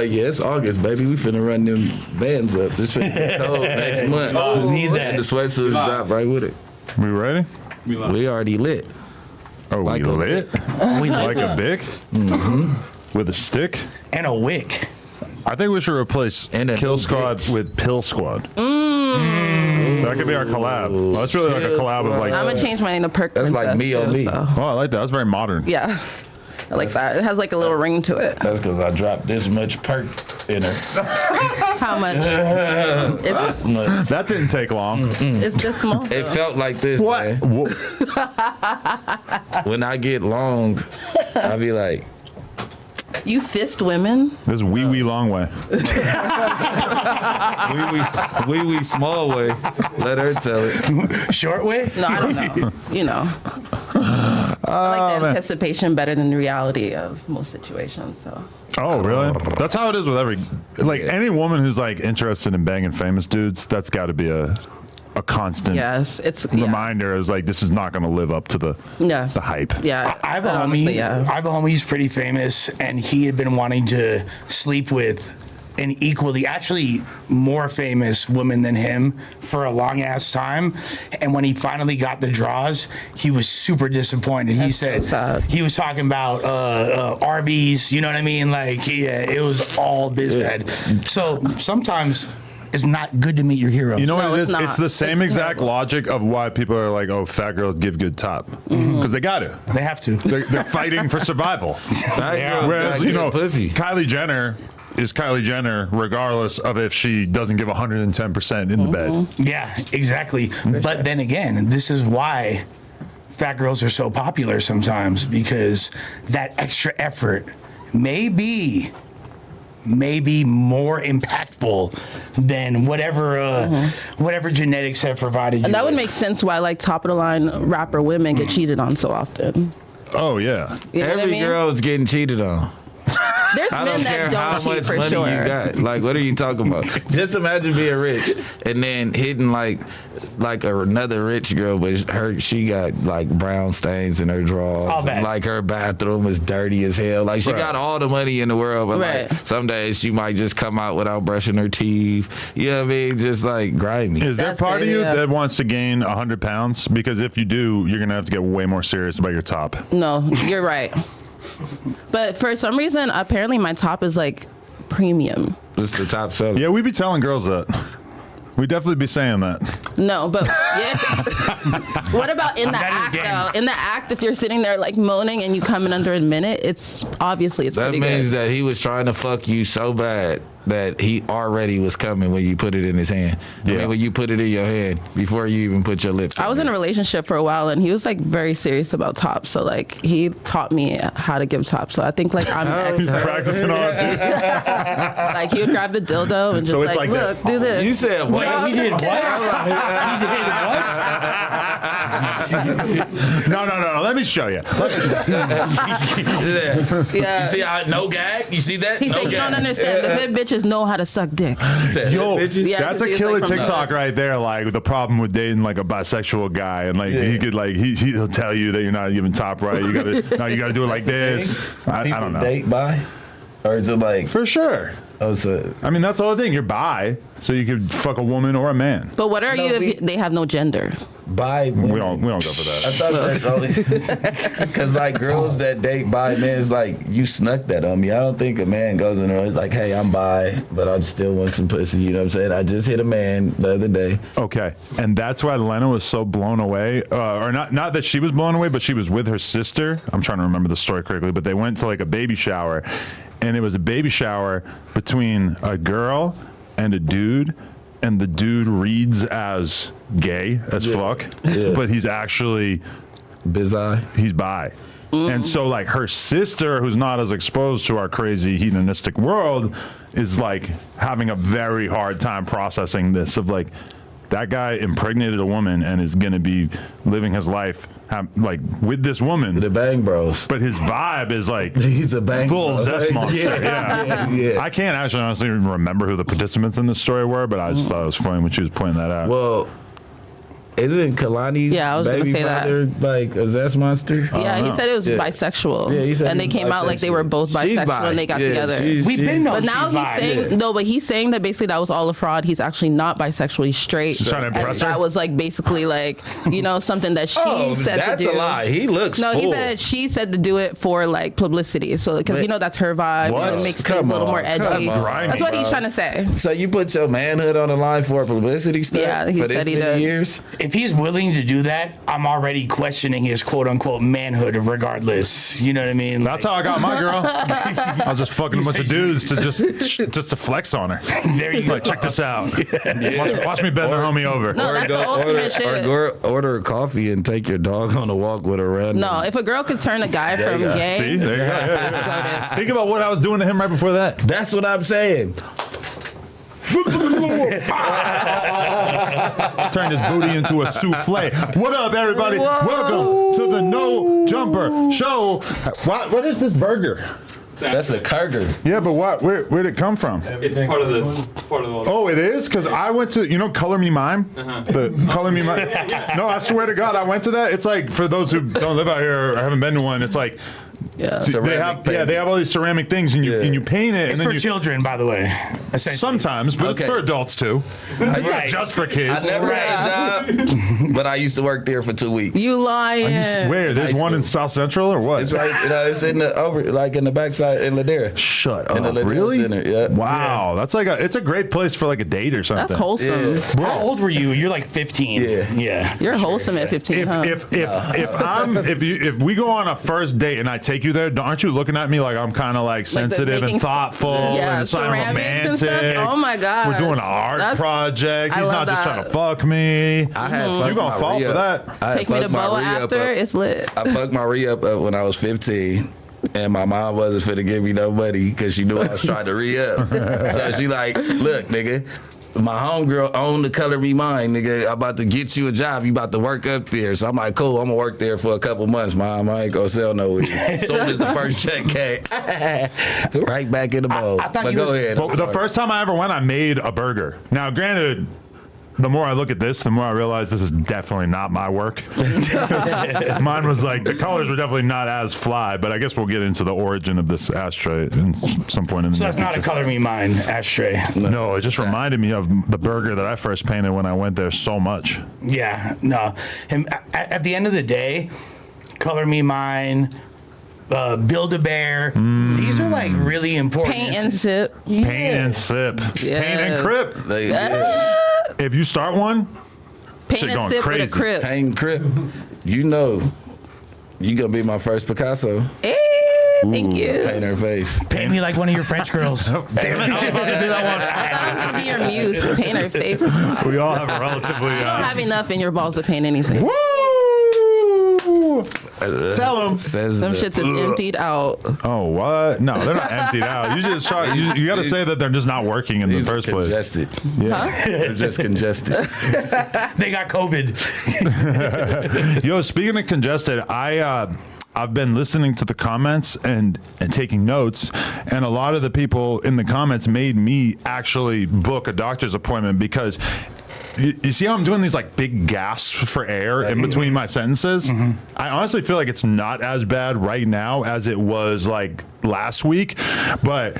Yeah, it's August, baby. We finna run them bands up. This finna be cold next month. Oh, need that. And the sweatsuits drop right with it. We ready? We already lit. Oh, like we lit? We like a Bic? Mm-hmm. With a stick? And a wick. I think we should replace Kill Squad with Pill Squad. That could be our collab. Well, that's really like a collab of like. I'm gonna change my name to Perk That's Princess like me on too, me. so. Oh, I like that. That's very modern. Yeah. I like that. It has like a little ring to it. That's because I dropped this much perk in her. How much? This much. That didn't take long. It's this small. It felt like this, What? man. When I get long, I be like, You fist women? This wee long way. wee small way. Let her tell it. Short way? No, I don't know. You know. I like the anticipation better than the reality of most situations. So. Oh, really? That's how it is with every, like any woman who's like interested in banging famous dudes. That's got to be a constant reminder. Is like this is not going to live up to the hype. Yeah, I have a homie. I have a homie who's pretty famous, and he had been wanting to sleep with an equally, actually more famous woman than him for a long ass time. And when he finally got the draws, he was super disappointed. He said he was talking about Arby's, you know what I mean? Like, yeah, it was all biz ed. So sometimes it's not good to meet your hero. You know what it is? It's the same exact logic of why people are like, oh, fat girls give good top. Because they got to. They have to. They're fighting for survival. Whereas, you know, Kylie Jenner is Kylie Jenner regardless of if she doesn't give 110% in the bed. Yeah, exactly. But then again, this is why fat girls are so popular sometimes, because that extra effort may be more impactful than whatever genetics have provided you. And that would with. make sense why like top of the line rapper women get cheated on so often. Oh yeah. You know Every girl is getting cheated on. There's I men don't that care don't how cheat much for money sure. you got. Like, what are you talking about? Just imagine being rich and then hitting like another rich girl, but she got like brown stains in her drawers. And, like her bathroom is dirty as hell. Like she got all the money in the world, but like some days she might just come out without brushing her teeth. You know what I mean? Just like grimy. Is there part of you that wants to gain 100 pounds? Because if you do, you're gonna have to get way more serious about your top. No, you're right. But for some reason, apparently my top is like premium. It's the top seller. Yeah, we be telling girls that. We definitely be saying that. No, but yeah. What about in the act though? In the act, if you're sitting there like moaning and you come in under a minute, it's obviously it's pretty good. That means that he was trying to fuck you so bad that he already was coming when you put it in his hand. I mean, when you put it in your hand before you even put your lips. I was in a relationship for a while and he was like very serious about top. So like he taught me how to give top. So I think like I'm an expert. Practicing on it. Like he would grab the dildo and just like look, do this. You said what? We did what? No. Let me show you. Yeah. You see how no gag? You see that? He said, you don't understand. The good bitches know how to suck dick. Yo, Yeah, that's a killer TikTok right there. Like the problem with dating like a bisexual guy, and like he could like he'll tell you that you're not even top right. You gotta do it like this. I don't know. Date bi, or is it like for sure? Oh, so I mean that's the whole thing. You're bi, so you could fuck a woman or a man. But what are you if they have no gender? Bi. We don't go for that. I thought that's only because like girls that date bi men is like you snuck that on me. I don't think a man goes in there like, hey, I'm bi, but I still want some pussy. You know what I'm saying? I just hit a man the other day. Okay, and that's why Lena was so blown away, or not that she was blown away, but she was with her sister. I'm trying to remember the story correctly, but they went to like a baby shower, and it was a baby shower between a girl and a dude. And the dude reads as gay as fuck, but he's actually he's bi. And so like her sister, who's not as exposed to our crazy hedonistic world, is like having a very hard time processing this of like, that guy impregnated a woman and is gonna be living his life like with this woman. The Bang Bros. But his vibe is like he's a bang full bro. zest monster. Yeah. I can't actually honestly remember who the participants in this story were, but I just thought it was funny when she was pointing that out. Well, Isn't Kalani's Yeah, I was gonna baby say that. father like a zest monster? Yeah, he said it was bisexual. Yeah, he said and he they was came out like they were both She's bisexual bi. when they got Yeah, together. We've been But now she's he's bi. saying no, but he's saying that basically that was all a fraud. He's actually not bisexual. He's straight. She's trying to impress her? That was like basically like something that she said that's to do. a lie. He looks No, full. he said she said to do it for like publicity. So because that's her vibe. What? It makes Come things a little on, more come edgy. on. That's what he's trying to say. So you put your manhood on the line for publicity stuff Yeah, he for this said he many did. years? If he's willing to do that, I'm already questioning his quote unquote manhood regardless. You know what I mean? That's how I got my girl. I was just fucking a bunch of dudes to just to flex on her. There you go. Like, check this out. Watch me bend the homie over. No, that's the ultimate shit. Order a coffee and take your dog on a walk with a random. No, if a girl could turn a guy from you go. gay, See, there you go. Yeah. goated. Think about what I was doing to him right before that. That's what I'm saying. Turn his booty into a souffle. What up, everybody? Whoa. Welcome to the No Jumper Show. What is this burger? That's a Kurger. Yeah, but where'd it come from? It's part of the. Oh, it is? Because I went to, Color Me Mime? The Color Me Mime. No, I swear to God, I went to that. It's like, for those who don't live out here or haven't been to one, it's like, Yeah. they have all these ceramic things and you paint it. It's and then for you, children, by the way. Essentially. sometimes, but Okay. it's for adults too. It's Right. not just for kids. I never had a job, but I used to work there for 2 weeks. You lying. Where? There's High one in school. South Central or what? It's right. It's in the in the backside in Ladera. Shut In the up. Ladera Really? Center, yeah. Wow. That's like it's a great place for like a date or something. That's wholesome. Yeah. How old were you? You're like 15. Yeah. Yeah. You're wholesome at 15, huh? If we go on a first date and I take you there, aren't you looking at me like I'm kind of like sensitive making- and thoughtful Yeah, and something ceramics and romantic? stuff? Oh my God. We're doing an art That's- project. I He's love not just that. trying to fuck me. I had fucked You gonna my fall for re-up. that? I had Take me to fucked my Boa re-up after. up. It's lit. I fucked my re-up up when I was 15. And my mom wasn't finna give me no money because she knew I was trying to re-up. So she like, look, nigga, my homegirl owned the Color Me Mine, nigga. I'm about to get you a job. You about to work up there. So I'm like, cool, I'm gonna work there for a couple months, Mom. I ain't gonna sell no weed. As soon as the first check came, right back in the bowl. I thought But you go was- ahead. But the first time I ever went, I made a burger. Now, granted, the more I look at this, the more I realize this is definitely not my work. Mine was like, the colors were definitely not as fly, but I guess we'll get into the origin of this ashtray in some point in the So near that's not a future. Color Me Mine ashtray. No, it just reminded me of the burger that I first painted when I went there so much. Yeah, no. And at the end of the day, Color Me Mine, Build-A-Bear, these are like really important. Paint and sip. Paint and sip. Yes. Paint and crip. If you start one, Paint Shit and going sip with crazy. a crib. Pain Crip, you know, you gonna be my first Picasso. Hey, thank you. Paint her face. Paint me like one of your French girls. damn it, I was about to do that I thought I was gonna be your muse to paint her face. You one. We all have a relatively. don't have enough in your balls to paint anything. Woo! Tell him. Says Them the- shits is emptied out. Oh, what? No, they're not emptied out. You just you got to say that they're just not working in the These are first place. congested. Yeah. They're just congested. They got COVID. Yo, speaking of congested, I've been listening to the comments and taking notes, and a lot of the people in the comments made me actually book a doctor's appointment because you see how I'm doing these like big gasps for air in between my sentences? I honestly feel like it's not as bad right now as it was like last week, but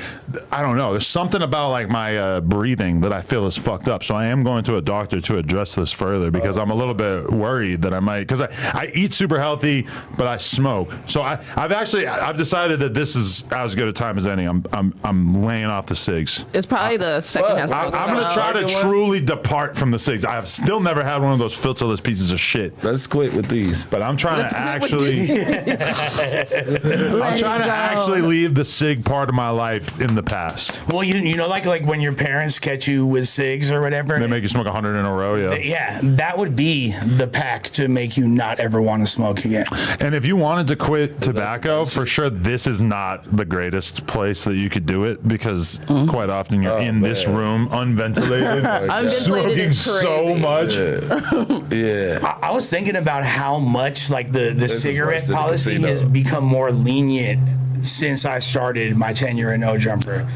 I don't know. There's something about like my breathing that I feel is fucked up. So I am going to a doctor to address this further because I'm a little bit worried that I might, because I eat super healthy, but I smoke. So I've decided that this is as good a time as any. I'm laying off the cigs. It's probably the secondhand Fuck. smoke. I'm gonna try to truly depart from the cigs. I have still never had one of those filterless pieces of shit. Let's quit with these. But I'm trying Let's to quit with actually, I'm trying to actually leave the cig part of my life in the past. Well, you know, like when your parents catch you with cigs or whatever. They make you smoke 100 in a row, yeah. Yeah, that would be the pack to make you not ever want to smoke again. And if you wanted to quit tobacco, for sure, this is not the greatest place that you could do it because quite often you're in this room unventilated, Unventilated smoking is so crazy. much. Yeah. I was thinking about how much like the is cigarette worse than the policy casino. has become more lenient since I started my tenure in No Jumper.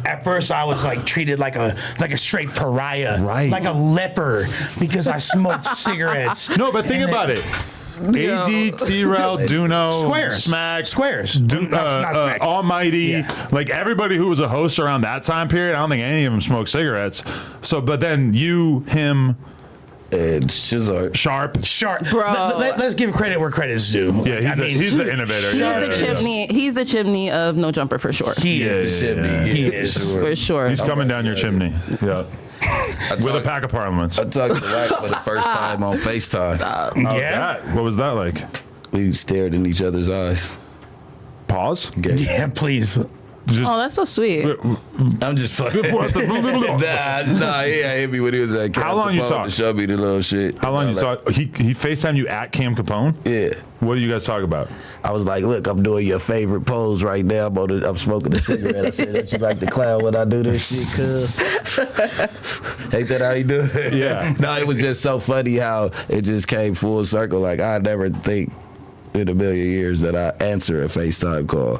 At first, I was like treated like a straight pariah, like a leper, because I smoked cigarettes. No, but think about it. AD, T-Rail, Duno, Squares, Almighty, like everybody who was a host around that time period, I don't think any of them smoked cigarettes. So, but then you, him, and Sharp. Bro. Let's give credit where credit's due. Yeah, he's the innovator. He's the chimney of No Jumper for sure. He is the chimney. He is for sure. He's coming down your chimney. Yeah. With a pack of parliaments. I talked to Rack for the first time on FaceTime. What was that like? We stared in each other's eyes. Pause? Yeah, please. That's so sweet. I'm just fucking. nah, he hit me when he was at Cam How long Capone you talk? to show me the little shit. How long you talk? He FaceTimed you at Cam Capone? Yeah. What do you guys talk about? I was like, look, I'm doing your favorite pose right now. I'm smoking a cigarette. I said, don't you like the clown when I do this shit, cuz? Ain't that how you do it? Yeah. No, it was just so funny how it just came full circle. Like, I never think in a million years that I answer a FaceTime call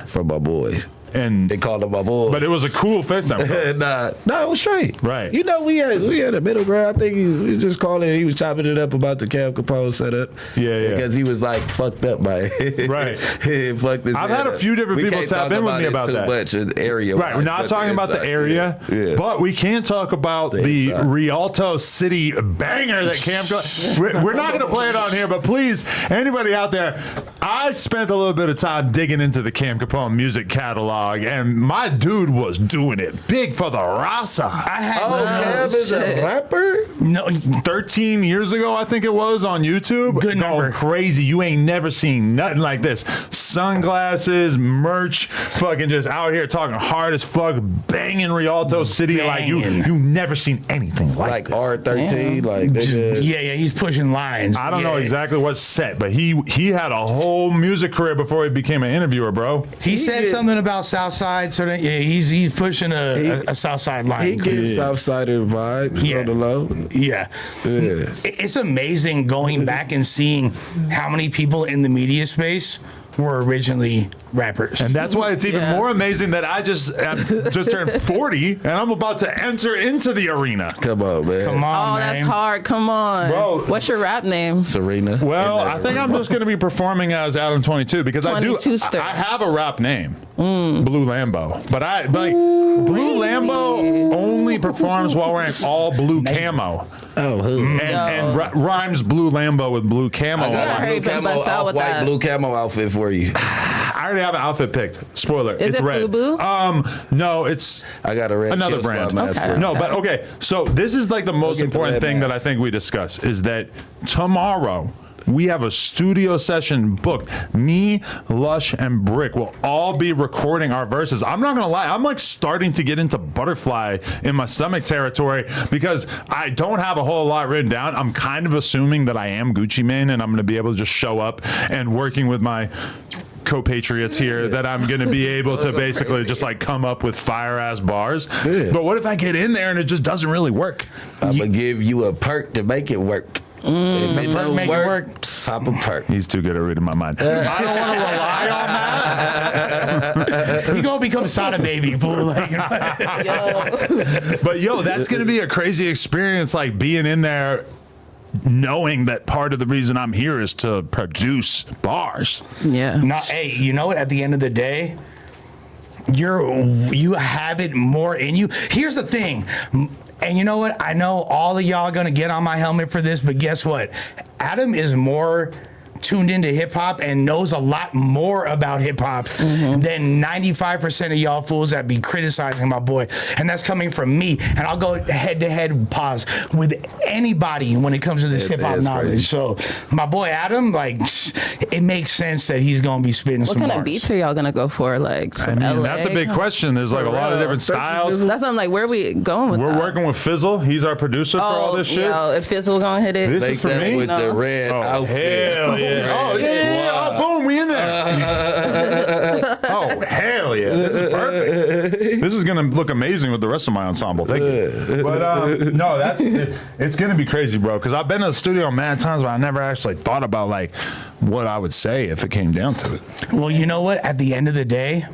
from my boy. And they called him my boy. But it was a cool FaceTime call. Nah, it was straight. Right. You know, we had a middle ground. I think he was just calling. He was chopping it up about the Cam Capone setup. Yeah. Because he was like fucked up by it. Right. Fucked this. I've had a few different people tap in with me about that. Much in area. Right. We're not talking about the area, but we can talk about the Rialto City banger that Cam. We're not going to play it on here, but please, anybody out there, I spent a little bit of time digging into the Cam Capone music catalog. And my dude was doing it big for the Rasa. Cam is a rapper? No, 13 years ago, I think it was, on YouTube. Good number. Crazy. You ain't never seen nothing like this. Sunglasses, merch, fucking just out here talking hard as fuck, banging Rialto City. Banging. Like you never seen anything like this. R13. Like yeah, he's pushing lines. I don't know exactly what's set, but he had a whole music career before he became an interviewer, bro. He said something about Southside, so that, he's pushing a Southside line. He gives Southsider vibes on the low. Yeah. It's amazing going back and seeing how many people in the media space were originally rappers. And that's why it's even more amazing that I just turned 40 and I'm about to enter into the arena. Come on, man. Come on, man. That's hard. Come on. Bro. What's your rap name? Serena. Well, I think I'm just going to be performing as Adam 22 because I have a rap name. Blue Lambo. But Blue Lambo only performs while wearing all blue camo. And rhymes Blue Lambo with blue camo. I got a blue camo, off-white blue camo outfit for you. I already have an outfit picked. Spoiler. It's red. FUBU? No, it's I got a red another brand. Okay. No, but okay. So this is like the most important thing that I think we discuss is that tomorrow we have a studio session booked. Me, Lush, and Bricc will all be recording our verses. I'm not gonna lie, I'm like starting to get into butterfly in my stomach territory because I don't have a whole lot written down. I'm kind of assuming that I am Gucci Mane and I'm gonna be able to just show up and working with my co-patriots here that I'm going to be able to basically just like come up with fire ass bars. But what if I get in there and it just doesn't really work? I'm going to give you a perk to make it work. If it don't work, pop a perk. He's too good at reading my mind. I don't want to rely on that. He gonna become Sada Baby, fool. But that's gonna be a crazy experience, like being in there, knowing that part of the reason I'm here is to produce bars. Yeah. Now, hey, you know what? At the end of the day, you have it more in you. Here's the thing. And you know what? I know all of y'all are going to get on my helmet for this, but guess what? Adam is more tuned into hip hop and knows a lot more about hip hop than 95% of y'all fools that be criticizing my boy. And that's coming from me. And I'll go head to head pause with anybody when it comes to this hip hop knowledge. Crazy. So my boy Adam, like, it makes sense that he's going to be spitting some What kind bars. of beats are y'all going to go for? Like some LA? That's a big question. There's like a lot of different styles. That's what I'm like, where are we going with We're working with Fizzle. He's our producer for all this shit. Yo, if Fizzle going to hit it. This is for me? With the red outfit. Hell Oh, boom, we in there. Oh, hell yeah. This is perfect. This is going to look amazing with the rest of my ensemble. Thank you. But no, it's going to be crazy, bro, because I've been to the studio mad times, but I never actually thought about like what I would say if it came down to it. Well, you know what? At the end of the day,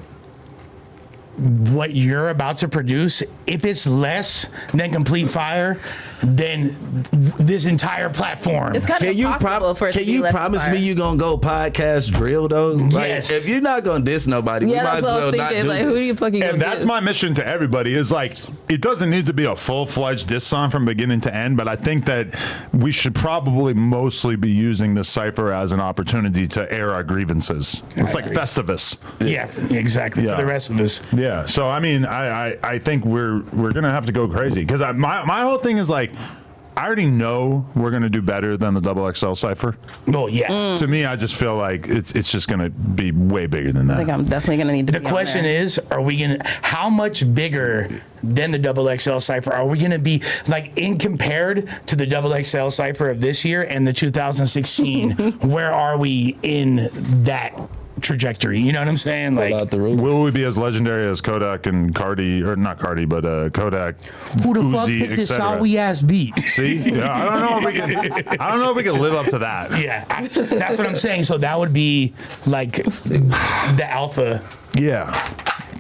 what you're about to produce, if it's less than complete fire, then this entire platform. It's kind of impossible for it to be Can you less promise fire. me you gonna go podcast drill though? Like, Yes. if you're not gonna diss nobody, we Yeah, might as that's what I well was not thinking. do Like, who do you fucking And gonna that's do? my mission to everybody is like, it doesn't need to be a full-fledged diss song from beginning to end, but I think that we should probably mostly be using this Cypher as an opportunity to air our grievances. It's like Festivus. Yeah, exactly. Yeah. For the rest of us. Yeah. So, I mean, I think we're going to have to go crazy because my whole thing is like, I already know we're going to do better than the XXL Cypher. Oh, yeah. To me, I just feel like it's just going to be way bigger than that. I think I'm definitely gonna need to. The be on question there. is, are we going to, how much bigger than the XXL Cypher are we going to be, like, in compared to the XXL Cypher of this year and the 2016? Where are we in that trajectory? You know what I'm saying? Like, about the roof. Will we be as legendary as Kodak and Cardi, or not Cardi, but Kodak? who the fuck Uzi, picked this etc.? sorry ass beat? See, yeah, I don't know if we can live up to that. Yeah, that's what I'm saying. So that would be like the alpha. Yeah,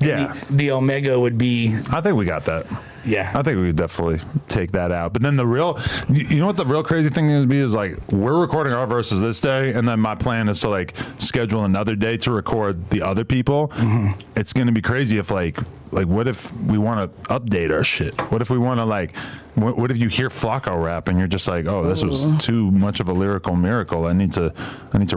yeah. The omega would be. I think we got that. Yeah. I think we could definitely take that out. But then you know what the real crazy thing is like, we're recording our verses this day, and then my plan is to like schedule another day to record the other people. Mm-hmm. It's gonna be crazy if like what if we want to update our shit? What if we want to like, what if you hear Flacco rap and you're just like, oh, this was too much of a lyrical miracle. I need to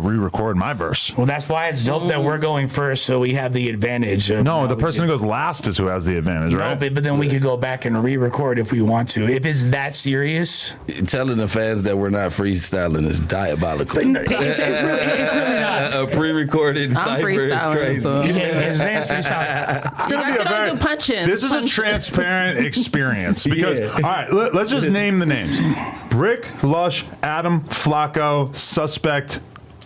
re-record my verse. Well, that's why it's dope that we're going first, so we have the advantage. No, the person who goes last is who has the advantage, right? No, but then we could go back and re-record if we want to. If it's that serious. Telling the fans that we're not freestyling is diabolical. But no, it's really not. A pre-recorded I'm Cypher is freestyling, crazy. so. Yeah, it's freestyle. You guys can do punching. This is a transparent experience because, all right, let's just name the names. Bricc, Lush, Adam, Flacco, Suspect,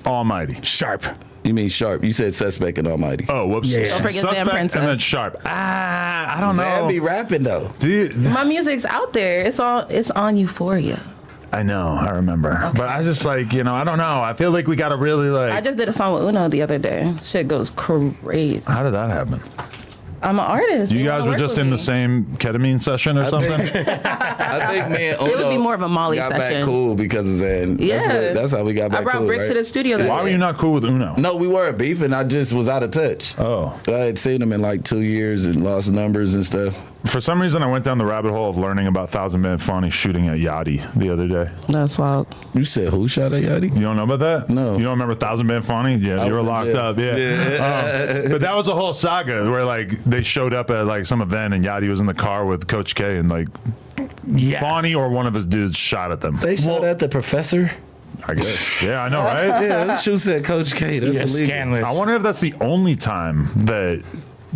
Almighty. Sharp. You mean Sharp? You said Suspect and Almighty. Oh, whoops. Yeah. Don't forget Zan Suspect Princess. and then Sharp. I don't Zan know. be rapping though. Dude, My music's out there. It's on Euphoria. I know, I remember. But I just like, I don't know. I feel like we got to really like. I just did a song with Uno the other day. Shit goes crazy. How did that happen? I'm an artist. You They guys wanna were work just with in me. the same ketamine session or something? I think me and Uno It would be more of a Molly got session. back cool because of Zan. Yeah. That's how we got back I brought cool, Bricc right? to the studio. That Why day. were you not cool with Uno? No, we weren't beefing. I just was out of touch. Oh. I had seen him in like 2 years and lost numbers and stuff. For some reason, I went down the rabbit hole of learning about 1,000 Man Fani shooting at Yachty the other day. That's wild. You said who shot at Yachty? You don't know about that? No. You don't remember 1,000 Man Fani? Yeah, you were was in locked jail. up. Yeah. But that was a whole saga where like they showed up at like some event and Yachty was in the car with Coach K and like Yeah. Fani or one of his dudes shot at them. They shot at the professor? I guess. Yeah, I know, right? Yeah, that shoe said Coach K. That's Yeah, illegal. scandalous. I wonder if that's the only time that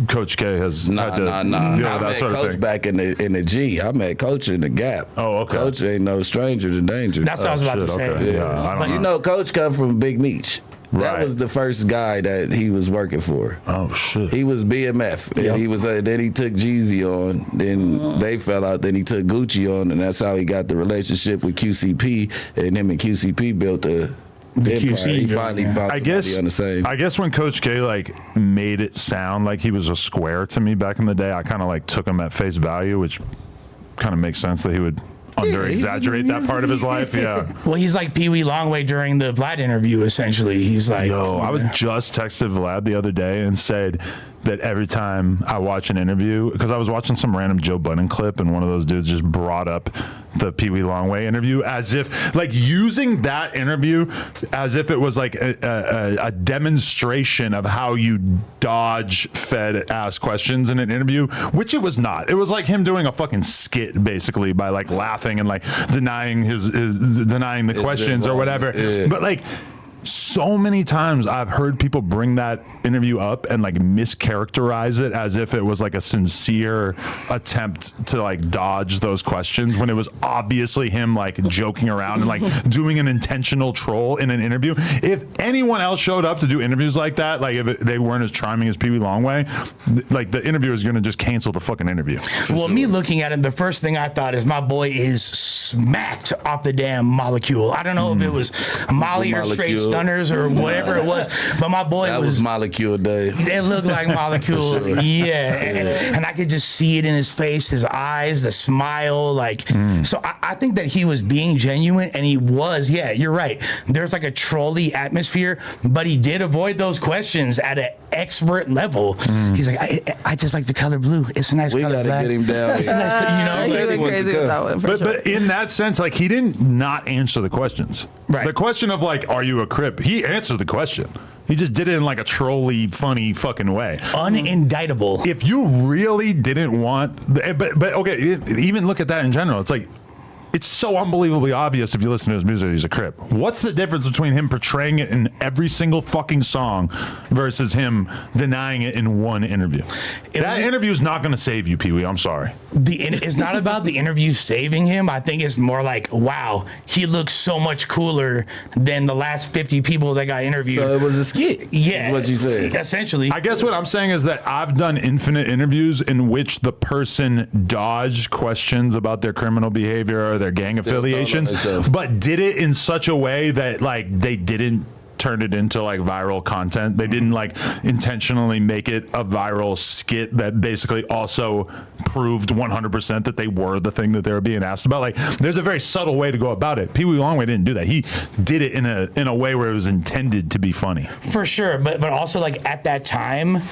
Coach K has had to Nah. deal I with that met sort of Coach thing. back in the G. I met Coach in the Gap. Oh, okay. Coach ain't no stranger to danger. That's what I was about to Shit, say. okay. Yeah. I don't You know, Coach come from Big Meech. That Right. was the first guy that he was working for. Oh, shit. He was BMF, and Yep. he was. Then he took Jeezy on. Then they fell out. Then he took Gucci on, and that's how he got the relationship with QCP. And him and QCP built a empire. QC He built, finally yeah. found I somebody guess on the same. I guess when Coach K like made it sound like he was a square to me back in the day, I kind of like took him at face value, which kind of makes sense that he would under exaggerate that part of his life. Yeah. Well, he's like Pee Wee Longway during the Vlad interview, essentially. He's like, Yo, I was just texted Vlad the other day and said that every time I watch an interview, because I was watching some random Joe Budden clip and one of those dudes just brought up the Pee Wee Longway interview as if, like, using that interview as if it was like a demonstration of how you dodge Fed ass questions in an interview, which it was not. It was like him doing a fucking skit basically by like laughing and like denying denying the questions or whatever. Yeah. But like, so many times I've heard people bring that interview up and like mischaracterize it as if it was like a sincere attempt to like dodge those questions when it was obviously him like joking around and like doing an intentional troll in an interview. If anyone else showed up to do interviews like that, like if they weren't as charming as Pee Wee Longway, like the interviewer is going to just cancel the fucking interview. Well, me looking at it, the first thing I thought is my boy is smacked off the damn molecule. I don't know if it was Molly or straight stunners or whatever it was, but my boy that was molecule day. It looked like molecule, sure. And I could just see it in his face, his eyes, the smile, like. So I think that he was being genuine, and he was. Yeah, you're right. There's like a trolly atmosphere, but he did avoid those questions at an expert level. He's like, I just like the color blue. It's a nice color. We gotta get him down. It's a nice, he went crazy with that one. But in that sense, like he didn't not answer the questions. Right. The question of like, are you a Crip? He answered the question. He just did it in like a trolly, funny fucking way. Unindictable. If you really didn't want, but okay, even look at that in general. It's like, it's so unbelievably obvious if you listen to his music, he's a Crip. What's the difference between him portraying it in every single fucking song versus him denying it in one interview? That interview is not going to save you, Pee Wee. I'm sorry. It's not about the interview saving him. I think it's more like, wow, he looks so much cooler than the last 50 people that got interviewed. So it was a skit. Yeah. Is what you said. Essentially. I guess what I'm saying is that I've done infinite interviews in which the person dodged questions about their criminal behavior or their gang affiliations, but did it in such a way that like they didn't turn it into like viral content. They didn't like intentionally make it a viral skit that basically also proved 100% that they were the thing that they were being asked about. Like there's a very subtle way to go about it. Pee Wee Longway didn't do that. He did it in a way where it was intended to be funny. For sure, but also like at that time,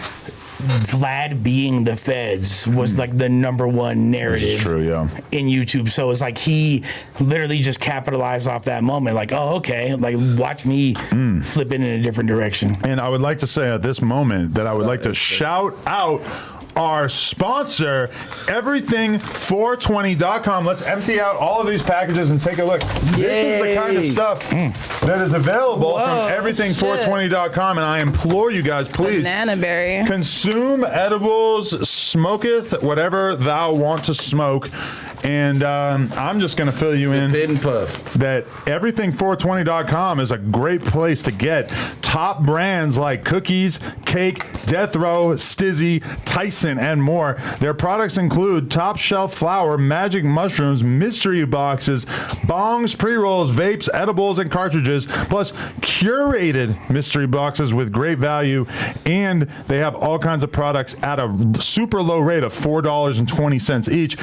Vlad being the feds was like the #1 narrative. True, yeah. In YouTube. So it's like he literally just capitalized off that moment. Like, oh, okay, like watch me flip it in a different direction. And I would like to say at this moment that I would like to shout out our sponsor, everything420.com. Let's empty out all of these packages and take a look. Yay. This is the kind of stuff that is available from everything420.com, and I implore you guys, please Banana berry. Consume edibles, smoketh whatever thou want to smoke. And I'm just going to fill you in that everything420.com is a great place to get top brands like Cookies, Cake, Death Row, Stizzy, Tyson, and more. Their products include top shelf flower, magic mushrooms, mystery boxes, bongs, pre-rolls, vapes, edibles, and cartridges, plus curated mystery boxes with great value. And they have all kinds of products at a super low rate of $4.20 each.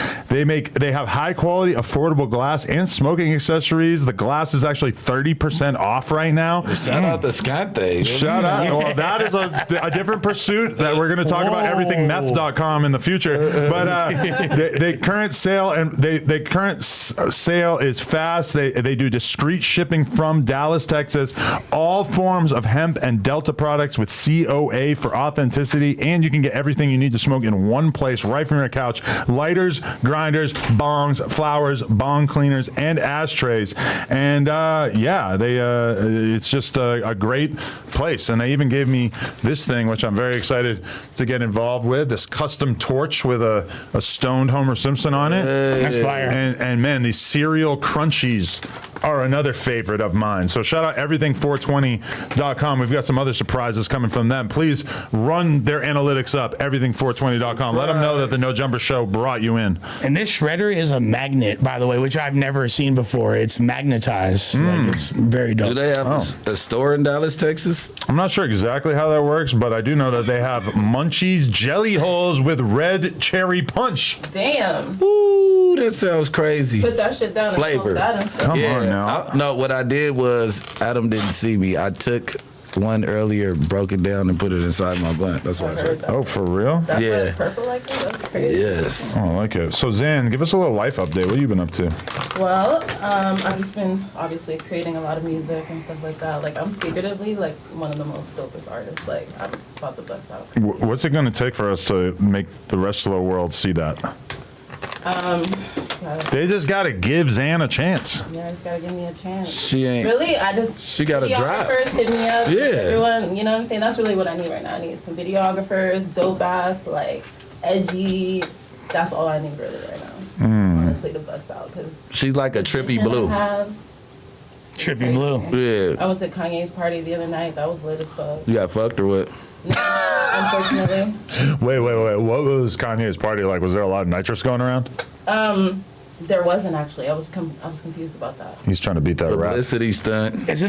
They have high quality, affordable glass and smoking accessories. The glass is actually 30% off right now. Shout out to Scante. Shout out. Well, that is a different pursuit that we're going to talk about everythingmeth.com in the future. But the current sale is fast. They do discreet shipping from Dallas, Texas. All forms of hemp and Delta products with COA for authenticity, and you can get everything you need to smoke in one place right from your couch. Lighters, grinders, bongs, flowers, bong cleaners, and ashtrays. And it's just a great place. And they even gave me this thing, which I'm very excited to get involved with, this custom torch with a stoned Homer Simpson on it. That's fire. And man, these cereal crunchies are another favorite of mine. So shout out everything420.com. We've got some other surprises coming from them. Please run their analytics up, everything420.com. Let them know that the No Jumper Show brought you in. And this shredder is a magnet, by the way, which I've never seen before. It's magnetized. Like, it's very dope. Do they have a store in Dallas, Texas? I'm not sure exactly how that works, but I do know that they have Munchies jelly holes with red cherry punch. Damn. Ooh, that sounds crazy. Put that shit down. Flavor. Come on now. No, what I did was Adam didn't see me. I took one earlier, broke it down, and put it inside my blunt. That's what I heard. Oh, for real? That's why it's purple like that? That's crazy. Yes. Oh, I like it. So, Zan, give us a little life update. What have you been up to? Well, I've just been obviously creating a lot of music and stuff like that. Like, I'm secretively like one of the most dopest artists. Like, I'm about to bust out. What's it going to take for us to make the rest of the world see that? They just gotta give Zan a chance. Yeah, just gotta give me a chance. She ain't. Really? She got a drop. Videographers hit me up. Yeah. Everyone, you know what I'm saying? That's really what I need right now. I need some videographers, dope ass, like, edgy. That's all I need really right now. Honestly, to bust out. Cause She's like a trippy blue. Trippy Blue. Yeah. I went to Kanye's party the other night. That was lit as fuck. You got fucked or what? Unfortunately. Wait. What was Kanye's party like? Was there a lot of nitrous going around? There wasn't actually. I was confused about that. He's trying to beat that rap. Publicity stunt. That's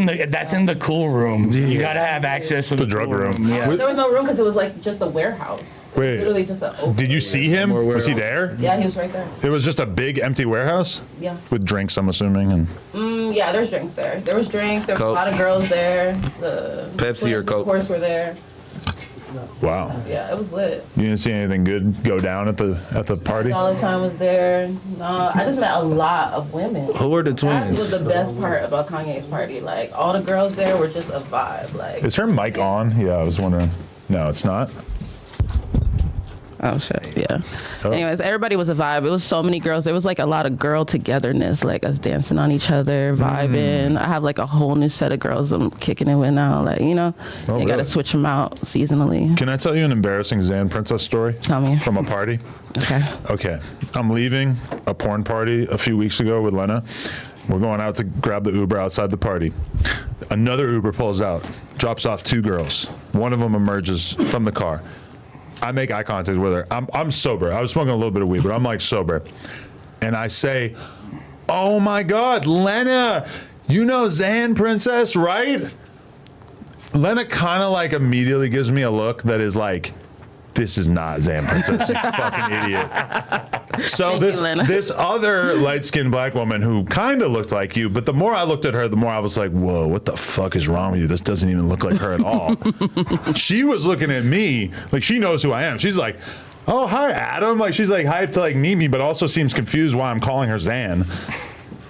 in the cool room. You gotta have access to the drug cool room. Yeah. There was no room because it was like just a warehouse. Wait. Literally just an open. Did you see him? Was he there? Yeah, he was right there. It was just a big empty warehouse? Yeah. With drinks, I'm assuming. And Yeah, there's drinks there. There was drinks. There was Coke. a lot of girls there. The Pepsi or twins, Coke? Of course, were there. wow. Yeah, it was lit. You didn't see anything good go down at the party? All the time was there. No, I just met a lot of women. Who are the That twins? was the best part about Kanye's party. Like all the girls there were just a vibe. Like Is her mic on? Yeah, I was wondering. No, it's not. oh shit, yeah. Oh. Anyways, everybody was a vibe. It was so many girls. There was like a lot of girl togetherness, like us dancing on each other, vibing. I have like a whole new set of girls I'm kicking it with now. Like you know, Oh, you gotta really? switch them out seasonally. Can I tell you an embarrassing Zan Princess story? Tell me. From a party? Okay. Okay. I'm leaving a porn party a few weeks ago with Lena. We're going out to grab the Uber outside the party. Another Uber pulls out, drops off two girls. One of them emerges from the car. I make eye contact with her. I'm sober. I was smoking a little bit of weed, but I'm like sober. And I say, "Oh my God, Lena, you know Zan Princess, right?" Lena kind of like immediately gives me a look that is like, this is not Zan Princess, you fucking idiot. So Thank you, Lena. this other light-skinned black woman who kind of looked like you, but the more I looked at her, the more I was like, whoa, what the fuck is wrong with you? This doesn't even look like her at all. She was looking at me like she knows who I am. She's like, oh, hi, Adam. Like she's like hyped to like meet me, but also seems confused why I'm calling her Zan.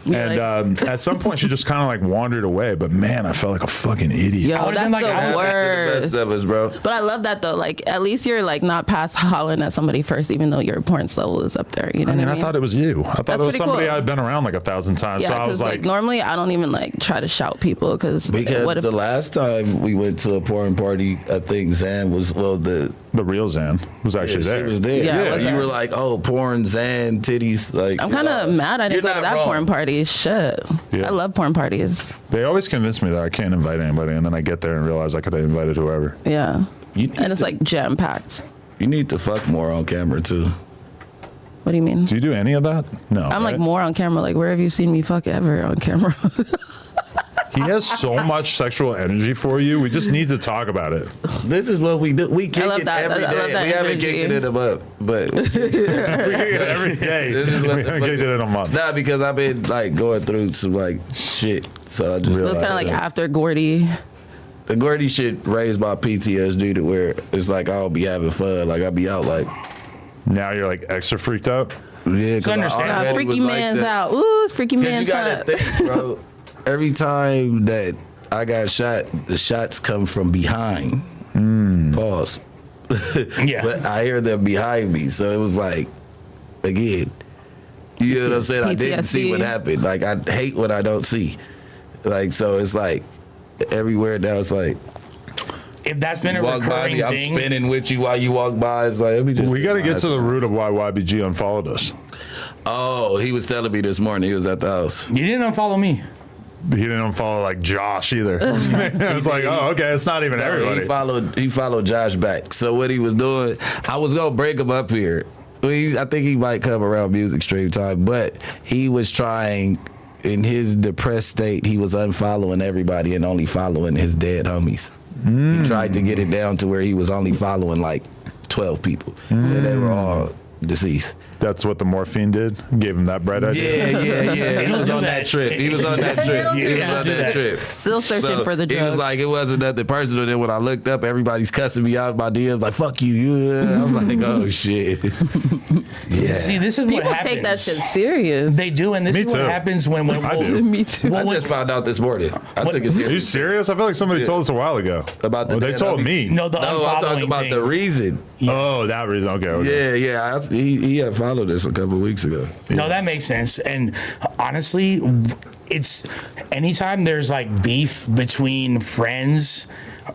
And at some point, she just kind of like wandered away. But man, I felt like a fucking idiot. Yo, would've that's been like, the "Ah, worst. Best of us, bro. But I love that though. Like at least you're like not past hollering at somebody first, even though your importance level is up there. You know I mean, what I I mean? thought it was you. I thought That's it was pretty somebody cool. I'd been around like 1,000 times. Yeah, So I because was like like, normally I don't even like try to shout people because what if The last time we went to a porn party, I think Zan was the real Zan was actually she there. was there. Yeah, Yeah, was you her. were like, oh, porn, Zan, titties. Like I'm kind of mad I didn't You're go to not that wrong. porn party. Shit, Yeah. I love porn parties. They always convince me that I can't invite anybody, and then I get there and realize I could have invited whoever. Yeah, You need and it's to- like jam packed. You need to fuck more on camera too. What do you mean? Do you do any of that? No. I'm like right? more on camera. Like where have you seen me fuck ever on camera? He has so much sexual energy for you. We just need to talk about it. This is what we do. We kick love it that. every I love day. that We haven't energy. kicked it in a month, but We kick it every day. This is what We the haven't kicked it in a month. nah, because I've been like going through some like shit. So I just So it's kind of like after Gordy. the Gordy shit raised my PTSD to where it's like I'll be having fun, like I'll be out like Now you're like extra freaked out. yeah. It's understandable. already Freaky was like man's that. out. Ooh, it's freaky 'Cause man's you out. gotta think, bro. Every time that I got shot, the shots come from behind. Pause. Yeah. But I hear them behind me, so it was like, again, you know what I'm saying? I didn't see PTSD. what happened. Like I hate what I don't see. Like so, it's like everywhere now. It's like If that's been a walk by recurring me, I'm thing, spinning with you while you walk by. It's like let me just. We got to get to the root of why YBG unfollowed us. Oh, he was telling me this morning. He was at the house. you didn't unfollow me. He didn't unfollow like Josh either. It's like, oh, okay, it's not even everybody. He followed Josh back. So what he was doing, I was gonna break him up here. I think he might come around music stream time, but he was trying. In his depressed state, he was unfollowing everybody and only following his dead homies. He tried to get it down to where he was only following like 12 people, and they were all deceased. That's what the morphine did. Gave him that bright idea. Yeah. He don't was do on that. that trip. He was on that They trip. don't He do was that. on Do that that. trip. Still searching for the He drug. was like, it wasn't nothing personal. Then when I looked up, everybody's cussing me out in my DMs, like, fuck you. I'm like, oh, shit. Yeah. See, this is what People happens. take that shit serious. They do, and this Me is what too. happens when I do. Me too. I just found out this morning. I took it Are you serious. serious? I feel like somebody told us a while ago. About the Well, they dead told homie. me. No, the No, I'm unfollowing talking about thing. the reason. Oh, that reason. Okay. Yeah. He had followed us a couple of weeks ago. No, that makes sense. And honestly, it's anytime there's like beef between friends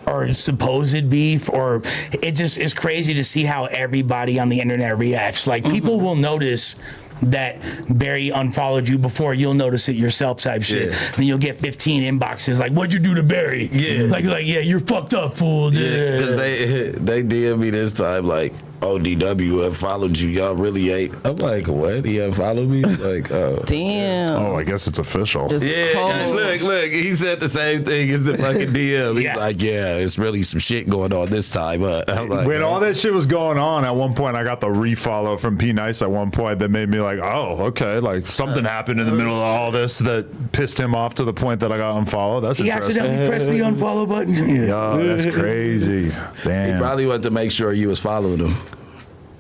or supposed beef, or it just is crazy to see how everybody on the internet reacts. Like people will notice that Barry unfollowed you before you'll notice it yourself type shit. Then you'll get 15 inboxes like, what'd you do to Barry? Like yeah, you're fucked up, fool. Because they DM me this time like, ODW have followed you. Y'all really ain't. I'm like, what? He have followed me? Like, oh. Damn. Oh, I guess it's official. Look. He said the same thing as the fucking DM. He's like, yeah, it's really some shit going on this time. I'm like, when all that shit was going on, at one point I got the refollow from P Nice at one point that made me like, oh, okay, like something happened in the middle of all this that pissed him off to the point that I got unfollowed. That's he accidentally pressed the unfollow button. Yo, that's crazy. Damn. He probably wanted to make sure you was following him.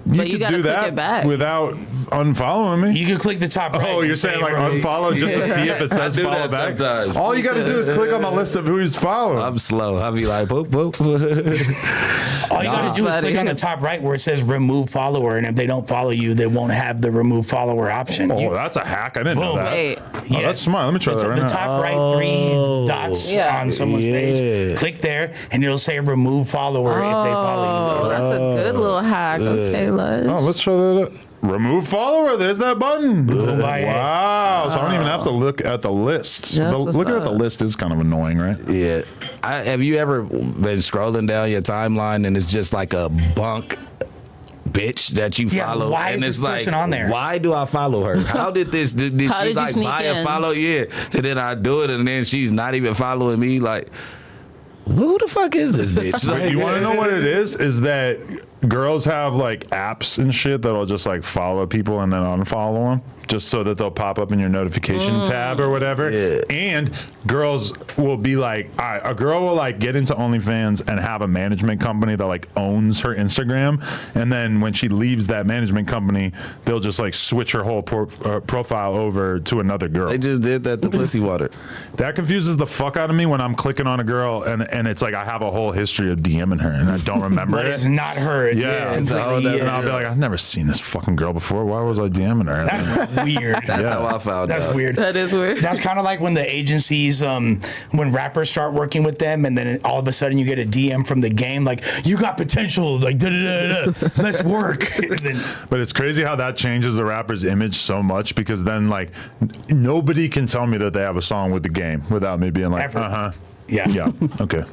But you gotta click it back without unfollowing me. You can click the top right. Oh, you're saying like unfollow just to see if it says follow back? Sometimes. All you got to do is click on the list of who's following. I'm slow. I'll be like, boop, boop. All you got to do is click on the top right where it says remove follower, and if they don't follow you, they won't have the remove follower option. Oh, that's a hack. I didn't know that. Wait. Oh, that's smart. Let me try that right now. The top right 3 dots on someone's page. Click there, and it'll say remove follower if they follow you. That's a good little hack. Okay, Lush. Oh, let's try that up. Remove follower. There's that button. Wow. So I don't even have to look at the list. Looking at the list is kind of annoying, right? Yeah. Have you ever been scrolling down your timeline and it's just like a bunk bitch that you follow? Why and is it's this like, person on there? Why do I follow her? How did this? Did she like buy a follow? Yeah. And then I do it and then she's not even following me. Like, who the fuck is this bitch? Like, You want to know what it is? Is that girls have like apps and shit that'll just like follow people and then unfollow them just so that they'll pop up in your notification tab or whatever. Yeah. And girls will be like, all right, a girl will like get into OnlyFans and have a management company that like owns her Instagram. And then when she leaves that management company, they'll just like switch her whole profile over to another girl. They just did that to Pussy Water. That confuses the fuck out of me when I'm clicking on a girl and it's like I have a whole history of DMing her and I don't remember But it. it's not her. It's And I'll be like, I've never seen this fucking girl before. Why was I DMing her? That's weird. That's how I found out. That's weird. That is weird. That's kind of like when the agencies, when rappers start working with them, and then all of a sudden you get a DM from the game, like, you got potential, like, let's work. But it's crazy how that changes the rapper's image so much because then, like, nobody can tell me that they have a song with the game without me being like, yeah, okay.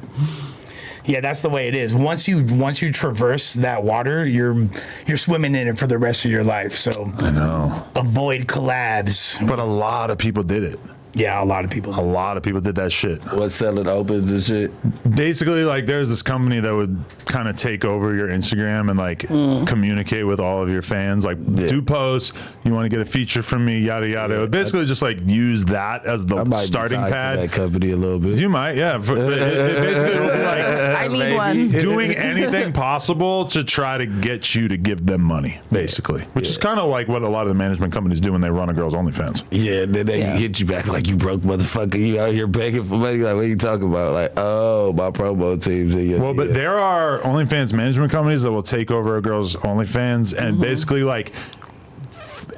Yeah, that's the way it is. Once you traverse that water, you're swimming in it for the rest of your life. So I know. Avoid collabs. But a lot of people did it. Yeah, a lot of people did that shit. What, selling opens and shit? Basically, like, there's this company that would kind of take over your Instagram and like communicate with all of your fans. Like, do posts. You want to get a feature from me? Yada yada. It would basically just like use that as the starting pad. That company a little bit. You might, yeah. It basically will be like, I need one. Doing anything possible to try to get you to give them money, basically. Which is kind of like what a lot of the management companies do when they run a girl's OnlyFans. Yeah, then they hit you back like, you broke motherfucker. You out here begging for money. Like, what are you talking about? Like, oh, my promo team's in your Well, but there are OnlyFans management companies that will take over a girl's OnlyFans and basically like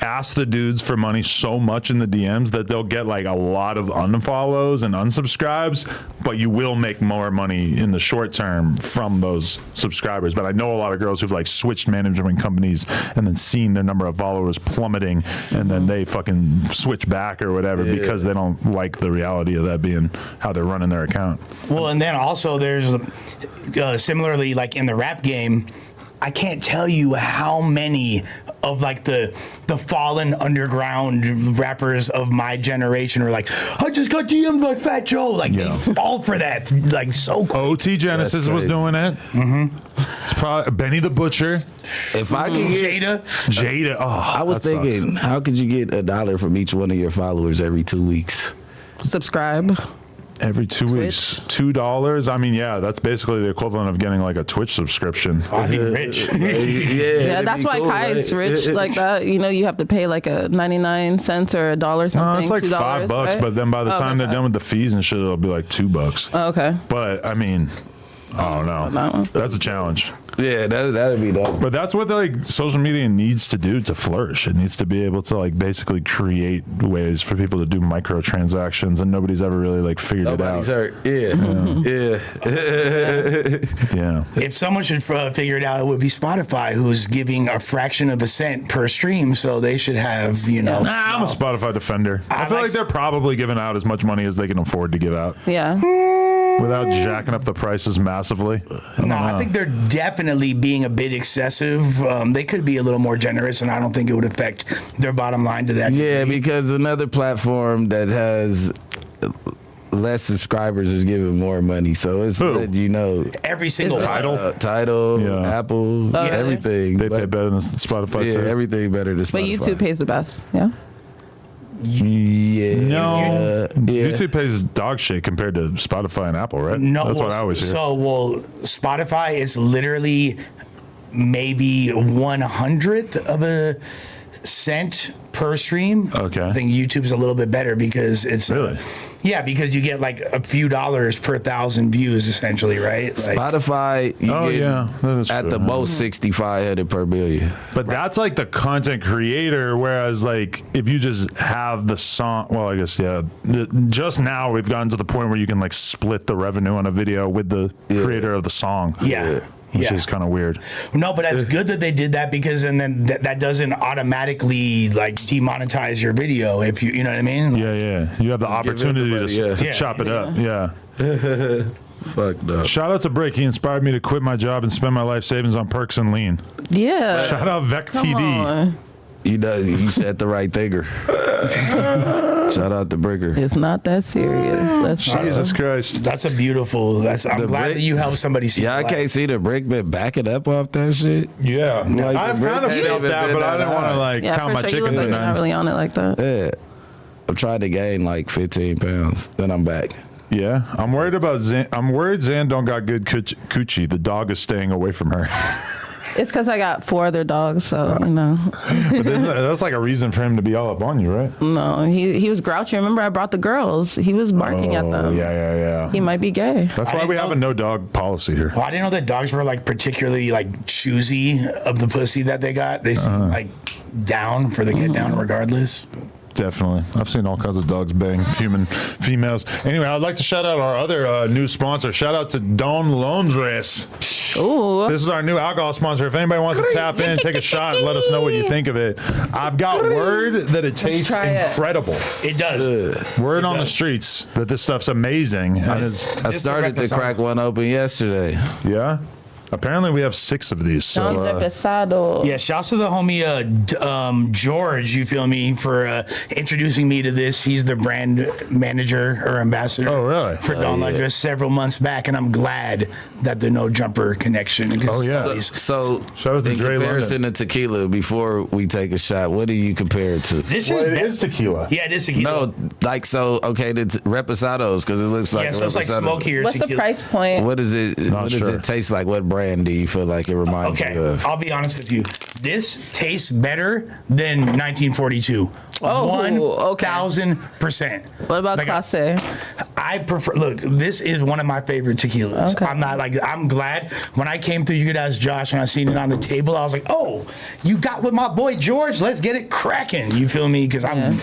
ask the dudes for money so much in the DMs that they'll get like a lot of unfollows and unsubscribes, but you will make more money in the short term from those subscribers. But I know a lot of girls who've like switched management companies and then seen their number of followers plummeting and then they fucking switch back or whatever because they don't like the reality of that being how they're running their account. Well, and then also there's similarly like in the rap game, I can't tell you how many of like the fallen underground rappers of my generation are like, I just got DM'd by Fat Joe. Like, they fall for that. Like, so cool. OT Genesis was doing it. It's probably Benny the Butcher. If I could get Jada. Oh, I was thinking, how could you get $1 from each one of your followers every 2 weeks? Subscribe. Every 2 weeks, $2. I mean, yeah, that's basically the equivalent of getting like a Twitch subscription. I'd be rich. Yeah, that's why cool, Kai's rich like that. You know, you have to pay like a 99 cents or $1 something. No, it's like $5, right? but then by the time they're done with the fees and shit, it'll be like $2. Oh, okay. But I mean, Oh no, that's a challenge. Yeah, that'd be dope. But that's what like social media needs to do to flourish. It needs to be able to like basically create ways for people to do microtransactions, and nobody's ever really like figured it out. Yeah. Yeah. If someone should figure it out, it would be Spotify, who's giving a fraction of a cent per stream. So they should have, I'm a Spotify defender. I feel like they're probably giving out as much money as they can afford to give out. Yeah. Without jacking up the prices massively. I think they're definitely being a bit excessive. They could be a little more generous, and I don't think it would affect their bottom line to that. Yeah, because another platform that has less subscribers is giving more money. So it's every single Tidal, Apple, everything. They pay better than Spotify. Yeah, everything better than Spotify. But YouTube pays the best. Yeah. Yeah. No. YouTube pays dog shit compared to Spotify and Apple, right? No, that's what I always hear. Spotify is literally maybe 1/100th of a cent per stream. Okay. I think YouTube's a little bit better because it's really. Because you get like a few dollars per 1,000 views, essentially, right? Like, Spotify, at the most 6,500 per billion. But that's like the content creator, whereas like if you just have the song, well, I guess just now we've gotten to the point where you can like split the revenue on a video with the creator of the song. Which is kind of weird. No, but that's good that they did that, because then that doesn't automatically like demonetize your video if you know what I mean. You have the opportunity to chop it up. Fuck no. Shout out to Bricc. He inspired me to quit my job and spend my life savings on perks and lean. Yeah. Shout out Vec Come TD. on. You said the right thinger. Shout out to Bricc. It's not that serious. Jesus Christ. That's a beautiful. I'm glad that you helped somebody see. Yeah, I can't see the Bricc been backing up off that shit. Yeah, I've kind of felt that, but I didn't want to like count my chickens. You're not really on it like that. Yeah, I'm trying to gain like 15 pounds, then I'm back. Yeah, I'm worried about Zan. I'm worried Zan don't got good coochie. The dog is staying away from her. It's because I got 4 other dogs, so But that's like a reason for him to be all up on you, right? No, he was grouchy. Remember, I brought the girls. He was barking at them. Yeah. He might be gay. That's why we have a no dog policy here. Well, I didn't know that dogs were like particularly like choosy of the pussy that they got. They seem like down for the get down regardless. Definitely. I've seen all kinds of dogs bang human females. Anyway, I'd like to shout out our other new sponsor. Shout out to Don Londres. Ooh. This is our new alcohol sponsor. If anybody wants to tap in, take a shot, and let us know what you think of it. I've got word that it tastes incredible. It does. Word on the streets that this stuff's amazing. I started to crack one open yesterday. Yeah? Apparently we have 6 of these. So, yeah, shouts to the homie George, you feel me, for introducing me to this. He's the brand manager or ambassador for Don Lundgren several months back, and I'm glad that the No Jumper connection. So shout out to in Dre comparison to tequila, before we take a shot, what do you compare it to? This is tequila. Yeah, it is tequila. No, like the Reposados, because it looks like so it's like smokier What's tequila. the price point? What is it? What does it taste like? What brand do you feel like it reminds you of? I'll be honest with you. This tastes better than 1942. Oh, 1,000%. What about Clase? I prefer. Look, this is one of my favorite tequilas. Okay. I'm glad when I came through. You could ask Josh, and I seen it on the table. I was like, oh, you got with my boy George. Let's get it cracking. You feel me? Because I'm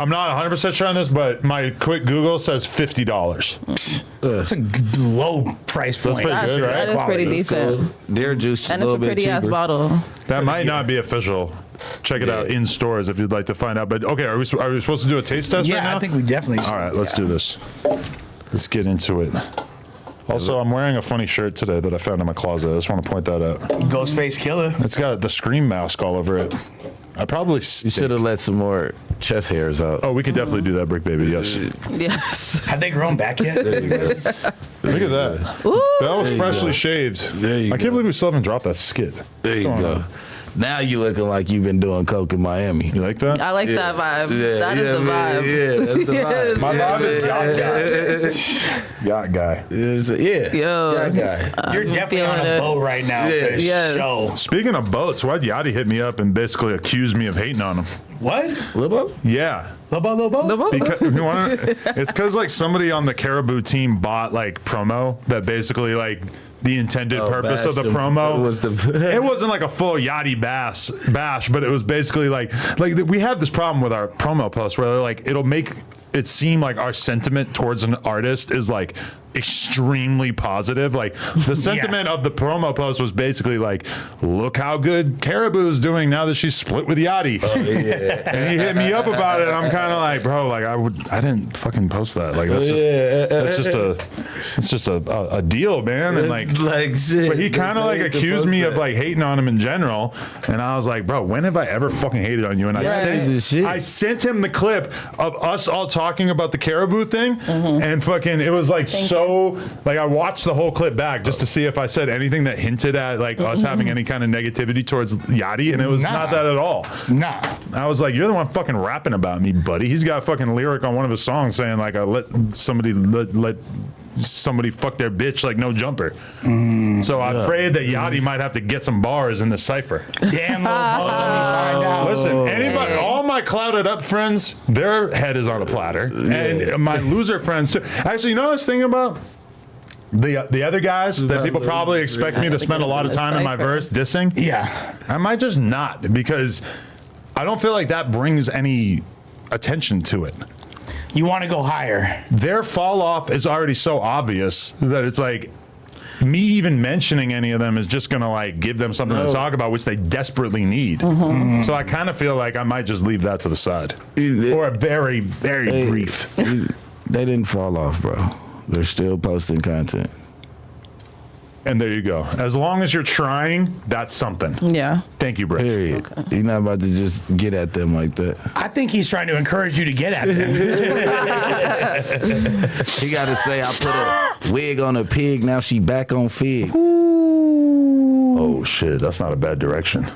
not 100% sure on this, but my quick Google says $50. That's a low price point. That's pretty good, right? That is pretty decent. Their juice and it's a pretty ass bottle. That might not be official. Check it out in stores if you'd like to find out. But okay, are we supposed to do a taste test right now? Yeah, I think we definitely should. All right, let's do this. Let's get into it. Also, I'm wearing a funny shirt today that I found in my closet. I just want to point that out. Ghostface Killer. It's got the Scream mask all over it. You should have let some more chest hairs out. Oh, we can definitely do that, Bricc Baby. Yes. Yes. Have they grown back yet? There you go. Look at that. Ooh. That was freshly shaved. I can't believe we still haven't dropped that skit. There you go. Now you looking like you've been doing coke in Miami. You like that? I like that vibe. That is the vibe. Yeah, that's the vibe. My vibe is yacht guy. Yacht guy. You're definitely on a boat right now. For show. Speaking of boats, why'd Yachty hit me up and basically accuse me of hating on him? What? Lobo? Yeah. Lobo? Because, it's because like somebody on the Caribou team bought like promo that basically like the intended purpose of the promo. It wasn't like a full Yachty bash, but it was basically like we have this problem with our promo posts where like it'll make it seem like our sentiment towards an artist is like extremely positive. Like the sentiment of the promo post was basically like, look how good Caribou's doing now that she's split with Yachty. And he hit me up about it, and I'm kind of like, bro, like I didn't fucking post that. Like that's just a deal, man. And like shit. But he kind of like accused me of like hating on him in general, and I was like, bro, when have I ever fucking hated on you? And I sent him the clip of us all talking about the Caribou thing, and fucking it was like like I watched the whole clip back just to see if I said anything that hinted at like us having any kind of negativity towards Yachty, and it was not that at all. I was like, you're the one fucking rapping about me, buddy. He's got a fucking lyric on one of his songs saying like, let somebody fuck their bitch like no jumper. So I'm afraid that Yachty might have to get some bars in the Cypher. Damn, let me find out. Listen, anybody, all my clouded up friends, their head is on a platter, and my loser friends too. Actually, you know what I was thinking about? The other guys that people probably expect me to spend a lot of time in my verse dissing. Yeah, I might just not, because I don't feel like that brings any attention to it. You want to go higher. Their fall off is already so obvious that it's like me even mentioning any of them is just gonna like give them something to talk about, which they desperately need. So I kind of feel like I might just leave that to the side, or a very, very brief. They didn't fall off, bro. They're still posting content. And there you go. As long as you're trying, that's something. Yeah. Thank you, Bricc. Period. You're not about to just get at them like that. I think he's trying to encourage you to get at them. He got to say, I put a wig on a pig, now she back on fig. Oh, shit. That's not a bad direction.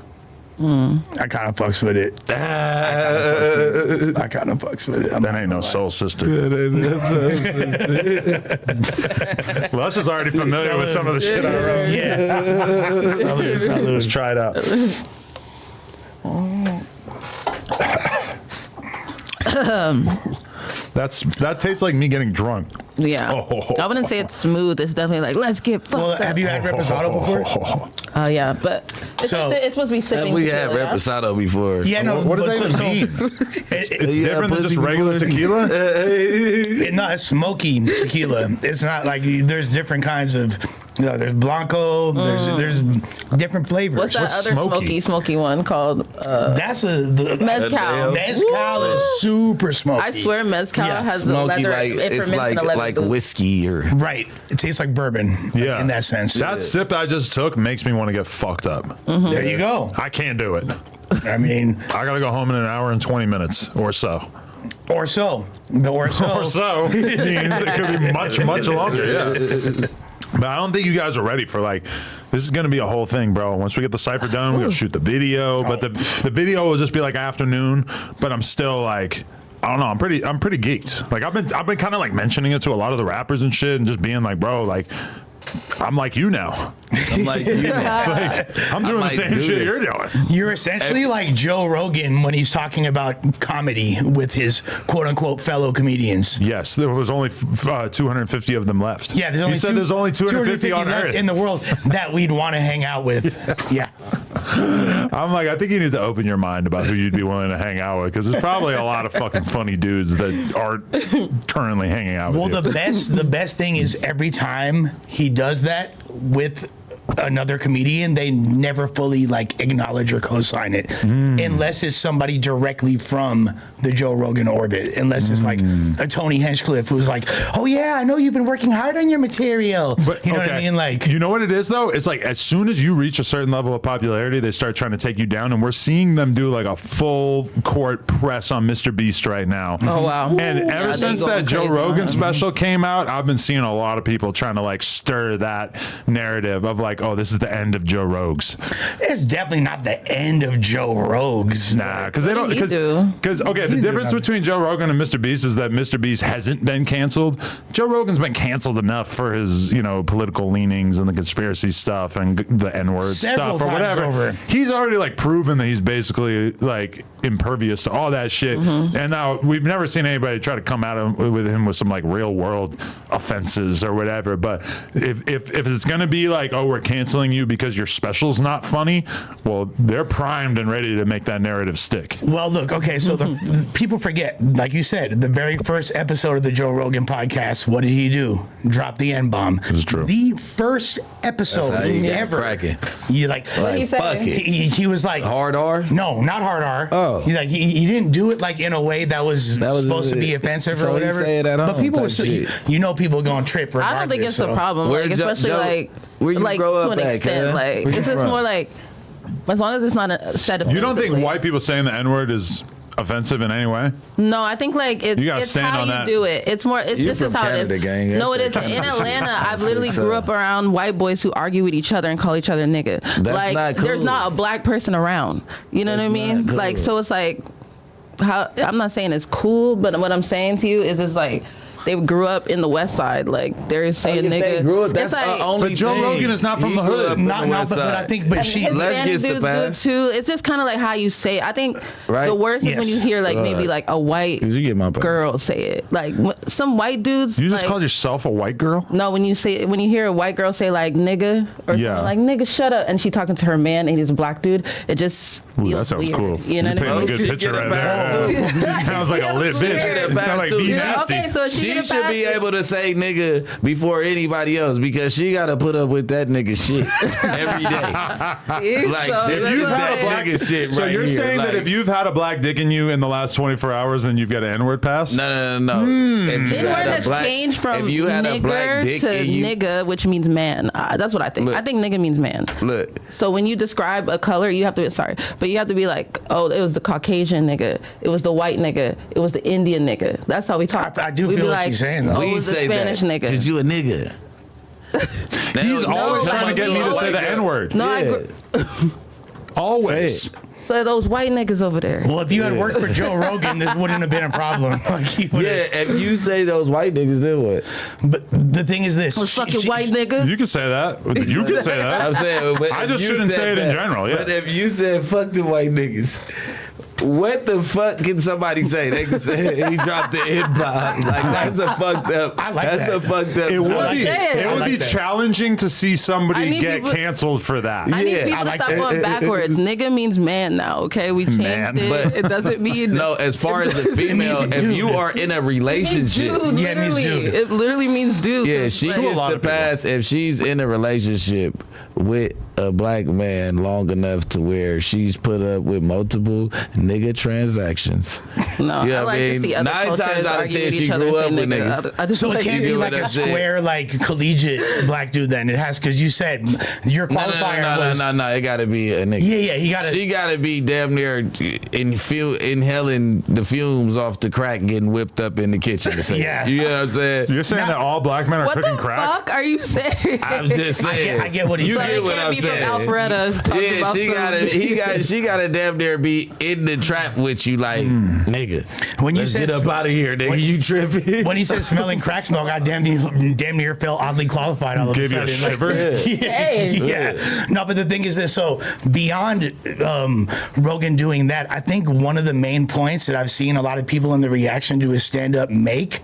I kind of fucks with it. I kind of fucks with it. That ain't no soul sister. Lush is already familiar with some of the shit I wrote. Yeah. Let's try it out. That tastes like me getting drunk. Yeah. I wouldn't say it's smooth. It's definitely like, let's get fucked Well, up. have you had reposado before? Yeah, but it's supposed to be sipping. We had tequila, reposado before. Yeah, no. What does that even mean? It's different than just regular tequila? No, it's smoky tequila. It's not like there's different kinds of. There's Blanco. There's different flavors. What's that other smoky one called? That's mezcal. Mezcal is super smoky. I swear, mezcal has smoky, a leather. like, It it's ferments in a like leather whiskey or Right. It tastes like bourbon. Yeah. In that sense. That sip I just took makes me want to get fucked up. There you go. I can't do it. I mean, I gotta go home in an hour and 20 minutes or so. Or so. Or so means it could be much, much longer. Yeah. But I don't think you guys are ready for like, this is going to be a whole thing, bro. Once we get the Cypher done, we're going to shoot the video. But the video will just be like afternoon. But I'm still like, I don't know. I'm pretty geeked. Like I've been kind of like mentioning it to a lot of the rappers and shit, and just being like, bro, like I'm like you now. I'm like you now. Like, I'm doing the same shit you're doing. You're essentially like Joe Rogan when he's talking about comedy with his quote unquote fellow comedians. Yes, there was only 250 of them left. Yeah, there's only there's only 250 on left Earth in the world that we'd want to hang out with. Yeah. I'm like, I think you need to open your mind about who you'd be willing to hang out with, because there's probably a lot of fucking funny dudes that aren't currently hanging out with you. Well, the best thing is every time he does that with another comedian, they never fully like acknowledge or co-sign it unless it's somebody directly from the Joe Rogan orbit, unless it's like a Tony Hinchcliffe who's like, oh yeah, I know you've been working hard on your material, but you know what I mean? Like, you know what it is though? It's like as soon as you reach a certain level of popularity, they start trying to take you down, and we're seeing them do like a full court press on Mr. Beast right now. Oh wow. And ever since that Joe Rogan special came out, I've been seeing a lot of people trying to like stir that narrative of like, oh, this is the end of Joe Rogues. It's definitely not the end of Joe Rogues. Nah, because they don't. Because okay, the difference between Joe Rogan and Mr. Beast is that Mr. Beast hasn't been canceled. Joe Rogan's been canceled enough for his, political leanings and the conspiracy stuff and the N-word stuff or whatever. Over. He's already like proven that he's basically like impervious to all that shit. And now we've never seen anybody try to come at him with some like real world offenses or whatever. But if it's gonna be like, oh, we're canceling you because your special's not funny, well, they're primed and ready to make that narrative stick. Well, look, okay, so the people forget, like you said, the very first episode of the Joe Rogan podcast, what did he do? Drop the N-bomb. This is true. The first episode ever. Cracking. You like, What did he say? fuck it. he was like, Hard R? no, not hard R. Oh. He like he didn't do it like in a way that was supposed to be offensive so or he whatever. say it at But home people type were still, shit. you know, people going to trip regardless. I don't think it's so. a problem, Where like Joe- especially Joe- like where you like grow to up an at, extent. cuz? Like Where it's you just from? more like as long as it's not said. You don't think offensively. white people saying the N-word is offensive in any way? No, I think like You gotta it's stand how on you that. do it. It's more. It's, You this is from how Canada, it is. gang. No, it That's isn't. In the- Atlanta, I've literally So- grew up around white boys who argue with each other and call each other nigga. Like not cool. there's not a black person around. You know what I That's mean? not Like cool. so, it's like how I'm not saying it's cool, but what I'm saying to you is it's like. They grew up in the West Side, like they're saying If nigga. they grew up, it's that's like, only But Joe thing. Rogan is not from He the grew hood. up in Not, the West but I Side. think, but and she. Let's Hispanic get the dudes do it pass. too. It's just kind of like how you say it. I think Right? the worst is Yes. when you hear like maybe like a white 'Cause you get my pass. girl say it. Like some white dudes. You just like, called yourself a white girl? No, when you hear a white girl say like nigga or Yeah. something like nigga shut up, and she talking to her man and he's a black dude, it just Ooh, feels that sounds weird. cool. You know You're what I painting mean? a good She picture get a right there. pass, Sounds like a lit Yeah, bitch. she get a Sounds pass, like too. be Yeah, nasty. Okay, so she She get a should be pass? able to say nigga before anybody else because she got to put up with that nigga shit every day. Like So this that's is what that I'm saying. nigga shit So right you're here. saying that Like, if you've had a black dick in you in the last 24 hours, then you've got an N-word pass? no. If you N-word had a has black- changed from if you had a black nigger dick to in you, nigga, which means man. That's what I think. Look. I think nigga means man. look, So when you describe a color, you have to but you have to be like, oh, it was the Caucasian nigga, it was the white nigga, it was the Indian nigga. That's how we talk. I do We'd feel be what like, she's saying, though. oh, it we was the say Spanish that. nigga. Did you a nigga? He's always No, trying to like, get me to we say the always- N-word. No, Yeah. Always. Say it. so those white niggas over there. Well, if you had worked for Joe Rogan, this wouldn't have been a problem. Like, he would've- Yeah, if you say those white niggas, then what? But the thing is this: Those fucking white niggas. You can say that. You can say that. I'm saying, but I if just you shouldn't said say it in that- general, yeah. But if you said fuck the white niggas, what the fuck can somebody say? They can say he dropped the N-bomb. Like that's a fucked up. I like that's that. a fucked up. It would like be, that. it I would like be that. challenging to see I somebody need get people- canceled for that. I need Yeah. people I to like stop that. going backwards. Nigga means man now, okay? We changed Man. it. But- It doesn't mean No, as far as the female, means if dude. you are in a It means relationship, dude, Yeah, it means literally. dude. It literally means dude. yeah, 'cause, she like, gets lot the of people. pass if she's in a relationship with a black man long enough to where she's put up with multiple nigga transactions. No, Yeah, I like I mean, to see other 9 cultures times out of argue 10 with she each other grew and up say with nigga. niggas. I just So like it can't you be get like what a I'm saying? square, like collegiate black dude. Then it has because you said your qualifier was. No. It gotta be a nigga. Yeah, he got She gotta be damn near inhaling the fumes off the crack, getting whipped up in the kitchen. To say Yeah. you know what I'm saying? You're saying that all black men are What cooking the crack? fuck are you saying? I'm just saying. I get what he's You So saying. get it what can't I'm be saying. from Alpharetta talking Yeah, about she gotta damn near be in the trap with you, like nigga. When you Let's said- get up out of here, nigga. when- You tripping? When he said smelling crack smoke, I damn near felt oddly qualified all of Gave a you a sudden. shiver? Hey. Yeah. No, but the thing is this. So beyond Rogan doing that, I think one of the main points that I've seen a lot of people in the reaction to his stand-up make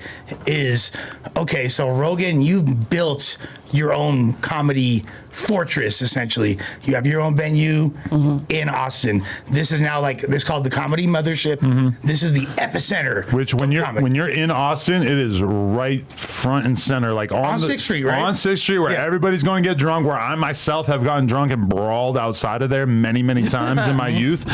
is, okay, so Rogan, you built your own comedy fortress, essentially. You have your own venue in Austin. This is now like, this is called the Comedy Mothership. This is the epicenter. Which when of you're comedy. when you're in Austin, it is right front and center, like on the, 6th Street, right? On 6th Street, where Yeah. everybody's going to get drunk. Where I myself have gotten drunk and brawled outside of there many times in my youth.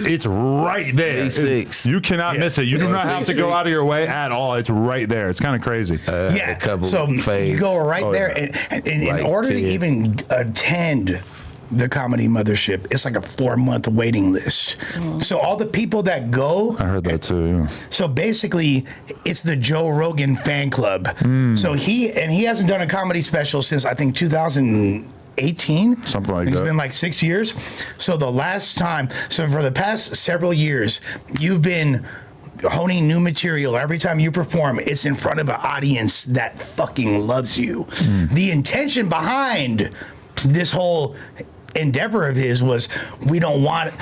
It's right there. E6. You cannot miss it. You do not have to go out of your way at all. It's right there. It's kind of crazy. Yeah, a couple so fades. you go right Oh, there, yeah. and in Like order to 10. even attend the Comedy Mothership, it's like a 4-month waiting list. So all the people that go, I heard that too. Yeah. so basically, it's the Joe Rogan fan club. So he hasn't done a comedy special since I think 2018. Something like It's that. been like 6 years. So the last time, so for the past several years, you've been honing new material. Every time you perform, it's in front of an audience that fucking loves you. The intention behind this whole endeavor of his was, we don't want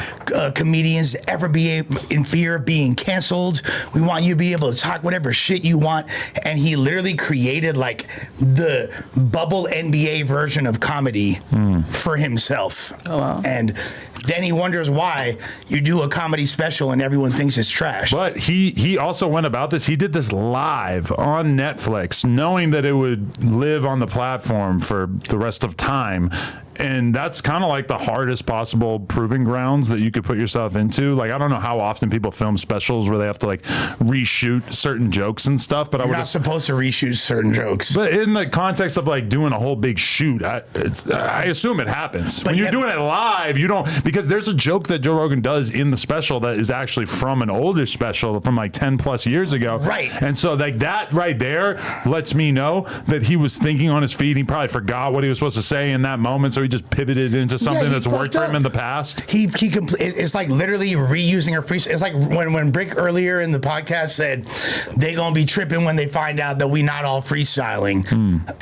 comedians to ever be in fear of being canceled. We want you to be able to talk whatever shit you want. And he literally created like the bubble NBA version of comedy for himself. Oh, wow. And then he wonders why you do a comedy special and everyone thinks it's trash. But he also went about this. He did this live on Netflix, knowing that it would live on the platform for the rest of time. And that's kind of like the hardest possible proving grounds that you could put yourself into. Like, I don't know how often people film specials where they have to like reshoot certain jokes and stuff, but You're not supposed to reshoot certain jokes. But in the context of like doing a whole big shoot, I assume it happens. But when you're doing it live, you don't, because there's a joke that Joe Rogan does in the special that is actually from an older special from like 10 plus years ago. Right. And so like that right there lets me know that he was thinking on his feet. He probably forgot what he was supposed to say in that moment. So he just pivoted into something that's worked for him in the past. It's like literally reusing her free. It's like when Bricc earlier in the podcast said they gonna be tripping when they find out that we not all freestyling.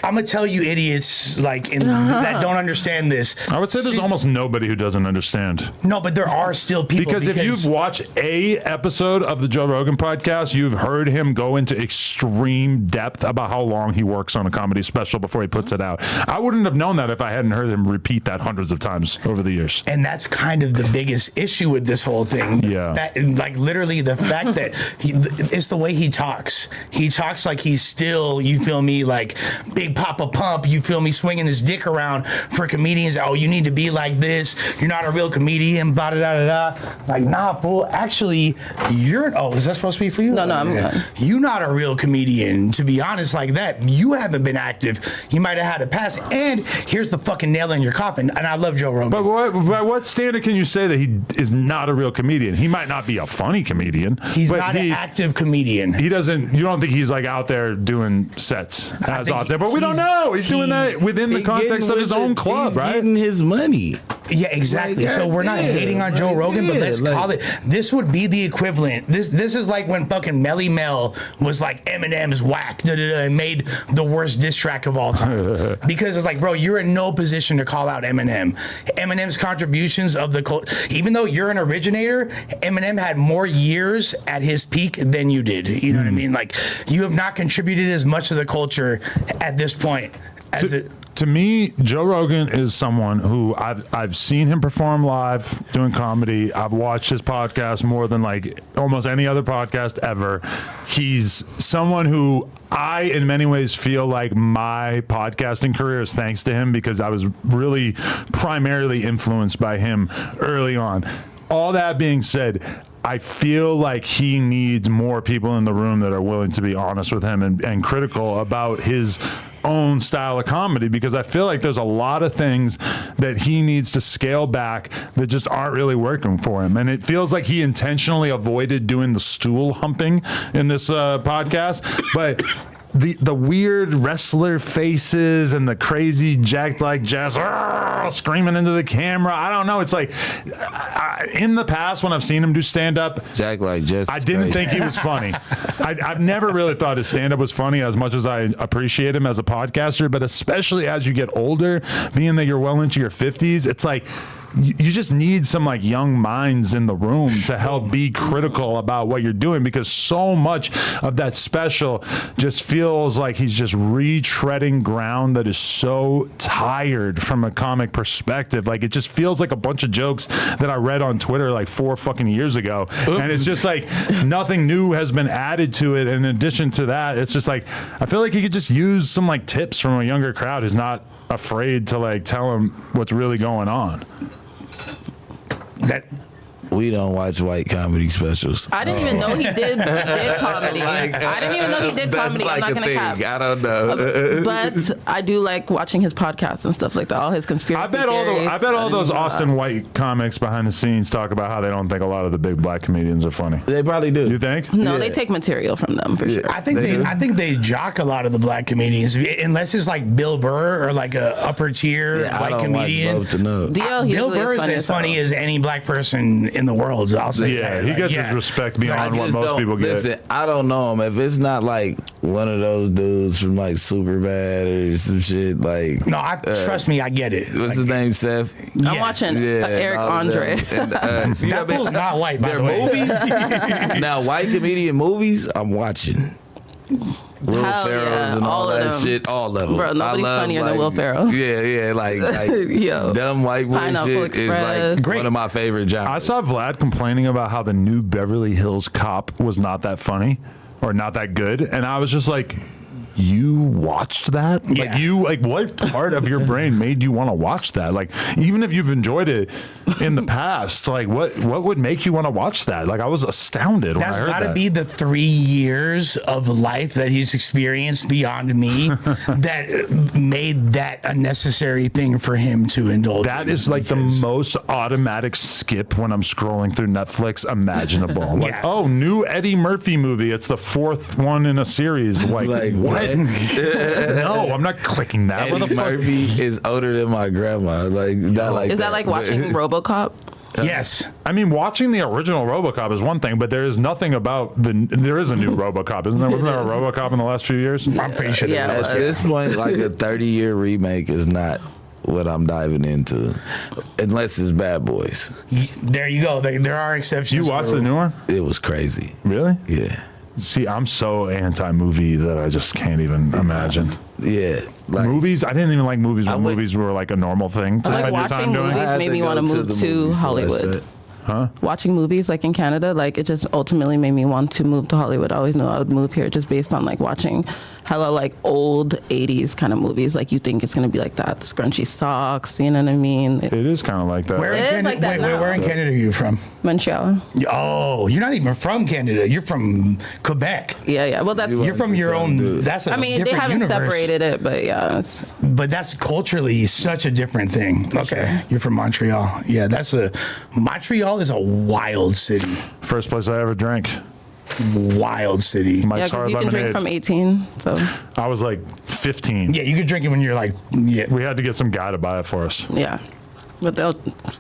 I'm gonna tell you idiots like that don't understand this. I would say there's almost nobody who doesn't understand. No, but there are still people. Because if you've watched a episode of the Joe Rogan podcast, you've heard him go into extreme depth about how long he works on a comedy special before he puts it out. I wouldn't have known that if I hadn't heard him repeat that hundreds of times over the years. And that's kind of the biggest issue with this whole thing. Yeah. That, like, literally the fact that it's the way he talks. He talks like he's still, you feel me, like Big Papa Pump, you feel me, swinging his dick around for comedians. Oh, you need to be like this. You're not a real comedian, blah, da, da, da, da. Like, nah, fool. Actually, is that supposed to be for you? No, I'm not. You're not a real comedian, to be honest, like that. You haven't been active. You might have had a past. And here's the fucking nail in your coffin. And I love Joe Rogan. But by what standard can you say that he is not a real comedian? He might not be a funny comedian. He's not an active comedian. He doesn't. You don't think he's like out there doing sets as often? But we don't know. He's doing that within the context of his own club, right? Getting his money. Yeah, exactly. So we're not hating on Joe Rogan, but let's call it. This would be the equivalent. This is like when fucking Melly Mel was like Eminem's whack and made the worst diss track of all time. Because it's like, bro, you're in no position to call out Eminem. Eminem's contributions of the even though you're an originator, Eminem had more years at his peak than you did. You know what I mean? Like, you have not contributed as much to the culture at this point as it. To me, Joe Rogan is someone who I've seen him perform live doing comedy. I've watched his podcast more than like almost any other podcast ever. He's someone who I, in many ways, feel like my podcasting career is thanks to him, because I was really primarily influenced by him early on. All that being said, I feel like he needs more people in the room that are willing to be honest with him and critical about his own style of comedy, because I feel like there's a lot of things that he needs to scale back that just aren't really working for him. And it feels like he intentionally avoided doing the stool humping in this podcast, but the weird wrestler faces and the crazy jacked like jazz screaming into the camera. I don't know. It's like in the past when I've seen him do stand up, Jack like jazz. I didn't think he was funny. I've never really thought his stand up was funny as much as I appreciate him as a podcaster, but especially as you get older, being that you're well into your 50s, it's like you just need some like young minds in the room to help be critical about what you're doing, because so much of that special just feels like he's just retreading ground that is so tired from a comic perspective. Like, it just feels like a bunch of jokes that I read on Twitter like 4 fucking years ago. And it's just like nothing new has been added to it. And in addition to that, it's just like, I feel like he could just use some like tips from a younger crowd who's not afraid to like tell him what's really going on. That we don't watch white comedy specials. I didn't even know he did comedy. I didn't even know he did comedy. Like, I'm not gonna cap. I don't know. But I do like watching his podcasts and stuff like that. All his conspiracy theories. I bet all those Austin White comics behind the scenes talk about how they don't think a lot of the big black comedians are funny. They probably do. You think? No, they take material from them for sure. I think they jock a lot of the black comedians, unless it's like Bill Burr or like a upper tier white comedian. Bill Burr is as funny as any black person in in the world. I'll say that. He gets his respect beyond what most people get. Listen, I don't know him. If it's not like one of those dudes from like Superbad or some shit, like no, trust me, I get it. What's his name, Seth? I'm watching Eric Andre. That fool's not white, by the way. Movies. Now, white comedian movies, I'm watching. Will Ferrell's and all that shit, all of them. Bro, nobody's funnier than Will Ferrell. Yeah, like dumb white boy shit is like one of my favorite genres. I saw Vlad complaining about how the new Beverly Hills Cop was not that funny or not that good, and I was just like, you watched that? Like what part of your brain made you want to watch that? Like, even if you've enjoyed it in the past, like what would make you want to watch that? Like, I was astounded when I heard that. That's got to be the 3 years of life that he's experienced beyond me that made that a necessary thing for him to indulge. That is like the most automatic skip when I'm scrolling through Netflix imaginable. Like, oh, new Eddie Murphy movie. It's the 4th one in a series. Like what? No, I'm not clicking that. Eddie Murphy is older than my grandma. Like, not like is that like watching RoboCop? Yes. I mean, watching the original RoboCop is one thing, but there is nothing about there is a new RoboCop, isn't there? Wasn't there a RoboCop in the last few years? I'm pretty sure. Yeah, at this point, like a 30-year remake is not what I'm diving into, unless it's Bad Boys. There you go. There are exceptions. You watched the new one? It was crazy. Really? Yeah. See, I'm so anti-movie that I just can't even imagine. Yeah, like, movies. I didn't even like movies when movies were like a normal thing to spend your time doing. Movies made me want to move to Hollywood. Huh? Watching movies like in Canada, like it just ultimately made me want to move to Hollywood. I always knew I would move here just based on like watching hella like old 80s kind of movies. Like you think it's gonna be like that, scrunchy socks, you know what I mean? It is kind of like that. Where in Canada are you from? Montreal. Oh, you're not even from Canada. You're from Quebec. Yeah. Well, that's you're from your own. That's a different they haven't universe. separated it, but yeah. But that's culturally such a different thing. Okay, you're from Montreal. Yeah, Montreal is a wild city. First place I ever drank. Wild city. Because you can drink from 18. So I was like 15. Yeah, you could drink it when you're like. Yeah. We had to get some guy to buy it for us. Yeah, but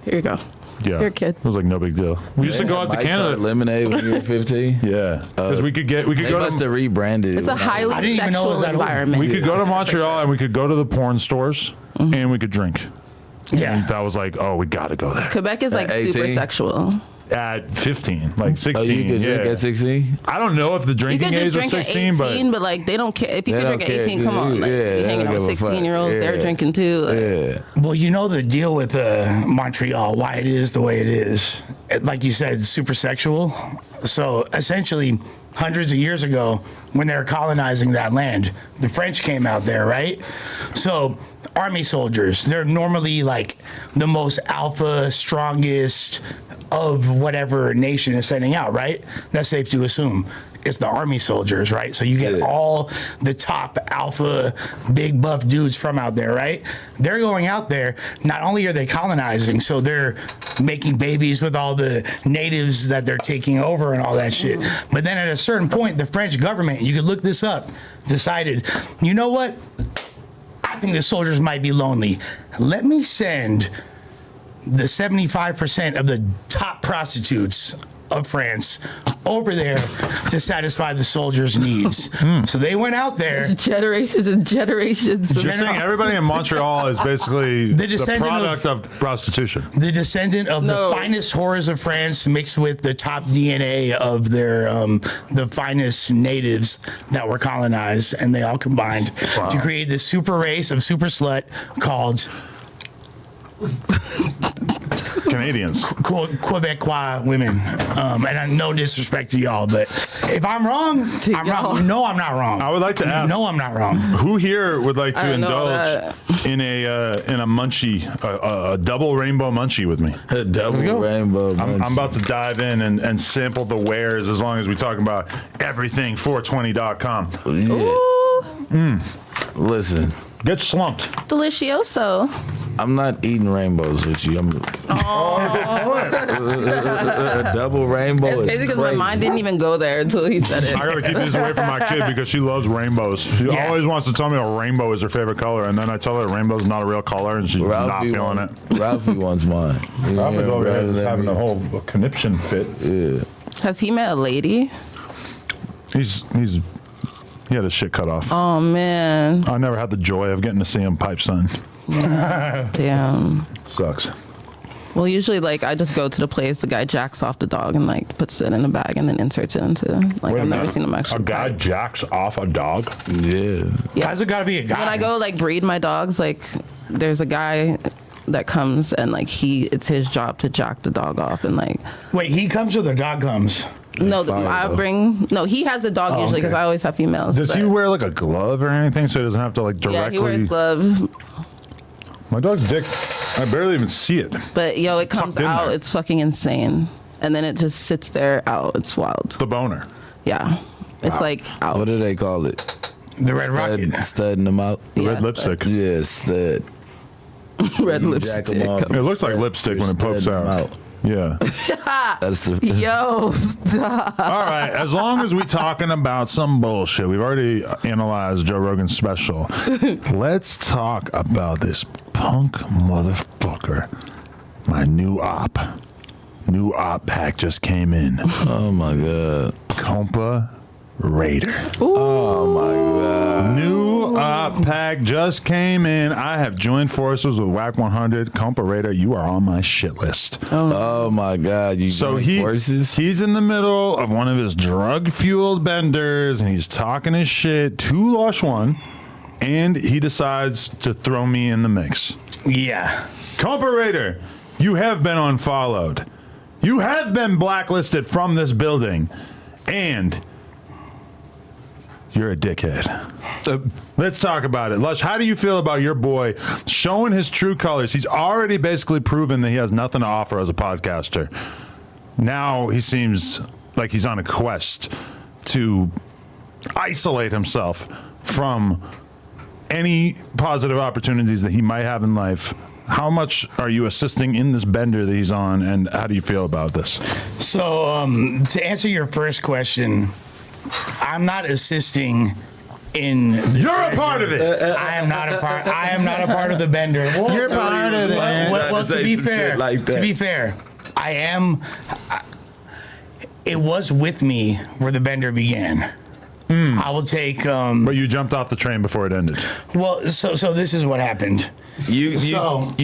here you go. Yeah, you're a kid. It was like no big deal. We used to go out to Canada. Lemonade when you were 15. Yeah, because we could go. They must have rebranded. It's a highly sexual environment. We could go to Montreal and we could go to the porn stores and we could drink. Yeah, and that was like, oh, we got to go there. Quebec is like super sexual. At 15, like 16. Oh, you could drink at 16? I don't know if the drinking age was 16, but like they don't care. If you can drink at 18, come on. Like, you're hanging out with 16-year-olds, they're drinking too. Like. Well, you know the deal with Montreal, why it is the way it is. Like you said, super sexual. So essentially, hundreds of years ago, when they were colonizing that land, the French came out there, right? So army soldiers, they're normally like the most alpha, strongest of whatever nation is sending out, right? That's safe to assume. It's the army soldiers, right? So you get all the top alpha, big buff dudes from out there, right? They're going out there. Not only are they colonizing, so they're making babies with all the natives that they're taking over and all that shit. But then at a certain point, the French government, you could look this up, decided, you know what? I think the soldiers might be lonely. Let me send the 75% of the top prostitutes of France over there to satisfy the soldiers' needs. So they went out there. Generations and generations. You're saying everybody in Montreal is basically the product of prostitution. The descendant of the finest whores of France mixed with the top DNA of their the finest natives that were colonized, and they all combined to create this super race of super slut called Canadians. Quebecois women. And no disrespect to y'all, but if I'm wrong, I'm wrong. You know I'm not wrong. I would like to ask. No, I'm not wrong. Who here would like to indulge in a munchie, a double rainbow munchie with me? A double rainbow munchie. I'm about to dive in and sample the wares as long as we talk about everything420.com. Yeah. Listen. Get slumped. Delicioso. I'm not eating rainbows with you. A double rainbow. It's crazy because my mind didn't even go there until he said it. I gotta keep these away from my kid because she loves rainbows. She always wants to tell me a rainbow is her favorite color, and then I tell her rainbow's not a real color, and she's not feeling it. Ralphie wants mine. Ralphie over there is having a whole conniption fit. Yeah. Has he met a lady? He had his shit cut off. Oh man. I never had the joy of getting to see him pipe son. Damn. Sucks. Well, usually, like, I just go to the place, the guy jacks off the dog and, like, puts it in a bag and then inserts it into, like, I've never seen him actually. A guy jacks off a dog? Yeah. Why's it gotta be a guy? When I go, like, breed my dogs, like, there's a guy that comes and, like, it's his job to jack the dog off and, like. Wait, he comes or the dog comes? No, he has the dog usually because I always have females. Does he wear, like, a glove or anything so he doesn't have to, like, directly? Yeah, he wears gloves. My dog's dick, I barely even see it. But, yo, it comes out. It's fucking insane. And then it just sits there out. It's wild. The boner. Yeah. It's like out. What do they call it? The red rocket. Studding them out. Yeah, red lipstick. Yeah, stud. Red lipstick. It looks like lipstick when it pokes out. Yeah. That's the Yo, stop. All right. As long as we're talking about some bullshit, we've already analyzed Joe Rogan's special. Let's talk about this punk motherfucker. My new op. New op pack just came in. Oh my god. Compa Raider. Ooh. Oh my god. New op pack just came in. I have joined forces with Whack 100. Compa Raider, you are on my shit list. Oh my god. You joined forces? He's in the middle of one of his drug-fueled benders, and he's talking his shit to Lush One, and he decides to throw me in the mix. Yeah. Compa Raider, you have been unfollowed. You have been blacklisted from this building, and you're a dickhead. Let's talk about it. Lush, how do you feel about your boy showing his true colors? He's already basically proven that he has nothing to offer as a podcaster. Now he seems like he's on a quest to isolate himself from any positive opportunities that he might have in life. How much are you assisting in this bender that he's on, and how do you feel about this? So, to answer your first question, I'm not assisting in. You're a part of it. I am not a part. I am not a part of the bender. Well, You're part of it. Well, to be fair, I am. It was with me where the bender began. I will take. But you jumped off the train before it ended. Well, so this is what happened. You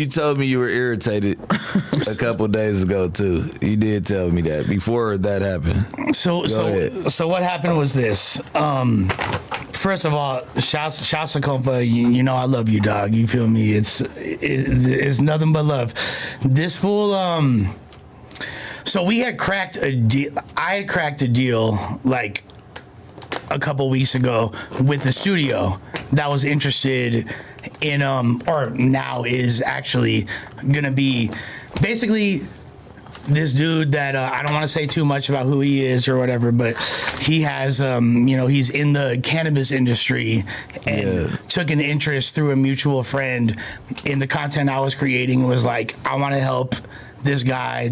told me you were irritated a couple days ago too. You did tell me that before that happened. So what happened was this. First of all, shouts to Compa. You know I love you, dog. You feel me? It's nothing but love. This fool. So we had cracked a deal. I had cracked a deal like a couple weeks ago with the studio that was interested in or now is actually gonna be basically this dude that I don't want to say too much about who he is or whatever, but he has he's in the cannabis industry and took an interest through a mutual friend in the content I was creating. Was like, I want to help this guy,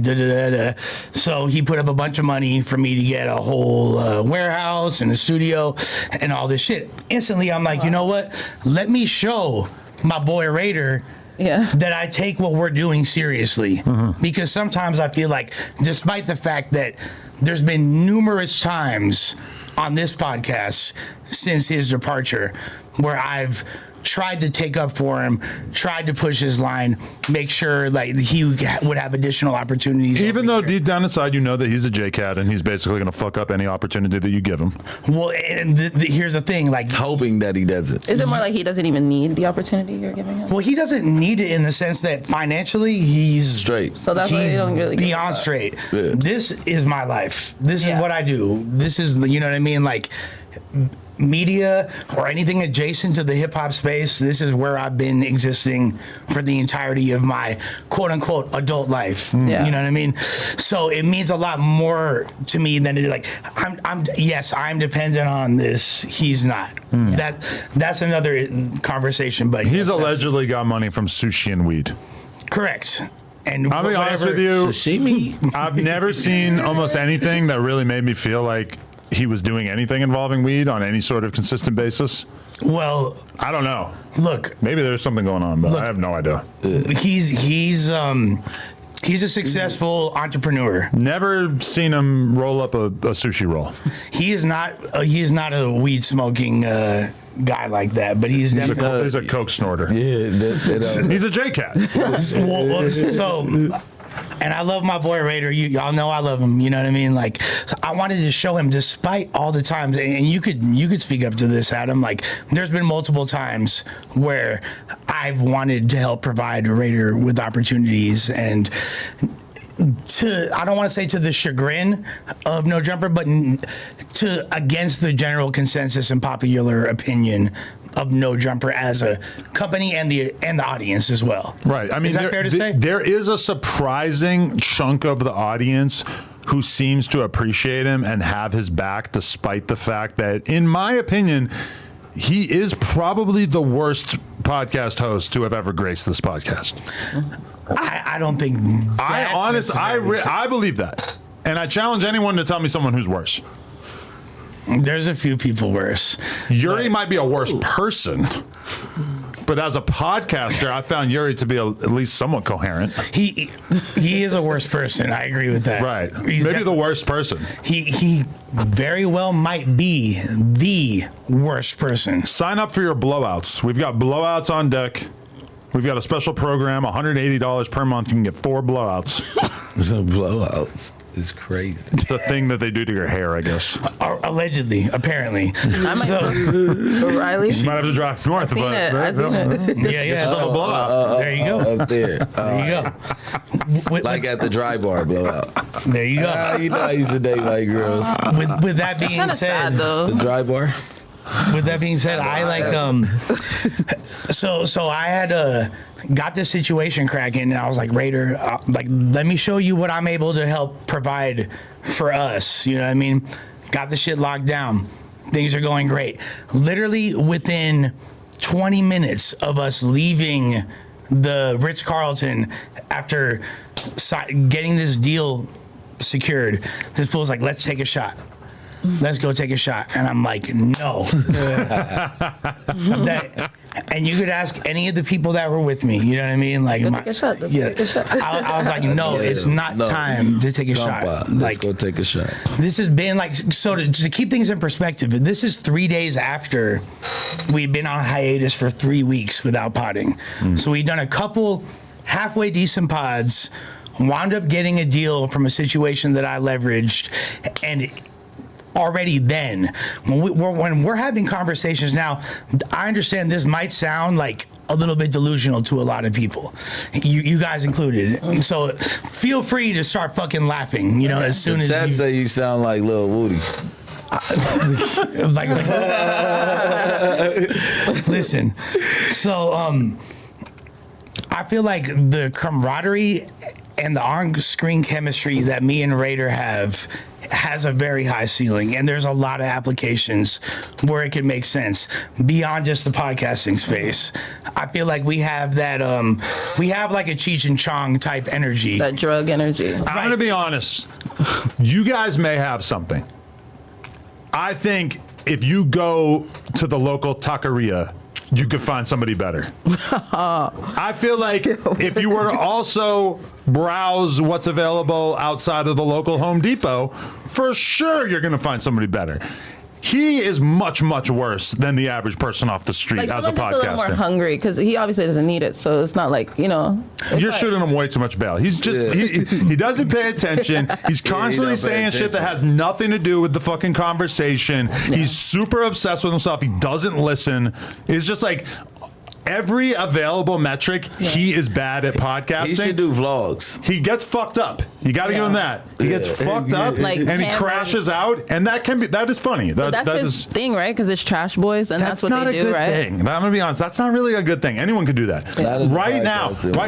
So he put up a bunch of money for me to get a whole warehouse and a studio and all this shit. Instantly, I'm like, you know what? Let me show my boy Raider that I take what we're doing seriously. Because sometimes I feel like, despite the fact that there's been numerous times on this podcast since his departure where I've tried to take up for him, tried to push his line, make sure like he would have additional opportunities. Even though deep down inside you know that he's a J-Cat and he's basically going to fuck up any opportunity that you give him. Well, and here's the thing, like hoping that he doesn't. Is it more like he doesn't even need the opportunity you're giving him? Well, he doesn't need it in the sense that financially he's straight. So that's why you don't really beyond straight. Yeah. This is my life. This is what I do. This is, you know what I mean? Like, media or anything adjacent to the hip hop space, this is where I've been existing for the entirety of my quote unquote adult life. Yeah. You know what I mean? So it means a lot more to me than it like I'm dependent on this. He's not. That's another conversation. But he's allegedly got money from sushi and weed. Correct. And I'll be honest with you, sashimi. I've never seen almost anything that really made me feel like he was doing anything involving weed on any sort of consistent basis. Well, I don't know. Look, maybe there's something going on, but I have no idea. He's a successful entrepreneur. Never seen him roll up a sushi roll. He is not a weed smoking guy like that, but he's a coke snorter. Yeah, he's a J-Cat. And I love my boy Raider. Y'all know I love him. You know what I mean? Like, I wanted to show him, despite all the times, and you could speak up to this, Adam. Like, there's been multiple times where I've wanted to help provide Raider with opportunities, and I don't want to say to the chagrin of No Jumper, but against the general consensus and popular opinion of No Jumper as a company and the audience as well. Right. I mean, is that fair to say? There is a surprising chunk of the audience who seems to appreciate him and have his back, despite the fact that, in my opinion, he is probably the worst podcast host to have ever graced this podcast. I don't think. I believe that, and I challenge anyone to tell me someone who's worse. There's a few people worse. Yuri might be a worse person, but as a podcaster, I found Yuri to be at least somewhat coherent. He is a worse person. I agree with that. Right. Maybe the worst person. He very well might be the worst person. Sign up for your blowouts. We've got blowouts on deck. We've got a special program, $180 per month. You can get 4 blowouts. Some blowouts. It's crazy. It's a thing that they do to your hair, I guess. Allegedly, apparently. I might Riley. You might have to drive north. Yeah. Yourself a blowout. There you go. Up there. There you go. Like at the dry bar blowout. There you go. You know I used to date white girls. With that being Kind of said, sad though. The dry bar. With that being said, I like so I had got this situation cracking, and I was like, Raider, let me show you what I'm able to help provide for us. You know what I mean? Got the shit locked down. Things are going great. Literally within 20 minutes of us leaving the Ritz-Carlton after getting this deal secured, this fool's like, let's take a shot. Let's go take a shot. And I'm like, no. And you could ask any of the people that were with me. You know what I mean? Like, take a shot. Take a shot. I was like, no, it's not time to take a shot. Let's go take a shot. This has been like, so to keep things in perspective, this is 3 days after we'd been on hiatus for 3 weeks without potting. So we'd done a couple halfway decent pods, wound up getting a deal from a situation that I leveraged, and already then, when we're having conversations now, I understand this might sound like a little bit delusional to a lot of people, you guys included. So feel free to start fucking laughing, you know, as soon as Chad say you sound like Lil Woody. Listen, so I feel like the camaraderie and the on-screen chemistry that me and Raider have has a very high ceiling, and there's a lot of applications where it can make sense beyond just the podcasting space. I feel like we have that we have like a Cheech and Chong type energy, that drug energy. I'm gonna be honest, you guys may have something. I think if you go to the local taqueria, you could find somebody better. I feel like if you were to also browse what's available outside of the local Home Depot, for sure you're going to find somebody better. He is much, much worse than the average person off the street Like as a someone that's a little more podcaster. hungry because he obviously doesn't need it, so it's not like, you know. You're shooting him way too much bail. He's just he doesn't pay attention. He's constantly saying shit that has nothing to do with the fucking conversation. He's super obsessed with himself. He doesn't listen. It's just like every available metric, he is bad at podcasting. He should do vlogs. He gets fucked up. You got to give him that. He gets fucked up, Like and he Cameron. crashes out, and that is funny. That's his thing, right? Because it's Trash Boys, and that's what not they a do, good right? thing. I'm gonna be honest. That's not really a good thing. Anyone can do that. Right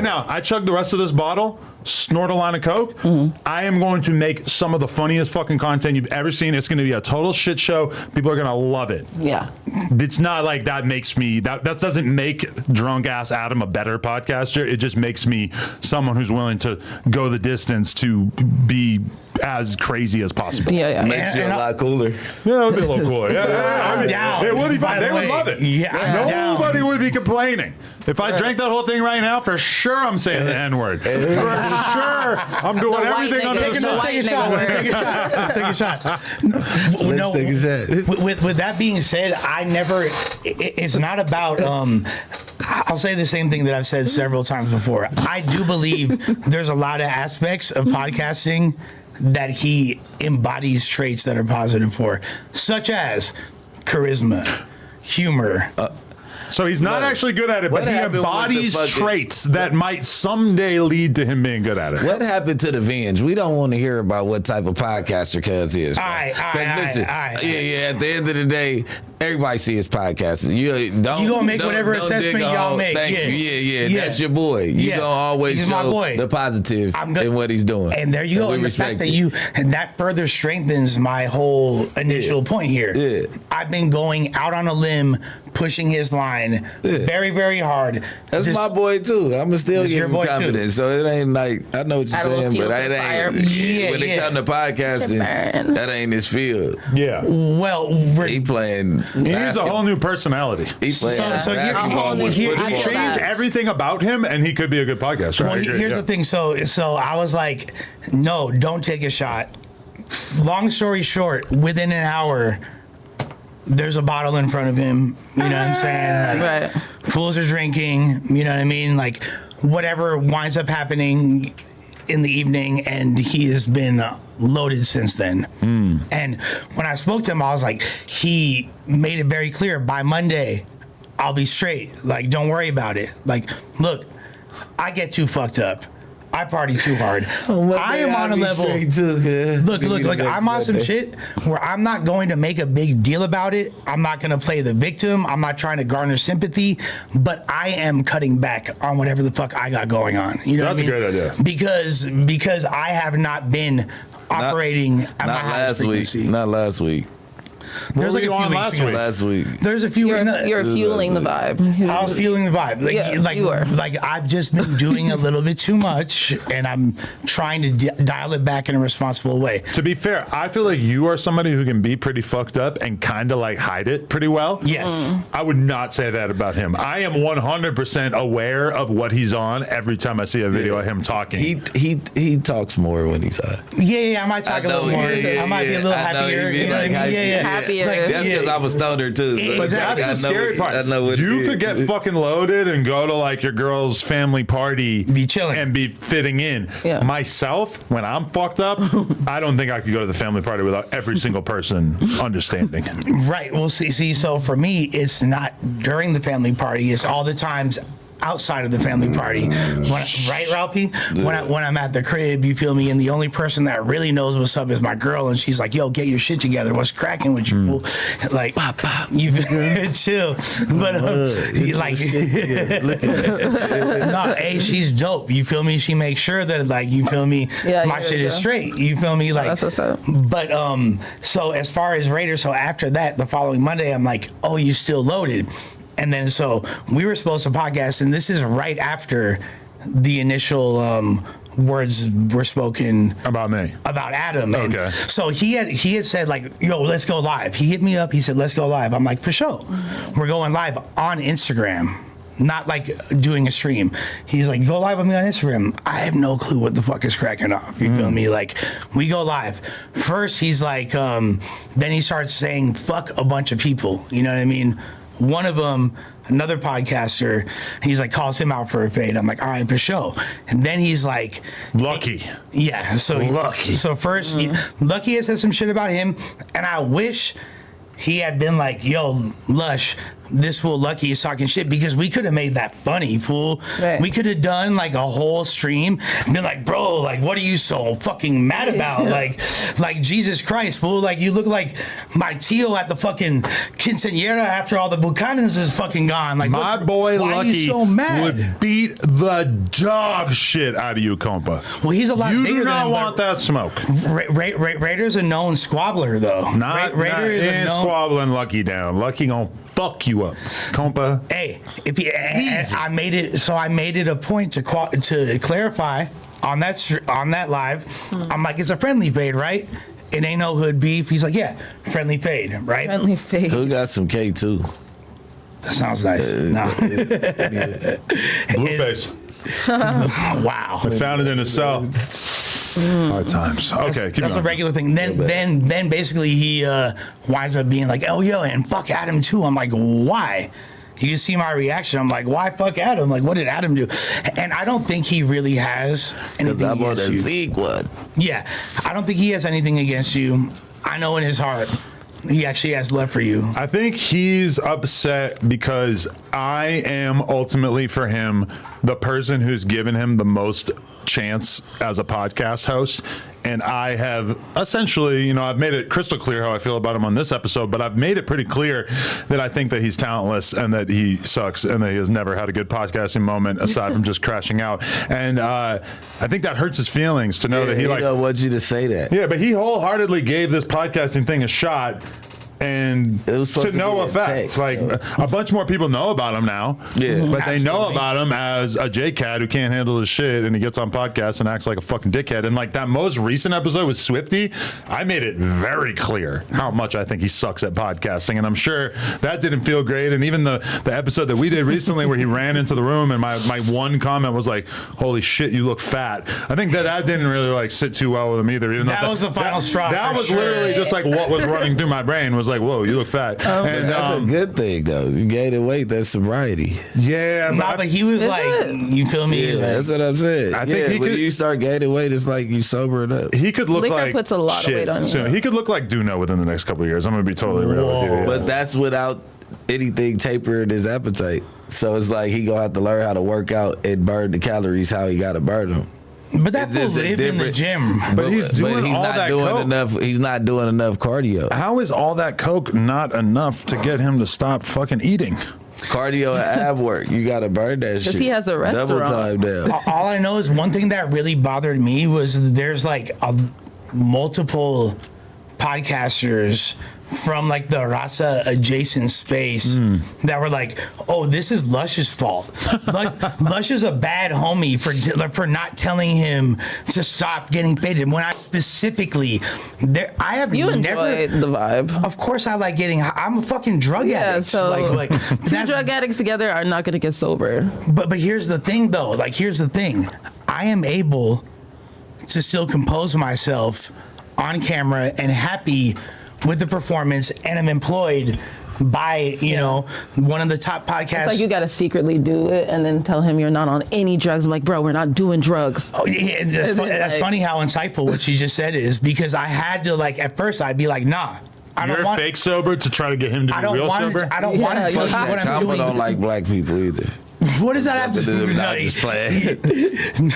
now, I chug the rest of this bottle, snort a line of coke. I am going to make some of the funniest fucking content you've ever seen. It's going to be a total shit show. People are going to love it. Yeah. It's not like that makes me that doesn't make drunk ass Adam a better podcaster. It just makes me someone who's willing to go the distance to be as crazy as possible. Yeah. Makes you a lot cooler. Yeah, it would be a little cooler. Yeah, I'm down. It would be fun. By the They would way, love it. yeah, I'm Nobody down. would be complaining. If I drank that whole thing right now, for sure I'm saying the N-word. For sure I'm doing The white everything under nigga. the The sun. white Take a shot. nigga Take a shot. Let's take a shot. Let's take a shot. With that being said, I never. It's not about. I'll say the same thing that I've said several times before. I do believe there's a lot of aspects of podcasting that he embodies traits that are positive for, such as charisma, humor. So he's not actually good at it, What but he happened with the embodies fucking- traits that might someday lead to him being good at it. What happened to the Venge? We don't want to hear about what type of podcaster Cuz is. bro. 'Cause listen, yeah. At the end of the day, everybody see his podcast. You gonna make whatever don't assessment dig a y'all hole. make. Thank Yeah. you. Yeah. Yeah. That's your boy. You Yeah. gonna always He's my show boy. the positive in what he's doing. And there you go. we And the respect fact that it. and that further strengthens my whole initial point here. Yeah. I've been going out on a limb, pushing his line very, very hard. That's Just- my boy too. I'ma still That's give your him boy, too. confidence. So it ain't like I know what you're Add a little saying, fuel but to it the ain't. fire. Yeah, when it yeah. comes to podcasting, Burn. that ain't his field. Yeah. Well, He playing. He needs a whole new personality. He playing So you're- basketball A whole new- with here- I football. feel Change that. everything about him, and he could be a good podcaster. well, I agree, here's yeah. the thing. So I was like, no, don't take a shot. Long story short, within an hour, there's a bottle in front of him. You know what I'm saying? Like, Right. fools are drinking. You know what I mean? Like whatever winds up happening in the evening, and he has been loaded since then. And when I spoke to him, I was like, he made it very clear by Monday, I'll be straight. Like, don't worry about it. Like, look, I get too fucked up. I party too hard. I am on a level. Look, I'm on some shit where I'm not going to make a big deal about it. I'm not going to play the victim. I'm not trying to garner sympathy, but I am cutting back on whatever the fuck I got going on. You know That's what I mean? a great idea. Because I have not been operating at my Not highest last week. frequency. Not last week. There's What like were a you few on weeks last ago. week? Last week. There's a few. You're fueling the vibe. I was feeling the vibe. Yeah, you were. Like I've just been doing a little bit too much, and I'm trying to dial it back in a responsible way. To be fair, I feel like you are somebody who can be pretty fucked up and kind of like hide it pretty well. Yes. I would not say that about him. I am 100% aware of what he's on every time I see a video of him talking. He talks more when he's high. Yeah, I might talk a little more. I might be a little I know he happier. be You know what I mean? like Yeah. Happier. That's because I was stoner too. So But Exactly. that's the I know scary what- part. I know what You it could is. get fucking loaded and go to like your girl's family party, Be chilling. and be fitting in. Yeah. Myself, when I'm fucked up, I don't think I could go to the family party without every single person understanding. Right. Well, see. So for me, it's not during the family party. It's all the times outside of the family party. Right, Ralphie? When I'm at the crib, you feel me? And the only person that really knows what's up is my girl, and she's like, "Yo, get your shit together. What's cracking with you, fool?" Like, you chill, but like, no, hey, she's dope. You feel me? She makes sure that like, you feel me? Yeah, My you shit really is do. straight. You feel me? Like, That's what's up. but so as far as Raiders, so after that, the following Monday, I'm like, oh, you still loaded. And then so we were supposed to podcast, and this is right after the initial words were spoken About me. about Adam. And Okay. so he had said like, yo, let's go live. He hit me up. He said, let's go live. I'm like, for sure. We're going live on Instagram. Not like doing a stream. He's like, go live with me on Instagram. I have no clue what the fuck is cracking off. You feel me? Like, we go live. First, he's like, then he starts saying, fuck a bunch of people. You know what I mean? One of them, another podcaster, he's like, calls him out for a fade. I'm like, all right, for sure. And then he's like, Lucky. yeah. So Lucky. So first, Lucky has said some shit about him, and I wish he had been like, yo, Lush, this fool Lucky is talking shit, because we could have made that funny, fool. Right. We could have done like a whole stream and been like, bro, like, what are you so fucking mad about? Like Jesus Christ, fool. Like, you look like my Tio at the fucking quinceañera after all the Buchanans is fucking gone. Like, My boy why Lucky are you so mad? would beat the dog shit out of you, Compa. Well, he's a lot You bigger do than not him, want but that smoke. Raider's a known squabbler, though. Raider is squabbling Lucky down. Lucky gonna fuck you up, Compa. Hey, I made it a point to clarify on that live. I'm like, it's a friendly fade, right? It ain't no hood beef. He's like, yeah, friendly fade, right? Friendly fade. Who got some K2? That sounds nice. No. Blueface. Wow. I found it in a cell. Hard times. Okay, keep That's going. a regular thing. Then basically he winds up being like, oh, yo, and fuck Adam too. I'm like, why? You can see my reaction. I'm like, why fuck Adam? Like, what did Adam do? And I don't think he really has anything I'm on against the you. Zeke one. Yeah, I don't think he has anything against you. I know in his heart he actually has love for you. I think he's upset because I am ultimately for him the person who's given him the most chance as a podcast host. And I have essentially, I've made it crystal clear how I feel about him on this episode, but I've made it pretty clear that I think that he's talentless and that he sucks and that he has never had a good podcasting moment aside from just crashing out. And I think that hurts his feelings to know that he don't want you to say that. Yeah, but he wholeheartedly gave this podcasting thing a shot. And it was to no effect. Like a bunch more people know about him now. Yeah, but they know about him as a J-Cat who can't handle his shit, and he gets on podcasts and acts like a fucking dickhead. And like that most recent episode with Swifty, I made it very clear how much I think he sucks at podcasting, and I'm sure that didn't feel great. And even the episode that we did recently where he ran into the room and my one comment was like, "Holy shit, you look fat." I think that didn't really like sit too well with him either. Even that was the final straw. That was literally just like what was running through my brain was like, whoa, you look fat. And that's a good thing, though. You gained weight, that's sobriety. Yeah, but he was like, you feel me? Yeah, that's what I'm saying. I think when you start gaining weight, it's like you sobering up. He could look Liquor like puts a lot of weight on you. He could look like Duno within the next couple of years. I'm going to be totally real with you. Yeah. But that's without anything tapering his appetite. So it's like he gonna have to learn how to work out and burn the calories how he got to burn them. But that fool lived in the gym. But he's doing all not that doing coke. enough. He's not doing enough cardio. How is all that coke not enough to get him to stop fucking eating? Cardio and ab work. You got to burn that shit. Because he has a restaurant. Double time down. All I know is one thing that really bothered me was there's like multiple podcasters from like the Raza adjacent space that were like, oh, this is Lush's fault. Lush is a bad homie for not telling him to stop getting faded. When I specifically, I have You never enjoy the vibe. Of course, I like getting. I'm a fucking drug addict. So like two drug addicts together are not gonna get sober. But here's the thing, though. Like, here's the thing. I am able to still compose myself on camera and happy with the performance, and I'm employed by one of the top podcasts. It's like you gotta secretly do it and then tell him you're not on any drugs. I'm like, bro, we're not doing drugs. Oh yeah, that's funny how insightful what you just said is, because I had to, like, at first I'd be like, nah. You're fake sober to try to get him to be real sober? I don't want to tell you what I'm doing. I don't like black people either. What does that have to do with it? Just playing.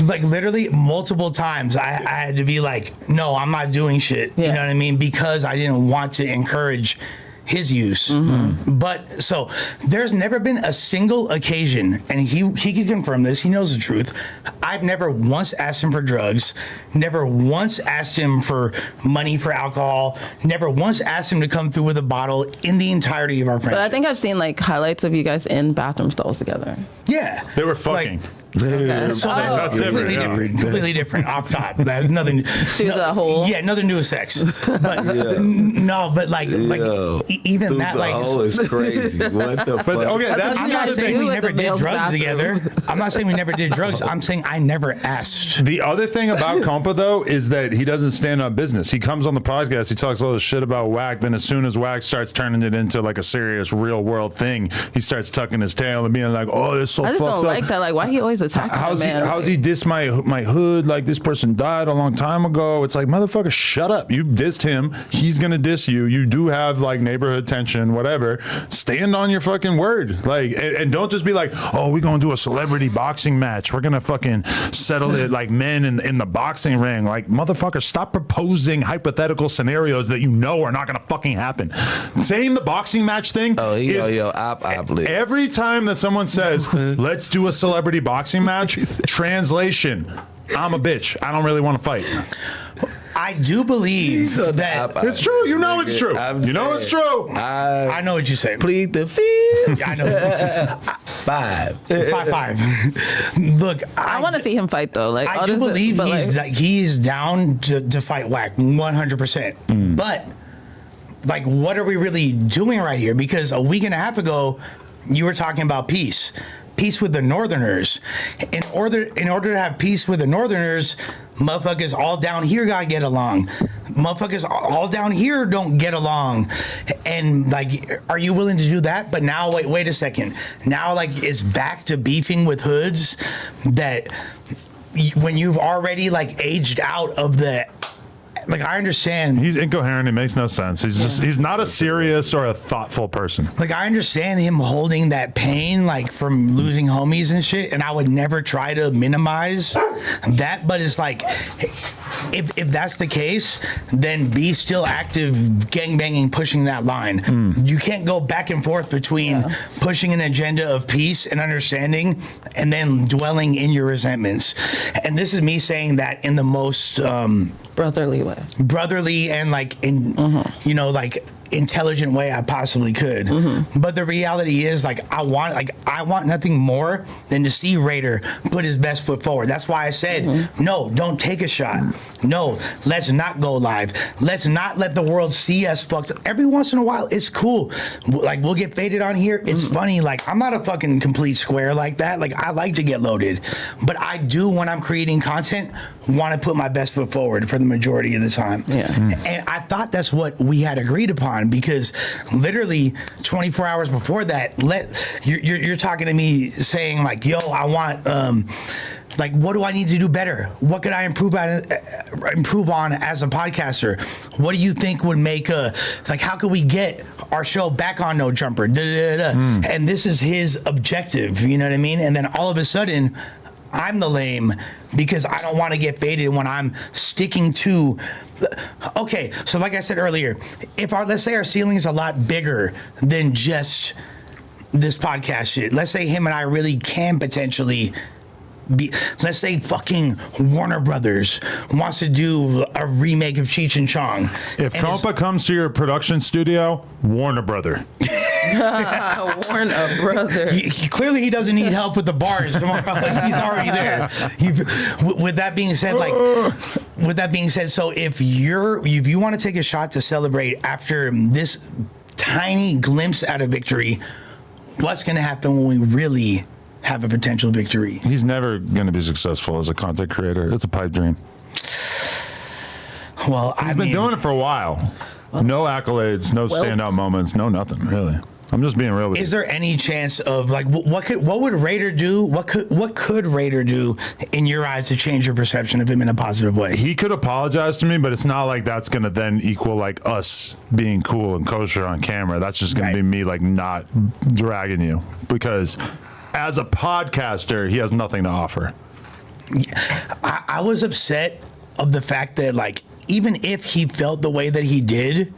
Like, literally multiple times I had to be like, no, I'm not doing shit. Yeah. You know what I mean? Because I didn't want to encourage his use. But so there's never been a single occasion, and he can confirm this, he knows the truth. I've never once asked him for drugs, never once asked him for money for alcohol, never once asked him to come through with a bottle in the entirety of our friendship. But I think I've seen like highlights of you guys in bathroom stalls together. Yeah. They were fucking. Okay. So that's completely different off top. That's nothing. Through the hole. Yeah, nothing to do with sex. But no, but like even that, the like, hole is crazy. What the fuck? Okay, that's I'm the not other saying thing. we at never the did male's drugs bathroom. together. I'm not saying we never did drugs. I'm saying I never asked. The other thing about Compa, though, is that he doesn't stand on business. He comes on the podcast, he talks all this shit about whack, then as soon as whack starts turning it into like a serious real world thing, he starts tucking his tail and being like, oh, this is so I just fucked don't up. like that. Like, why he always everybody's attacking how's him, man. How's he diss my hood? Like, this person died a long time ago. It's like, motherfucker, shut up. You dissed him. He's gonna diss you. You do have like neighborhood tension, whatever. Stand on your fucking word. Like, and don't just be like, oh, we're gonna do a celebrity boxing match. We're gonna fucking settle it like men in the boxing ring. Like, motherfucker, stop proposing hypothetical scenarios that you know are not gonna fucking happen. Saying the boxing match thing. Every time that someone says, let's do a celebrity boxing match, translation, I'm a bitch. I don't really want to fight. I do believe that it's true. You know it's true. You know it's true. I know what you're saying. Plead the fifth. Yeah, I know. 5. Look, I want to see him fight though. Like, I do believe he's down to fight Whack 100%. But like, what are we really doing right here? Because a week and a half ago, you were talking about peace with the Northerners. In order to have peace with the Northerners, motherfuckers all down here gotta get along. Motherfuckers all down here don't get along. And like, are you willing to do that? But now, wait a second. Now, like, it's back to beefing with hoods that when you've already like aged out of the. Like, I understand. He's incoherent. It makes no sense. He's not a serious or a thoughtful person. Like, I understand him holding that pain, like, from losing homies and shit, and I would never try to minimize that. But it's like, if that's the case, then be still active, gangbanging, pushing that line. You can't go back and forth between pushing an agenda of peace and understanding and then dwelling in your resentments. And this is me saying that in the most brotherly way, and like you know, like intelligent way I possibly could. But the reality is, like, I want nothing more than to see Raider put his best foot forward. That's why I said, no, don't take a shot. No, let's not go live. Let's not let the world see us fucked up. Every once in a while, it's cool. Like, we'll get faded on here. It's funny. Like, I'm not a fucking complete square like that. Like, I like to get loaded. But I do, when I'm creating content, want to put my best foot forward for the majority of the time. And I thought that's what we had agreed upon, because literally 24 hours before that, you're talking to me saying like, yo, I want like, what do I need to do better? What could I improve on as a podcaster? What do you think would make how could we get our show back on No Jumper? And this is his objective, you know what I mean? And then all of a sudden, I'm the lame because I don't want to get faded when I'm sticking to. Okay, so like I said earlier, if let's say our ceiling is a lot bigger than just this podcast shit. Let's say him and I really can potentially be. Let's say fucking Warner Brothers wants to do a remake of Cheech and Chong. If Compa comes to your production studio, Warner Brother. Warner Brother. Clearly, he doesn't need help with the bars tomorrow. Like, he's already there. With that being said, so if you want to take a shot to celebrate after this tiny glimpse at a victory, what's going to happen when we really have a potential victory? He's never going to be successful as a content creator. It's a pipe dream. Well, He's been doing it for a while. No accolades, no standout moments, no nothing, really. I'm just being real with you. Is there any chance of, like, what would Raider do? What could Raider do in your eyes to change your perception of him in a positive way? He could apologize to me, but it's not like that's going to then equal like us being cool and kosher on camera. That's just going to be me like not dragging you, because as a podcaster, he has nothing to offer. I was upset of the fact that, like, even if he felt the way that he did,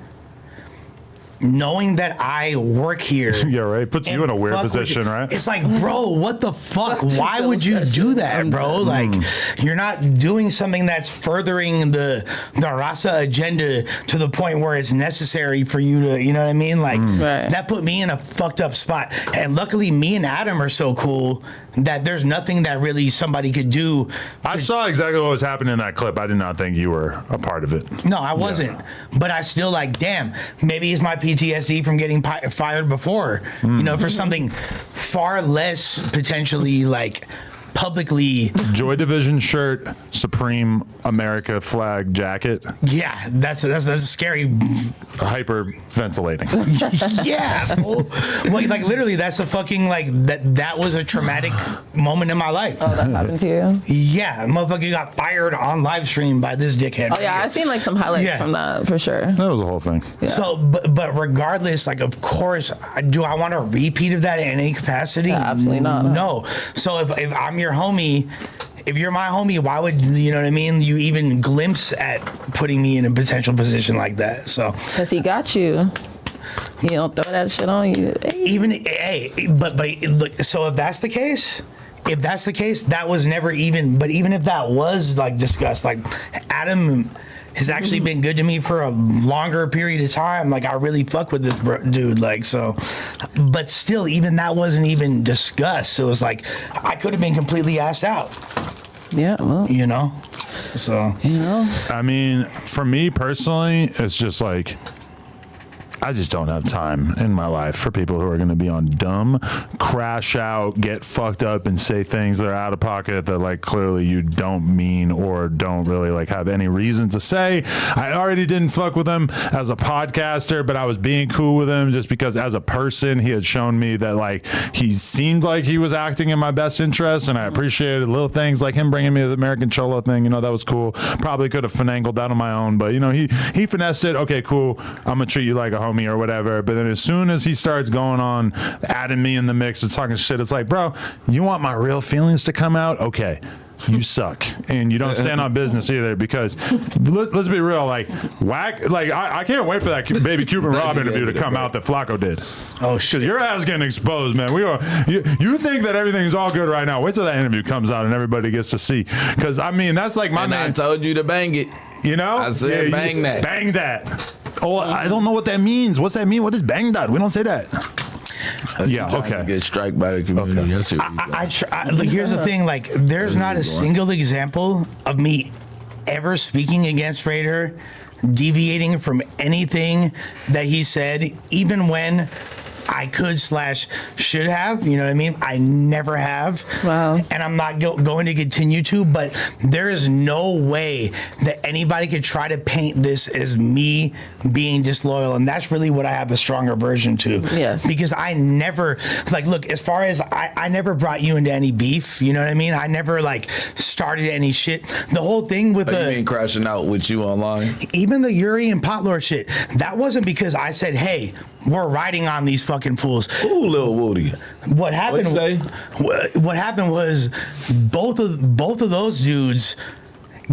knowing that I work here. Yeah, right. Puts you in a weird position, right? It's like, bro, what the fuck? Why would you do that, bro? Like, you're not doing something that's furthering the Rasa agenda to the point where it's necessary for you to, you know what I mean? Like, that put me in a fucked up spot. And luckily, me and Adam are so cool that there's nothing that really somebody could do. I saw exactly what was happening in that clip. I did not think you were a part of it. No, I wasn't. But I still, like, damn, maybe it's my PTSD from getting fired before, you know, for something far less potentially, like, publicly. Joy Division shirt, Supreme America flag jacket. Yeah, that's a scary. Hyperventilating. Yeah, like literally, that's a fucking that was a traumatic moment in my life. Oh, that happened to you? Yeah, motherfucker got fired on live stream by this dickhead. Oh yeah, I've seen like some highlights from that for sure. That was the whole thing. Yeah. So, but regardless, like, of course, do I want a repeat of that in any capacity? Yeah, absolutely not. No. So if I'm your homie, if you're my homie, why would, you know what I mean, you even glimpse at putting me in a potential position like that? So because he got you. You don't throw that shit on you. Hey. But look, so if that's the case, that was never even. But even if that was like discussed, like Adam has actually been good to me for a longer period of time. Like, I really fuck with this dude. Like, so, but still, even that wasn't even discussed. So it was like, I could have been completely assed out. Yeah, well, you know. So, you know. I mean, for me personally, it's just like, I just don't have time in my life for people who are going to be on dumb, crash out, get fucked up, and say things that are out of pocket that like clearly you don't mean or don't really like have any reason to say. I already didn't fuck with him as a podcaster, but I was being cool with him just because as a person he had shown me that like he seemed like he was acting in my best interest, and I appreciated little things like him bringing me the American Cholo thing. You know, that was cool. Probably could have finagled that on my own, but you know, he finessed it. Okay, cool. I'm gonna treat you like a homie or whatever. But then as soon as he starts going on, adding me in the mix and talking shit, it's like, bro, you want my real feelings to come out? Okay, you suck, and you don't stand on business either. Because let's be real, like whack, like I can't wait for that Baby Cuban Rob interview to come out that Flacco did. Oh shit, your ass getting exposed, man. We are. You think that everything's all good right now? Wait till that interview comes out and everybody gets to see. Because I mean, that's like my man. I told you to bang it. You know, I said bang that. Bang that. Oh, I don't know what that means. What's that mean? What is bang that? We don't say that. Yeah, okay. Get struck by the community. Okay. Look, here's the thing. Like, there's not a single example of me ever speaking against Raider, deviating from anything that he said, even when I could / should have, you know what I mean? I never have. Wow. And I'm not going to continue to, but there is no way that anybody could try to paint this as me being disloyal. And that's really what I have a stronger version to. Yes. Because I never, like, look, as far as I never brought you into any beef, you know what I mean? I never, like, started any shit. The whole thing with you mean crashing out with you online? Even the Yuri and Potlord shit, that wasn't because I said, hey, we're riding on these fucking fools. Ooh, Lil Woody. What happened? What happened was both of those dudes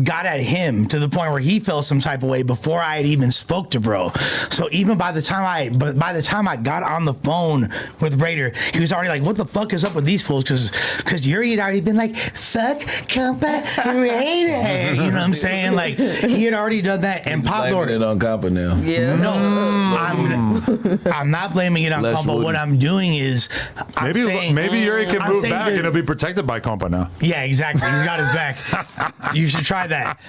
got at him to the point where he felt some type of way before I had even spoke to bro. So even by the time I got on the phone with Raider, he was already like, what the fuck is up with these fools? Because Yuri had already been like, suck Compa Raider. You know what I'm saying? Like, he had already done that. And Potlord it on Compa now. Yeah. No, I'm not blaming it on Compa. What I'm doing is maybe Yuri can move back and it'll be protected by Compa now. Yeah, exactly. He's got his back. You should try that.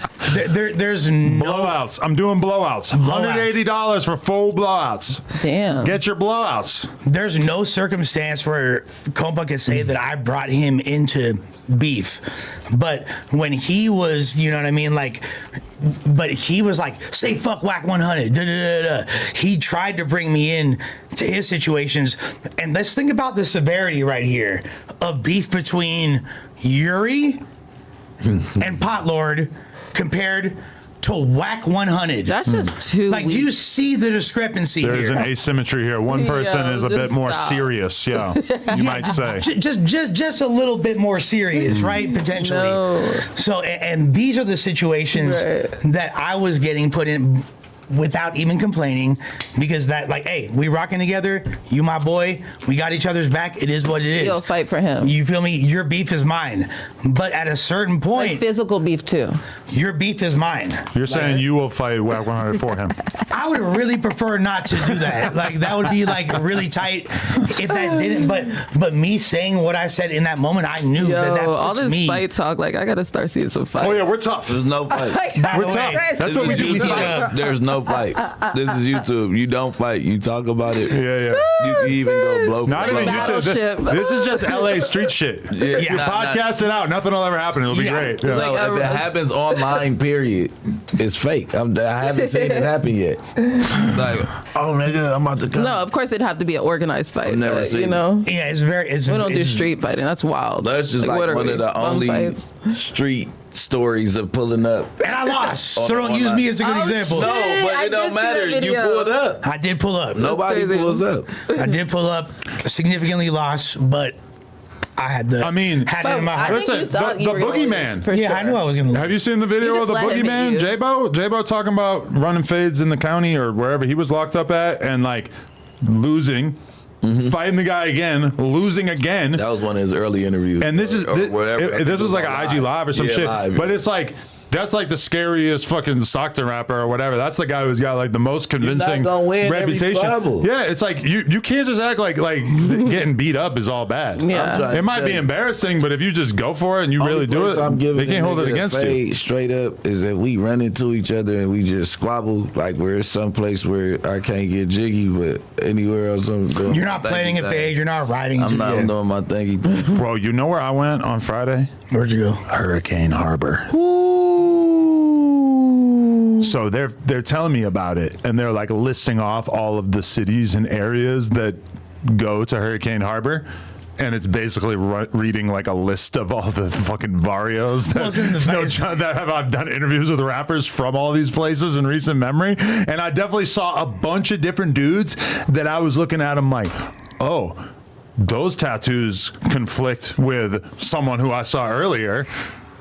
There's no blowouts. I'm doing blowouts. $180 for full blowouts. Damn. Get your blowouts. There's no circumstance where Compa could say that I brought him into beef. But when he was, you know what I mean, like, but he was like, say fuck whack 100. Da, da, da, da. He tried to bring me in to his situations. And let's think about the severity right here of beef between Yuri and Potlord compared to whack 100. That's just too like, weak. do you see the discrepancy There's here? an asymmetry here. One person is a bit more serious, you might say. Just a little bit more serious, right? Potentially. No. So, and these are the situations that I was getting put in without even complaining, because that, like, hey, we rocking together, you my boy, we got each other's back, it is what it is. You'll fight for him. You feel me? Your beef is mine. But at a certain point, like physical beef too. your beef is mine. You're saying you will fight Whack 100 for him. I would really prefer not to do that. Like that would be like really tight if that didn't. But me saying what I said in that moment, I knew that puts all this me. fight talk, like I gotta start seeing some fights. Oh yeah, we're tough. There's no fight. We're tough. That's what we do. We fight. There's no fights. This is YouTube. You don't fight. You talk about it. Yeah. You can even go blow for Not blow. even YouTube. This is just LA street shit. Yeah. You podcast it out. Nothing will ever happen. It'll be great. Yeah. No, if it happens online, period, it's fake. I haven't seen it happen yet. Like, oh nigga, I'm about to come. No, of course it'd have to be an organized fight. I've never seen you know. Yeah, it's very. We don't do street fighting. That's wild. That's just like what are one we, of the bum only fights? street stories of pulling up. And I lost, so don't use me as a good example. No, but I it don't did see matter. that You video. pulled up. I did pull up. Nobody crazy. pulls up. I did pull up. Significantly lost, but I had the. I mean, had it in my I heart. think you Listen, thought the you were gonna boogeyman. lose, for Yeah, sure. I knew I was gonna. Have you seen the video You of the just let him boogeyman? beat you. J-Bo talking about running fades in the county or wherever he was locked up at and like losing, fighting the guy again, losing again. That was one of his early interviews. And this is or whatever. this was like an IG live or some shit. Live. But it's like that's like the scariest fucking Stockton rapper or whatever. That's the guy who's got like the most convincing gonna win every reputation. squabble. Yeah, it's like you can't just act like getting beat up is all bad. Yeah. It might be embarrassing, but if you just go for it and you really do it, I'm giving they can't the hold it nigga against a you. fade straight up is that we run into each other and we just squabble like we're someplace where I can't get jiggy, but anywhere else I'm doing. You're not my planning a thingy fade. thing. You're not riding. I'm not doing my thingy thing. Bro, you know where I went on Friday? Where'd you go? Hurricane Harbor. So they're telling me about it, and they're like listing off all of the cities and areas that go to Hurricane Harbor, and it's basically reading like a list of all the fucking barrios that, I've done interviews with rappers from all these places in recent memory, and I definitely saw a bunch of different dudes that I was looking at them like, oh, those tattoos conflict with someone who I saw earlier.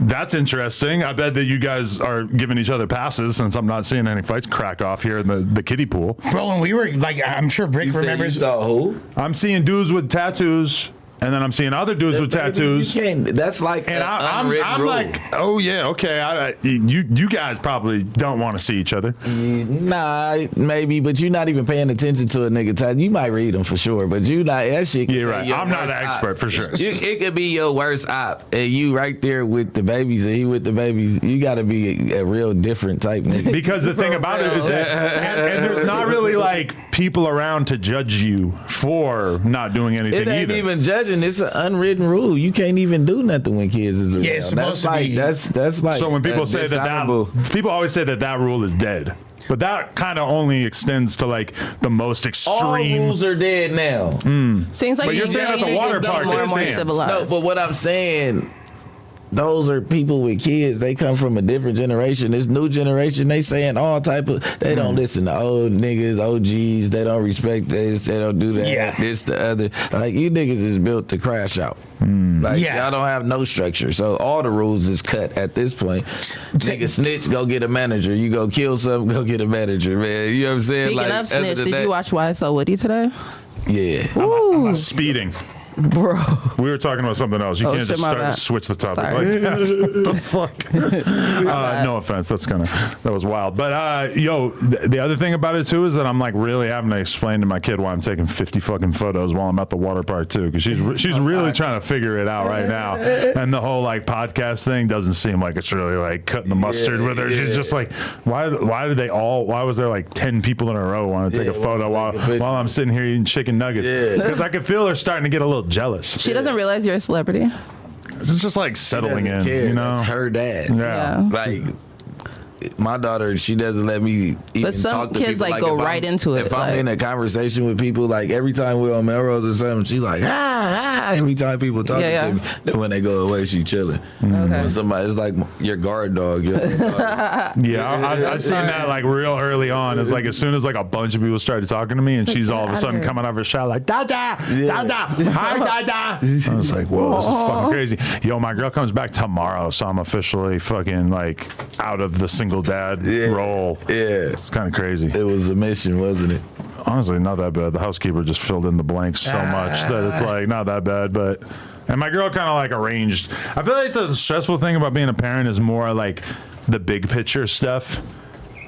That's interesting. I bet that you guys are giving each other passes since I'm not seeing any fights crack off here in the kiddie pool. Bro, when we were like, I'm sure Bricc remembers. You saw who? I'm seeing dudes with tattoos, and then I'm seeing other dudes with tattoos. You can't, that's like And I'm rule. like, oh yeah, okay. You guys probably don't want to see each other. Nah, maybe, but you're not even paying attention to a nigga tattoo. You might read them for sure, but you not. That shit. Can Yeah, say right. your I'm not worst an expert op. for sure. It could be your worst op, and you right there with the babies, and he with the babies. You got to be a real different type nigga. Because the thing about it is that, and there's not really like people around to judge you for not doing anything It ain't either. even judging. It's an unwritten rule. You can't even do nothing when kids is around. Yeah, it's supposed to be. That's like. So when people say dishonorable. that people always say that rule is dead, but that kind of only extends to like the most all extreme. rules are dead now. Seems like But you're saying at the water park more it and more stands. civilized. No, but what I'm saying, those are people with kids. They come from a different generation. This new generation, they saying all type of. They don't listen to old niggas, OGs. They don't respect this. They don't do that. Yeah. This, the other. Like you niggas is built to crash out. Like y'all don't have no structure. So all the rules is cut at this point. Nigga snitch, go get a manager. You go kill something, go get a manager, man. You know what I'm saying? Speaking like, of snitch, other than did that- you watch YSL Woody today? Yeah. Ooh, Speeding. bro. We were talking about something else. You Oh, can't shit, just my start bad. to switch the topic Sorry. like that. What the fuck? No offense. That was wild. But the other thing about it too is that I'm like really having to explain to my kid why I'm taking 50 fucking photos while I'm at the water park too, because she's really trying to figure it out right now. And the whole like podcast thing doesn't seem like it's really like cutting the mustard with her. She's just like, why was there like 10 people in a row want to take a photo while I'm sitting here eating chicken nuggets? Because I could feel her starting to get a little jealous. She doesn't realize you're a celebrity. It's just like settling in, Care. you know? That's her dad. Yeah. Like my daughter, she doesn't let me even But some talk to kids, people. like, go if right into it, If I'm like- in a conversation with people, like every time we're on Melrose or something, she's like every time people talking Yeah, to me. Then when they go away, she chilling. When somebody, it's like your guard dog. Your dog. Yeah, I seen that like real early on. It's like as soon as like a bunch of people started talking to me, and she's all of a sudden coming out of her shot like Dada, Dada, hi Dada. I was like, whoa, this is fucking crazy. Yo, my girl comes back tomorrow, so I'm officially fucking like out of the single dad role. Yeah, It's kind of crazy. it was a mission, wasn't it? Honestly, not that bad. The housekeeper just filled in the blanks so much that it's like not that bad, but. And my girl kind of like arranged. I feel like the stressful thing about being a parent is more like the big picture stuff.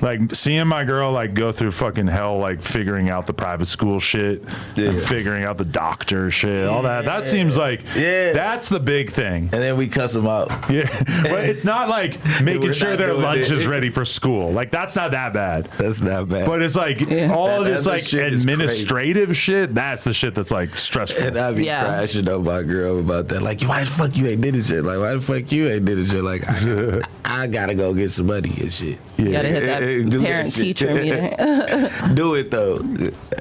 Like seeing my girl like go through fucking hell, like figuring out the private school shit and figuring out the doctor shit, all that. That seems like that's the big thing. And then we cuss them out. Yeah, but it's not like making sure their lunch is ready for school. Like that's not that bad. That's not bad. But it's like all of this like administrative shit. That's the shit that's like stressful. And I be crashing on my girl about that. Like, why the fuck you ain't did it shit? Like, why the fuck you ain't did it shit? Like, I gotta go get some money and shit. You gotta hit that parent-teacher meeting. Do it though.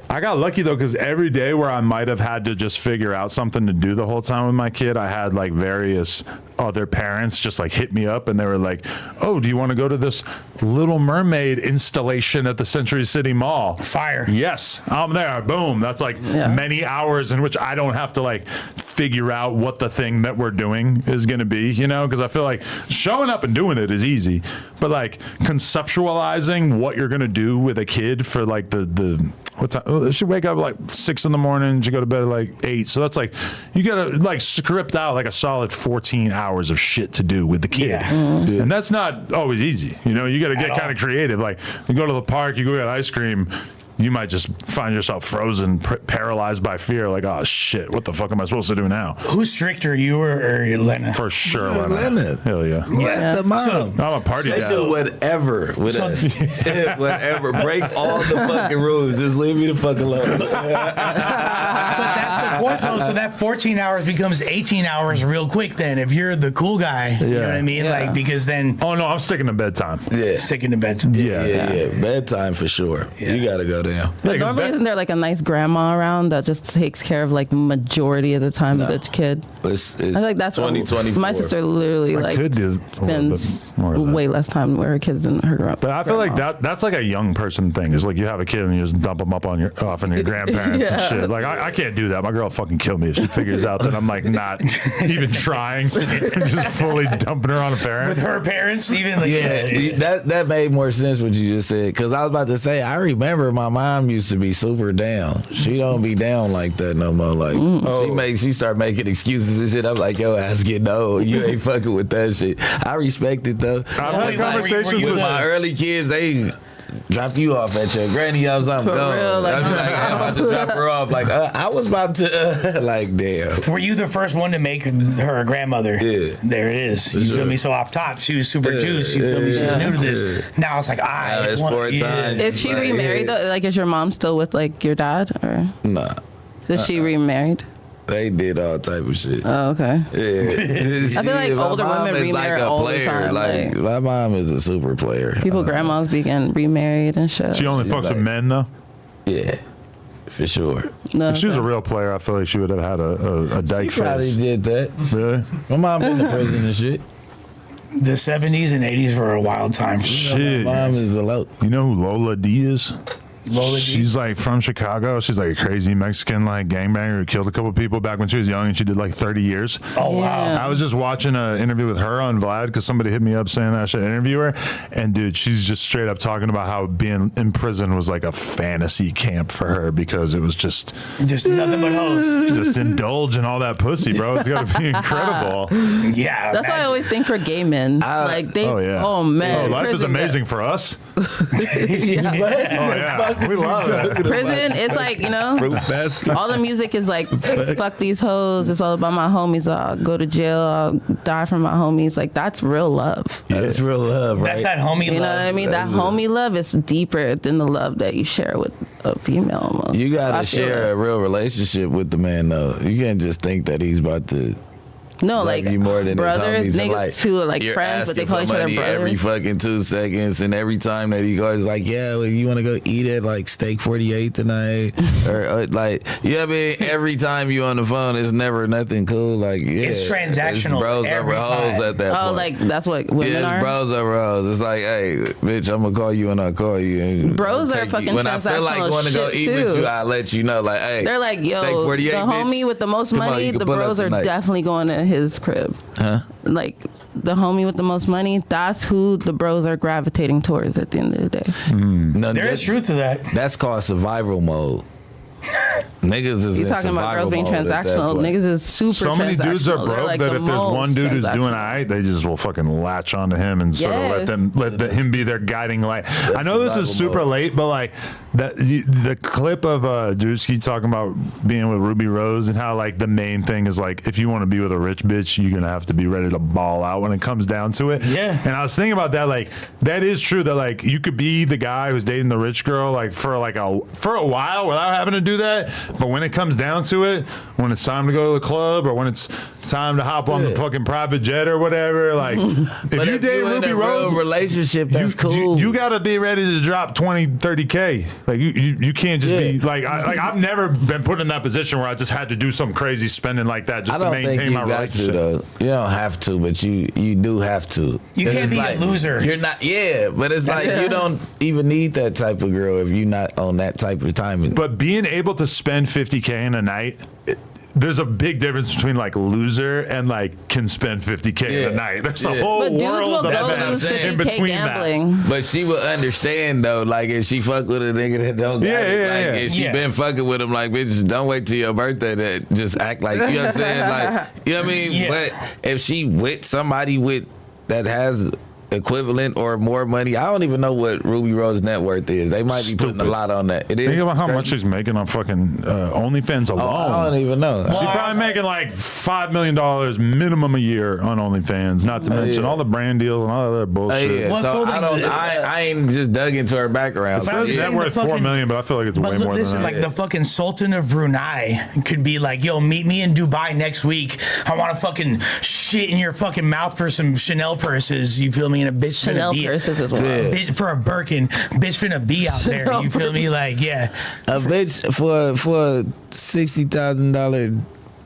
I got lucky though, because every day where I might have had to just figure out something to do the whole time with my kid, I had like various other parents just like hit me up and they were like, oh, do you want to go to this Little Mermaid installation at the Century City Mall? Fire. Yes, I'm there. Boom. That's like many hours in which I don't have to like figure out what the thing that we're doing is going to be, you know, because I feel like showing up and doing it is easy, but like conceptualizing what you're going to do with a kid for like the what time? She wake up like 6 a.m. She go to bed at like 8. So that's like, you got to like script out like a solid 14 hours of shit to do with the kid. Yeah. And that's not always easy. You know, you got to get kind of creative. Like you go to the park, you go get ice cream, you might just find yourself frozen, paralyzed by fear. Like, oh shit, what the fuck am I supposed to do now? Who's stricter, you or Lena? For sure, Lena. Hell yeah. What the mom? So, I'm a party dad. Do whatever with us. Whatever. Break all the fucking rules. Just leave me the fuck alone. But that's the point, though. So that 14 hours becomes 18 hours real quick. Then, if you're the cool guy, you know what I mean? Like, because then. Oh no, I'm sticking to bedtime. Yeah. Sticking to bed. Yeah. Bedtime for sure. Yeah. You gotta go down. But normally, isn't there like a nice grandma around that just takes care of like majority of the time of the kid? It's I feel like that's 2024. my sister literally like could do spends more of that. way less time with her kids than her grandma. But I feel like that's like a young person thing. It's like you have a kid and you just dump them up on off on your grandparents and shit. Like I can't do that. My girl will fucking kill me if she figures out that I'm like not even trying and just fully dumping her on a parent. With her parents, even like that made more sense what you just said, because I was about to say I remember my mom used to be super down. She don't be down like that no more. Like she start making excuses and shit. I'm like, yo, ass getting old. You ain't fucking with that shit. I respect it though. I've had conversations with my early kids. They drop you off at your granny house. I'm For going. real, like, I'm like, I'm about to drop her off. Like I was about to like, damn. Were you the first one to make her a grandmother? Yeah. There it is. You feel me? So off top, she was super juiced. You feel me? She's new to this. Now it's like, it's 4 times. Is she remarried though? Like, is your mom still with like your dad, or Nah. is she remarried? They did all type of shit. Oh, okay. Yeah. I feel like older women remarry all the time. Like my mom is a super player. People, grandmas begin remarried and shit. She only fucks with men though. Yeah, for sure. No, If she was a real player, I feel like she would have had a dyke She probably face. did that. Really? My mom been to prison and shit. the 70s and 80s were a wild time. Shit. My mom is a low. You know who Lola D is? Lola D? She's like from Chicago. She's like a crazy Mexican like gangbanger who killed a couple people back when she was young, and she did like 30 years. Oh wow! I was just watching an interview with her on Vlad because somebody hit me up saying that I should interview her, and dude, she's just straight up talking about how being in prison was like a fantasy camp for her because it was just nothing but hoes. just indulge in all that pussy, bro. It's got to be incredible. Yeah, That's why I always think for gay men, like they, oh man, life is prison, amazing for us. Yeah. Oh yeah, we love it. Prison, it's like, you know, all the music is like, fuck these hoes. It's all about my homies. I'll go to jail. I'll die for my homies. Like, that's real love. That's real love, right? That's that homie love. You know what I mean? That homie love is deeper than the love that you share with a female almost. You gotta share a real relationship with the man, though. You can't just think that he's about to. No, like you more than brothers, niggas like, too, like friends, but they call each other brothers. Every fucking 2 seconds, and every time that he goes, like, yeah, well, you want to go eat at like Steak 48 tonight, or like, you know what I mean? Every time you on the phone, it's never nothing cool. Like, yeah, it's transactional. It's bros every over hoes time. at that point. Oh, like that's what women are. It's bros over hoes. It's like, hey, bitch, I'm gonna call you when I call you. And bros are fucking when transactional. I feel like going to go eat with you, I'll let you know. Like, hey, they're like, yo, Steak 48, the homie bitch. with the most Come on, money, you can the pull up bros are tonight. definitely going to his crib. Huh? Like the homie with the most money, that's who the bros are gravitating towards at the end of the day. No, There is truth to that. That's called survival mode. Niggas is You talking about girls being transactional? Niggas is super. So many dudes are broke like that if there's one dude who's doing alright, they just will fucking latch onto him and sort of let him be their guiding light. I know this is super late, but like the clip of Drewski talking about being with Ruby Rose and how like the main thing is like if you want to be with a rich bitch, you're gonna have to be ready to ball out when it comes down to it. Yeah. And I was thinking about that, like that is true that like you could be the guy who's dating the rich girl like for a while without having to do that, but when it comes down to it, when it's time to go to the club or when it's time to hop on the fucking private jet or whatever, like if you date Ruby Rose relationship, that's cool. You gotta be ready to drop 20-30K. Like you can't just be like I've never been put in that position where I just had to do some crazy spending like that just to maintain my relationship. You don't have to, but you do have to. You can't be a loser. You're not. Yeah, but it's like you don't even need that type of girl if you're not on that type of timing. But being able to spend 50K in a night, there's a big difference between like loser and like can spend 50K in a night. There's a whole world of that in between gambling. that. But she will understand though, like if she fuck with a nigga that don't got it, like if she been fucking with him, like bitch, don't wait till your birthday to just act like, you know what I'm saying? Like, you know what I mean? Yeah. But if she with somebody that has equivalent or more money, I don't even know what Ruby Rose's net worth is. They might be putting a lot on that. It is. Think about how much she's making on fucking OnlyFans alone. I don't even know. She's probably making like $5 million minimum a year on OnlyFans. Not to mention all the brand deals and all that other bullshit. So I ain't just dug into her background. It's net worth $4 million, but I feel like it's way more than that. Like the fucking Sultan of Brunei could be like, yo, meet me in Dubai next week. I want to fucking shit in your fucking mouth for some Chanel purses. You feel me? And a bitch Chanel purses as well. Bitch for a Birkin. Bitch finna be out there. You feel me? Like, yeah. A bitch for a $60,000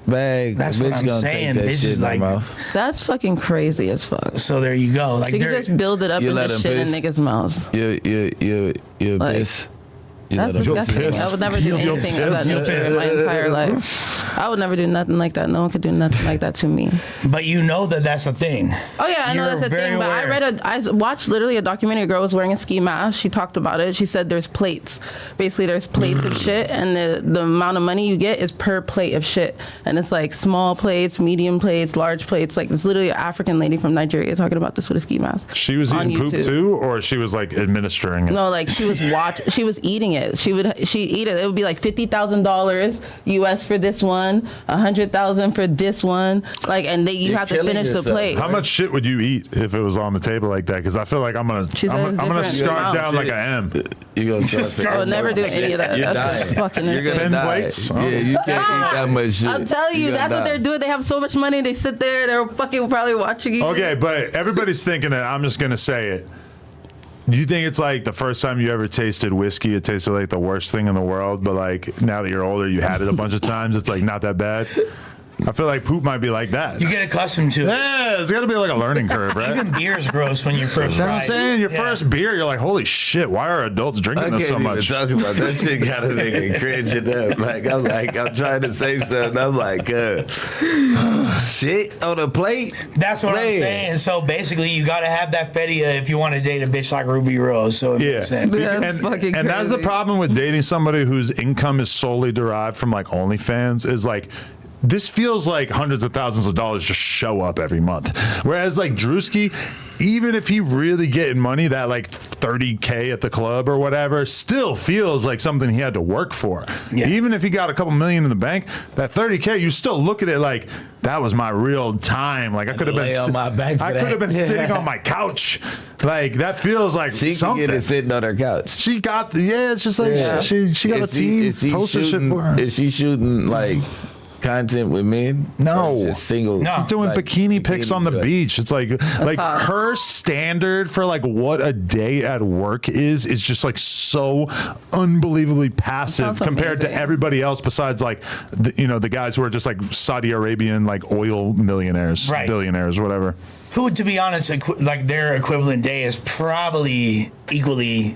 bag. That's what I'm saying. Bitch is like, that's fucking crazy as fuck. So there you go. Like you can just build it up and just shit in niggas' mouths. You bitch. That's disgusting. I would never do anything of that nature in my entire life. I would never do nothing like that. No one could do nothing like that to me. But you know that's a thing. Oh yeah, I know that's a thing. But I watched literally a documentary. A girl was wearing a ski mask. She talked about it. She said there's plates. Basically, there's plates of shit, and the amount of money you get is per plate of shit. And it's like small plates, medium plates, large plates. Like it's literally an African lady from Nigeria talking about this with a ski mask. She was eating poop too, or she was like administering it. No, like she was eating it. She'd eat it. It would be like $50,000 US for this one, $100,000 for this one. Like, and you have to finish the plate. How much shit would you eat if it was on the table like that? Because I feel like I'm gonna start down like I am. You gonna I would never do any of that. That's just fucking insane. 10 plates. Yeah, you can't eat that much shit. I'll tell you, that's what they're doing. They have so much money. They sit there. They're fucking probably watching you. Okay, but everybody's thinking it. I'm just gonna say it. Do you think it's like the first time you ever tasted whiskey, it tasted like the worst thing in the world, but like now that you're older, you had it a bunch of times, it's like not that bad? I feel like poop might be like that. You get accustomed to it. Yeah, it's got to be like a learning curve, right? Even beer's gross when you first try it. I'm saying your first beer, you're like, holy shit, why are adults drinking this so much? I can't even talk about that shit. Got a nigga cringing up. I'm trying to say something. I'm like, shit on a plate. That's what I'm saying. So basically, you got to have that fedia if you want to date a bitch like Ruby Rose. So That's fucking crazy. And that's the problem with dating somebody whose income is solely derived from like OnlyFans is like, this feels like hundreds of thousands of dollars just show up every month. Whereas like Drewski, even if he really getting money, that like 30K at the club or whatever, still feels like something he had to work for. Yeah. Even if he got a couple million in the bank, that 30K, you still look at it like that was my real time. Like I could have been sitting on my couch. Like that feels like she something. She get it sitting on her couch. She got it's just like she got a team poster shit for her. Is she shooting like content with men? No, just single. No, she's doing bikini pics on the beach. It's like her standard for like what a day at work is just like so unbelievably passive compared to everybody else besides like the guys who are just like Saudi Arabian like oil millionaires, billionaires, whatever. Who, to be honest, like their equivalent day is probably equally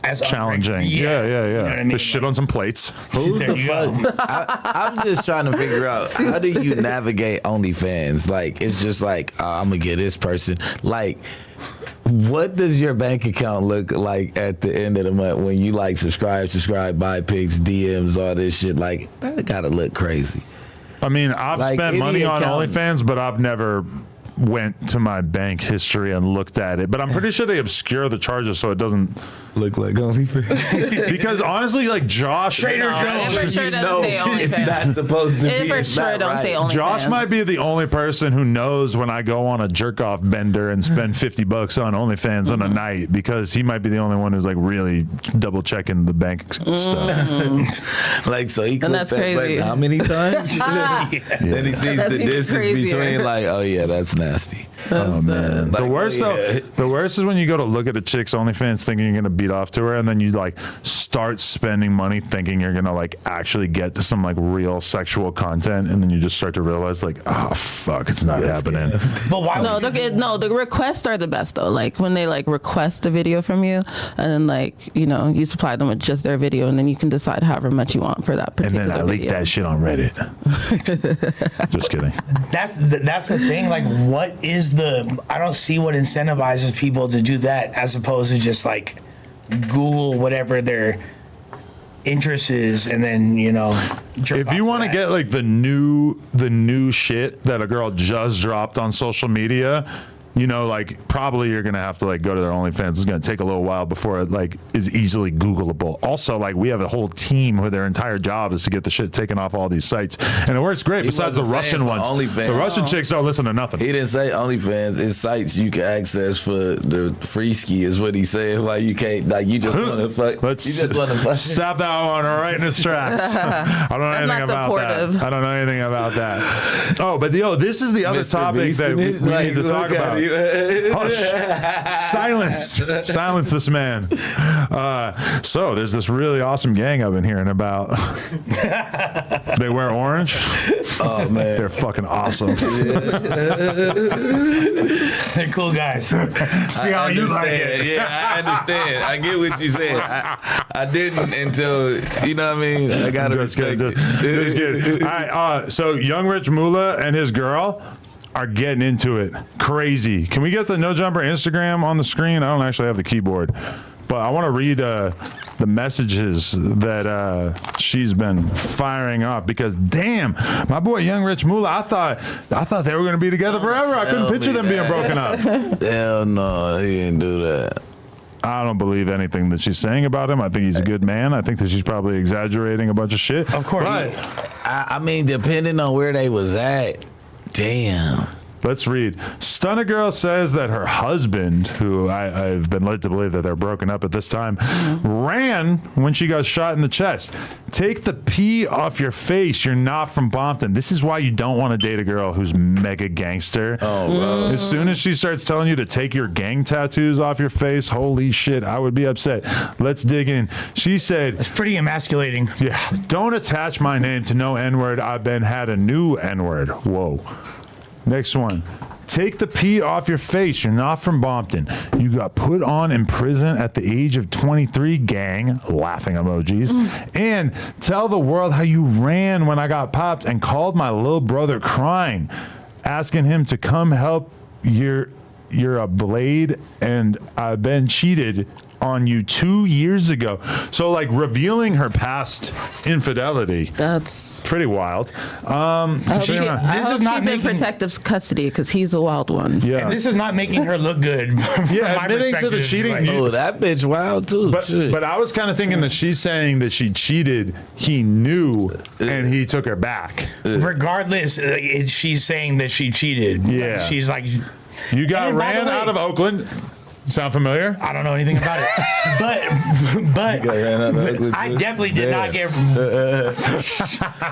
as challenging. Yeah. You know what I mean? Just shit on some plates. Who's the fuck? I'm just trying to figure out, how do you navigate OnlyFans? Like, it's just like, I'm gonna get this person. Like, What does your bank account look like at the end of the month when you like subscribe, buy pics, DMs, all this shit? Like, that gotta look crazy. I mean, I've Like, spent money on account- OnlyFans, but I've never went to my bank history and looked at it. But I'm pretty sure they obscure the charges so it doesn't Look like OnlyFans. because honestly, like Josh, Trader No, Joe's. it for sure doesn't say it's OnlyFans. not supposed to It be. for It's sure not don't right. say OnlyFans. Josh might be the only person who knows when I go on a jerk off bender and spend $50 on OnlyFans on a night, because he might be the only one who's like really double checking the bank stuff. Like, so he And clicked that's that crazy. button how many times? Then he sees That the seems distance crazy. between, like, oh yeah, that's nasty. Oh man, Like, the worst oh, yeah. though. The worst is when you go to look at a chick's OnlyFans thinking you're gonna beat off to her, and then you like start spending money thinking you're gonna like actually get to some like real sexual content, and then you just start to realize like, oh fuck, it's not happening. But why? No, would you the requests are the best though. Like when they like request a video from you, and then like you supply them with just their video, and then you can decide however much you want for that And particular then I leaked video. that shit on Reddit. Just kidding. That's the thing. Like, what is I don't see what incentivizes people to do that as opposed to just like Google whatever their interest is and then jerk If off you want to that. get like the new shit that a girl just dropped on social media, like probably you're gonna have to like go to their OnlyFans. It's gonna take a little while before it like is easily Googleable. Also, like we have a whole team where their entire job is to get the shit taken off all these sites, and it works great. He Besides the wasn't saying Russian for ones, OnlyFans. the Russian chicks don't listen to nothing. He didn't say OnlyFans. It's sites you can access for the free ski is what he said. Like you can't, like you just want to fuck. Let's you just want to fuck. stop that one right in its tracks. I don't know That's anything not about supportive. that. I don't know anything about that. Oh, but this is the other Mr. topic Beast that in we it? need to Like, talk look at about. you. Hush. Silence this man. So there's this really awesome gang I've been hearing about. They wear orange. Oh man, They're fucking awesome. They're cool guys. See how you like it. Yeah, I understand. I get what you said. I didn't until you know what I mean. I gotta Just good. respect Just good. All right. So Young Rich Moolah and his girl are getting into it. Crazy. Can we get the No Jumper Instagram on the screen? I don't actually have the keyboard, but I want to read the messages that she's been firing off, because damn, my boy Young Rich Moolah, I thought they were going to be together forever. I couldn't picture them being broken up. Hell no, he didn't do that. I don't believe anything that she's saying about him. I think he's a good man. I think that she's probably exaggerating a bunch of shit. Of course. But I mean, depending on where they was at, damn. let's read. Stunna Girl says that her husband, who I've been led to believe that they're broken up at this time, ran when she got shot in the chest. Take the pee off your face. You're not from Bompton. This is why you don't want to date a girl who's mega gangster. Oh, bro. As soon as she starts telling you to take your gang tattoos off your face, holy shit, I would be upset. Let's dig in. She said, It's pretty emasculating. yeah, don't attach my name to no N-word. I've been had a new N-word. Whoa. Next one. Take the pee off your face. You're not from Bompton. You got put on in prison at the age of 23, gang. Laughing emojis. And tell the world how you ran when I got popped and called my little brother crying, asking him to come help. You're a blade and I've been cheated on you 2 years ago. So like revealing her past infidelity. That's. Pretty wild. I hope, she's not- This is not she's in making- protective custody because he's a wild one. yeah. And this is not making her look good. from Yeah, my admitting to the perspective. cheating, Like, you- Oh, that bitch wild too. Shit. But I was kind of thinking that she's saying that she cheated. He knew, and he took her back. regardless, she's saying that she cheated. Yeah. She's like, You got And by the ran way- out of Oakland. Sound familiar? I don't know anything about it. but ran out of Oakland, I too? definitely did not get.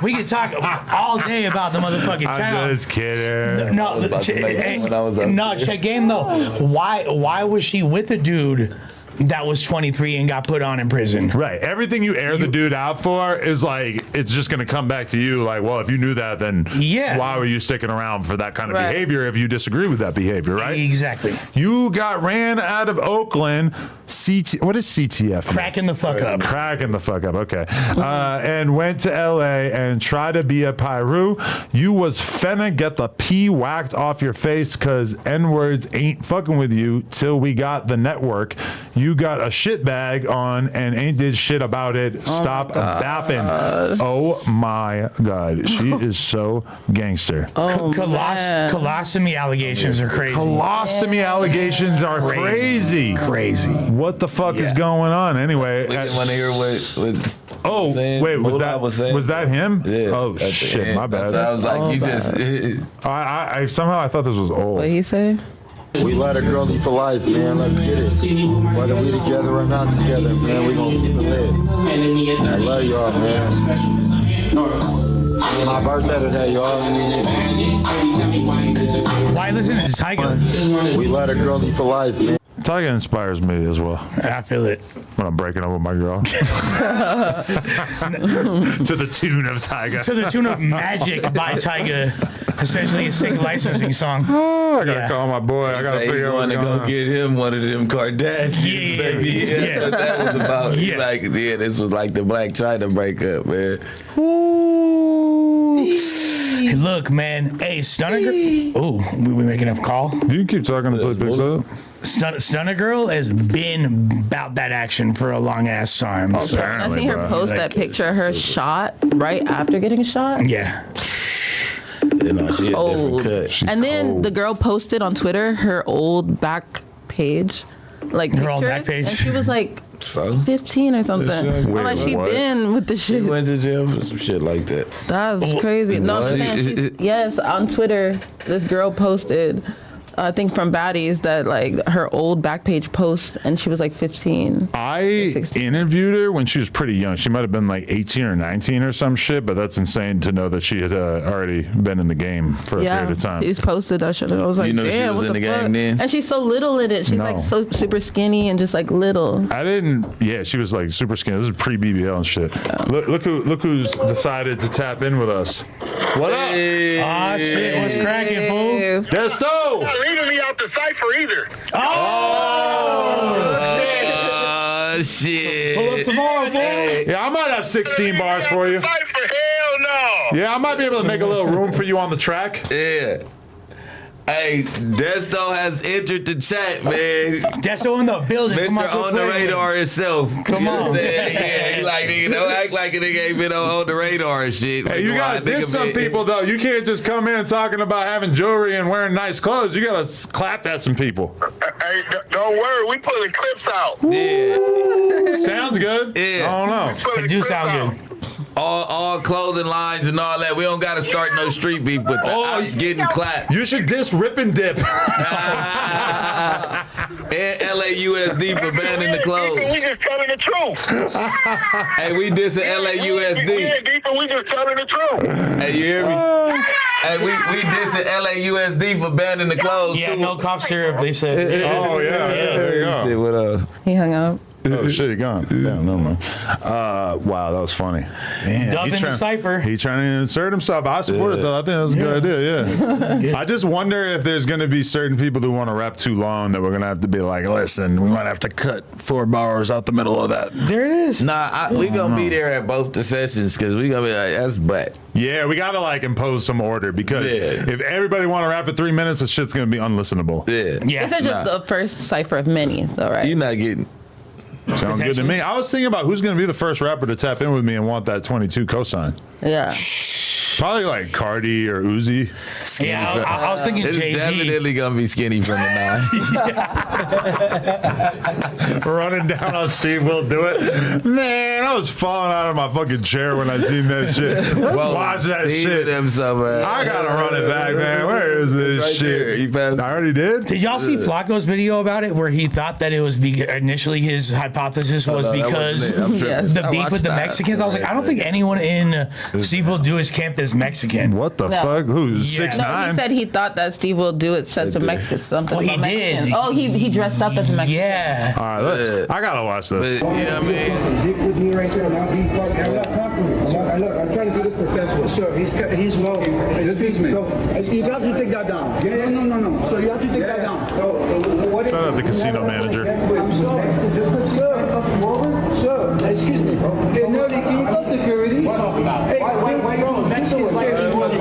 We could talk all day about the motherfucking I'm town. just kidding. No, was about to make it when I was up no, there. check game though. Why was she with a dude that was 23 and got put on in prison? Right. Everything you air the dude out for is like it's just going to come back to you like, well, if you knew that, then why were you sticking around for that kind of behavior if you disagree with that behavior, right? Exactly. You got ran out of Oakland. What is CTF? Cracking the fuck up. Cracking the fuck up. Okay. And went to LA and tried to be a Pyru. You was finna get the P whacked off your face because N-words ain't fucking with you till we got the network. You got a shit bag on and ain't did shit about it. Stop bapping. Oh my God. She is so gangster. Colostomy allegations are crazy. Colostomy allegations are crazy. Crazy. What the fuck is going on? Anyway, I want to hear what was that him? Yeah. Oh shit, my bad. I was like, I somehow I thought this was old. What he say? We let a girl eat for life, man. Let's get it. Whether we together or not together, man, we gonna keep it lit. I love y'all, man. It's my birthday today, y'all. Why listen to Tyga? We let a girl eat for life, man. Tyga inspires me as well. I feel it. When I'm breaking up with my girl. To the tune of Tyga. To the tune of Magic by Tyga. Essentially a sick licensing song. Oh, I gotta call my boy. I gotta figure out what's going on. Get him one of them Kardashians, baby. Yeah. What that was about. Like, this was like the Black China breakup, man. Hey, look, man. Hey, Stunner Girl. Oh, we making a call? You can keep talking until he picks up. Stunner Girl has been about that action for a long ass time. I seen her post that picture of her shot right after getting shot. Yeah. You know, she a different cut. And then the girl posted on Twitter her old back page, like her pictures, old back page. and she was like 15 or something. I'm like, she been with the shit. She went to jail for some shit like that. That's crazy. No, I'm saying yes, on Twitter, this girl posted, I think from Baddies, that like her old Backpage post, and she was like 15. I interviewed her when she was pretty young. She might have been like 18 or 19 or some shit, but that's insane to know that she had already been in the game for a period of time. He's posted that shit, and I was like, damn, she was what in the the fuck? game then? And she's so little in it. She's like so super skinny and just like little. Yeah, she was like super skinny. This is pre-BBL and shit. Look who's decided to tap in with us. What up? Ah, shit, what's cracking, fool? Desto! Leaving me out the Cypher either. Shit. Pull up tomorrow, boy. Yeah, I might have 16 bars for you. Cypher, hell no. Yeah, I might be able to make a little room for you on the track. Yeah. Hey, Desto has entered the chat, man. Desto in the building. Mr. On the radar himself. Come on. Yeah, he like, nigga, don't act like a nigga ain't been on the radar and shit. Hey, you gotta diss some people, though. You can't just come in talking about having jewelry and wearing nice clothes. You gotta clap at some people. Hey, don't worry, we pulling clips out. Yeah. Sounds good. Yeah. I don't know. It do sound good. All clothing lines and all that. We don't gotta start no street beef with that. I was getting clapped. You should diss Rip and Dip. And LAUSD for banning the clothes. We just telling the truth. Hey, we dissing LAUSD. We just telling the truth. Hey, you hear me? Hey, we dissing LAUSD for banning the clothes. Yeah, too. no cough syrup, they said. Oh, yeah. There you go. Shit, what up? He hung up. Oh shit, he gone. Damn, no man. Wow, that was funny. Man, Dubbing the Cypher. He trying to insert himself. I support it though. I think that's a good idea. Yeah. I just wonder if there's going to be certain people who want to rap too long that we're going to have to be like, listen, we might have to cut 4 bars out the middle of that. There it is. Nah, we gonna be there at both the sessions because we gonna be like, that's butt. Yeah, we got to like impose some order because if everybody want to rap for 3 minutes, the shit's going to be unlistenable. Yeah. This is just the first cipher of many, though, right? You're not getting. Sounds good to me. I was thinking about who's going to be the first rapper to tap in with me and want that 22 cosign. Yeah. Probably like Cardi or Uzi. Yeah, I was thinking It's Jay-Z. definitely gonna be skinny from the 9. Running down on Steve will do it. Man, I was falling out of my fucking chair when I seen that shit. Let's watch that shit. Them somewhere. I gotta run it back, man. Where is this right shit? there. You passed. I already did. Did y'all see Flacco's video about it where he thought that it was initially his hypothesis was no, that because wasn't it. I'm tripping. Yes, the I beef watched with the that. Mexicans? I was like, I don't think anyone in Steve Will Do His camp is Mexican. What the No. fuck? Who's Yeah. 6'9"? No, he said he thought that Steve Will Do It said to Mexican something Oh, he about Mexican. did. Oh, he dressed up as a Mexican. Yeah. All right, I gotta watch this. But, you know what I mean? Dick with me right there. I'm not being fucked. I'm not talking. look, I'm trying to do this professional. Sir, he's well. Excuse me. You have to take that down. No. So you have to take that down. Shout out the casino manager. I'm sorry. Sir, excuse me. Hey, no, can you call security? Hey, bro, that shit is like what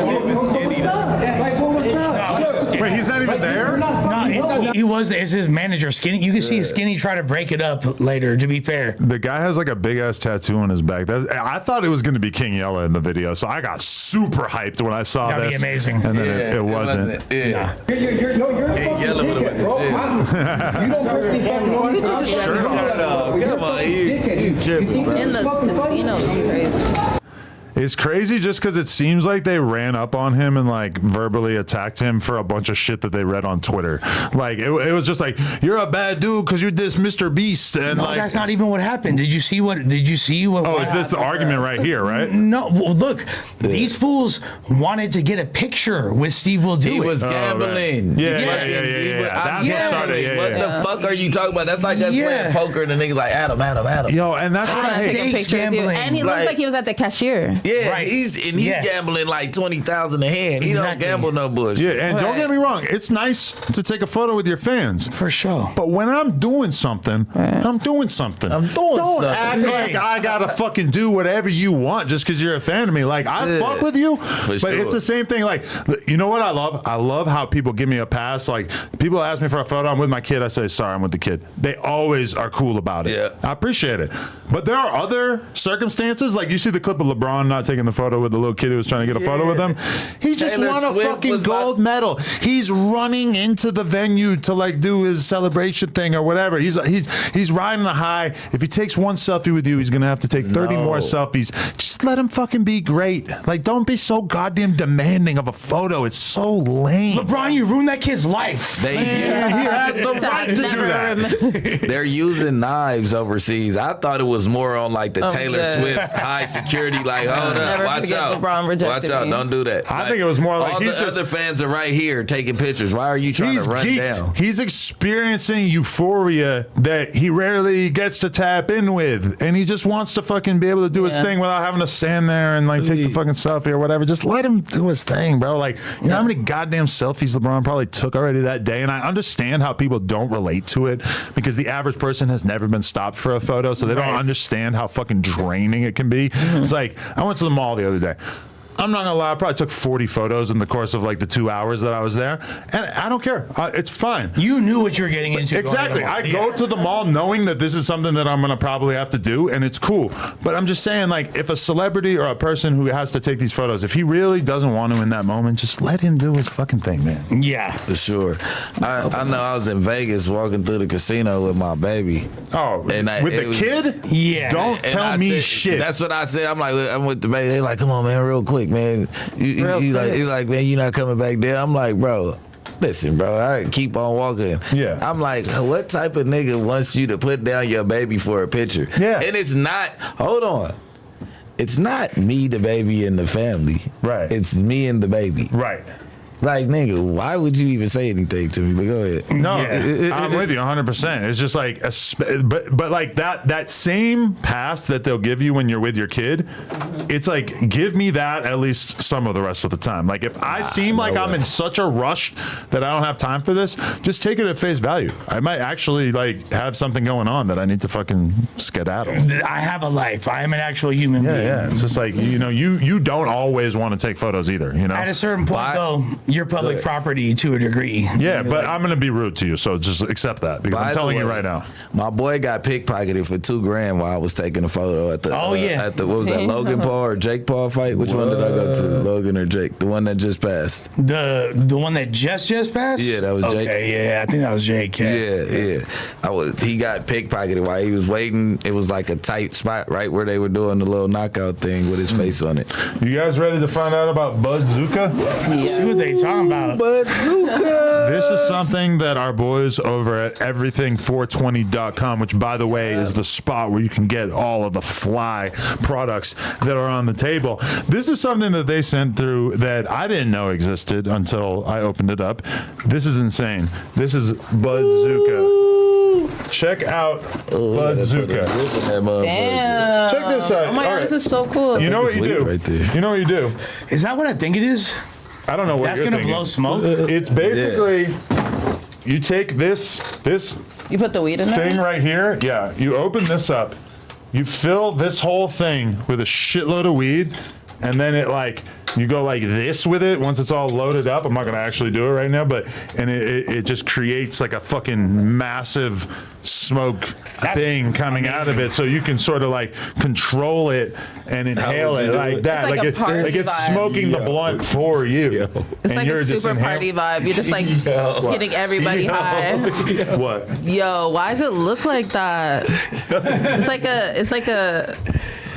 was that? Wait, he's not even there? No, he was. It's his manager, Skinny. You can see Skinny try to break it up later. To be fair, The guy has like a big ass tattoo on his back. I thought it was going to be King Yella in the video, so I got super hyped when I saw That'd be this. amazing. And then it wasn't. Yeah. You're King Yella would've went to jail. You don't personally fucking know me. Come on, you tripping, bro. In the casino is crazy. It's crazy just because it seems like they ran up on him and like verbally attacked him for a bunch of shit that they read on Twitter. Like it was just like, you're a bad dude because you're this Mr. Beast. And no, like, that's not even what happened. Did you see what? Oh, is this the argument right here, right? No, well, look, these fools wanted to get a picture with Steve Will Do He It. was gambling. Right. Yeah. I'm That's what started. gambling. What the fuck are you talking about? That's like us playing poker and the niggas like Adam. Yo, and that's what I Take hate. a picture of you. And he looks like he was at the cashier. Yeah, Right. he's gambling like 20,000 a hand. He don't gamble no bullshit. Yeah, and don't get me wrong, it's nice to take a photo with your fans. For sure. But when I'm doing something, I'm doing something. Don't act like I gotta fucking do whatever you want just because you're a fan of me. Like, I fuck with you, but sure. it's the same thing. Like, you know what I love? I love how people give me a pass. Like, people ask me for a photo, I'm with my kid, I say, sorry, I'm with the kid. They always are cool about it. Yeah. I appreciate it. But there are other circumstances, like you see the clip of LeBron not taking the photo with the little kid who was trying to get a photo with him. He just Taylor won a Swift fucking gold medal. He's running into the venue to like do his celebration thing or whatever. He's riding a high. If he takes one selfie with you, he's gonna have to take 30 more selfies. Just let him fucking be great. Like, don't be so goddamn demanding of a photo. It's so lame. LeBron, you ruined that kid's life. He has the right to do that. They're using knives overseas. I thought it was more on like the Taylor Swift high security. Like, hold up, watch out, watch out, don't do that. I think it was more like all the other fans are right here taking pictures. Why are you trying to run down? He's experiencing euphoria that he rarely gets to tap in with, and he just wants to fucking be able to do his thing without having to stand there and like take the fucking selfie or whatever. Just let him do his thing, bro. Like, you know how many goddamn selfies LeBron probably took already that day? And I understand how people don't relate to it because the average person has never been stopped for a photo, so they don't understand how fucking draining it can be. It's like, I went to the mall the other day. I'm not gonna lie, I probably took 40 photos in the course of like the 2 hours that I was there, and I don't care. It's fine. You knew what you were getting into. Exactly. I go to the mall knowing that this is something that I'm gonna probably have to do, and it's cool. But I'm just saying, like, if a celebrity or a person who has to take these photos, if he really doesn't want to in that moment, just let him do his fucking thing, man. Yeah, for sure. I know I was in Vegas walking through the casino with my baby. Oh, and with the kid? Yeah. Don't tell me said, shit. That's what I said. I'm with the baby. They like, come on, man, real quick, man. You like, man, you not coming back there. I'm like, bro, listen, bro, I keep on walking. Yeah. I'm like, what type of nigga wants you to put down your baby for a picture? Yeah. And it's not, hold on. It's not me, the baby, and the family. Right. It's me and the baby. Right. Like, nigga, why would you even say anything to me? But go ahead. No, I'm with you 100%. It's just like, but like that same pass that they'll give you when you're with your kid, it's like, give me that at least some of the rest of the time. Like, if I seem like I'm in such a rush that I don't have time for this, just take it at face value. I might actually like have something going on that I need to fucking skedaddle. I have a life. I am an actual human being. Yeah. It's just like, you know, you don't always want to take photos either, you know? At a certain point, though, you're public property to a degree. Yeah, but I'm going to be rude to you, so just accept that because I'm telling you right now. My boy got pickpocketed for $2,000 while I was taking a photo at the at the, what was that, Logan Paul or Jake Paul fight? Which one did I go to? Logan or Jake? The one that just passed. The one that just passed? Yeah, that was Jake. Okay, yeah, I think that was Jake. Yeah. He got pickpocketed while he was waiting. It was like a tight spot right where they were doing the little knockout thing with his face on it. You guys ready to find out about Bazooka? Yeah. See what they talking about. Bazooka. This is something that our boys over at everything420.com, which by the way is the spot where you can get all of the fly products that are on the table. This is something that they sent through that I didn't know existed until I opened it up. This is insane. This is Bazooka. check out Bazooka. Damn. Check this out. Oh my All god, right. this is so cool. You know what you do? Right there. You know what you do? Is that what I think it is? I don't know what That's you're gonna thinking. blow smoke. It's basically you take this You put the weed in there? thing right here. Yeah, you open this up. You fill this whole thing with a shitload of weed, and then you go like this with it once it's all loaded up. I'm not gonna actually do it right now, but it just creates like a fucking massive smoke thing coming out of it, so you can sort of like control it and inhale it like that. It's like a party it's vibe. smoking the blunt for you. It's And like you're a just super party vibe. You're just like getting everybody high. What? Yo, why does it look like that? It's like a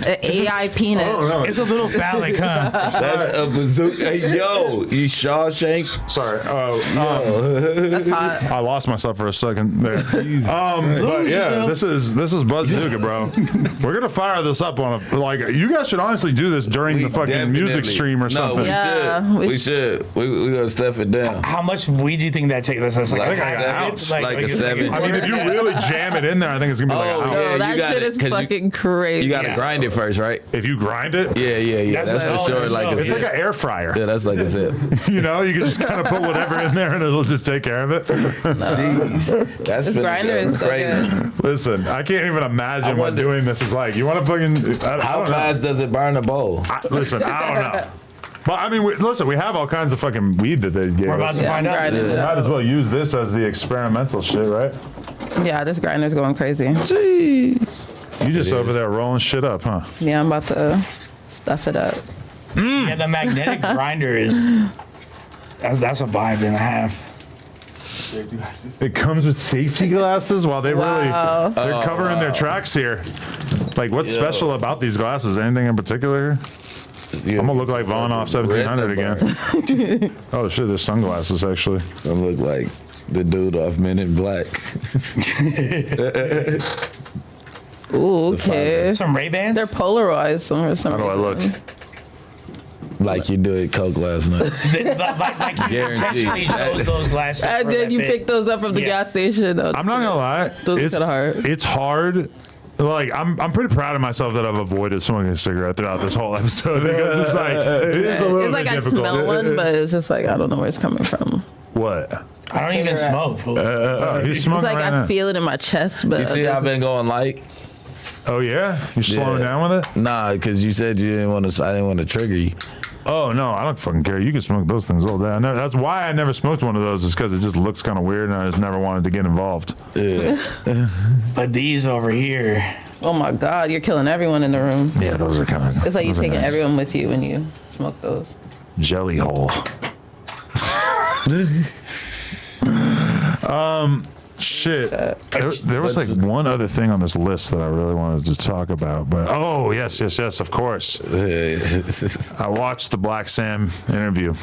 AI penis. It's a little phallic, huh? That's a bazooka. Hey, yo, you Shawshank. Sorry. That's hot. I lost myself for a second there. But yeah, this is Bazooka, bro. We're gonna fire this up on you guys should honestly do this during the fucking music stream or something. Yeah, we should. We gotta stuff it down. How much weed do you think that takes? That's like Like a 7. I mean, if you really jam it in there, I think it's gonna be like an hour. No, you that got shit it, is 'cause fucking crazy. You gotta grind it first, right? If you grind it, Yeah. That's That's for sure. like- Like a it's like zip. an air fryer. Yeah, that's like a zip. You know, you can just kind of put whatever in there and it'll just take care of it. Jeez, that's This grinder is so good. Listen, I can't even imagine what wonder- doing this is like. You want to fucking? I How don't know. fast does it burn a bowl? Listen, I don't know. But I mean, listen, we have all kinds of fucking weed that they gave We're about us. to Yeah, find I'm out. grinding it Might as up. well use this as the experimental shit, right? Yeah, this grinder's going crazy. Gee. You just over there rolling shit up, huh? Yeah, I'm about to stuff it up. Yeah, the magnetic grinder is that's a vibe and a half. It comes with safety glasses. Wow, they Wow. they're covering their tracks here. Like, what's special about these glasses? Anything in particular? I'm gonna look like Vaughn off 1700 again. Oh shit, there's sunglasses actually. I look like the dude off Men in Black. Ooh, okay. Some Ray-Bans? They're polarized for some How do I look? reason. Like you do at Coke last night. like you Guaranteed. intentionally chose those glasses. And for then that you fit. picked those up from the Yeah. gas station. I'm not gonna lie. Those are It's kinda hard. It's hard. Like I'm pretty proud of myself that I've avoided smoking a cigarette throughout this whole episode because it's like it is a little It's like bit I difficult. smell one, but it's just like I don't know where it's coming from. What? I don't even Cigarette. smoke. He's It's smoking like right I now. feel it in my chest, but You see how I've been going light? Oh yeah, you slowing Yeah. down with it? Nah, because you said you didn't want to. I didn't want to trigger you. Oh no, I don't fucking care. You can smoke those things all day. That's why I never smoked one of those. Is because it just looks kind of weird, and I just never wanted to get involved. Yeah. But these over here, oh my god, you're killing everyone in the room. Yeah, those are kind of. It's like you're taking everyone with you when you smoke those. jelly hole. Shit. There was like one other thing on this list that I really wanted to talk about, but yes, of course. I watched the Black Sam interview.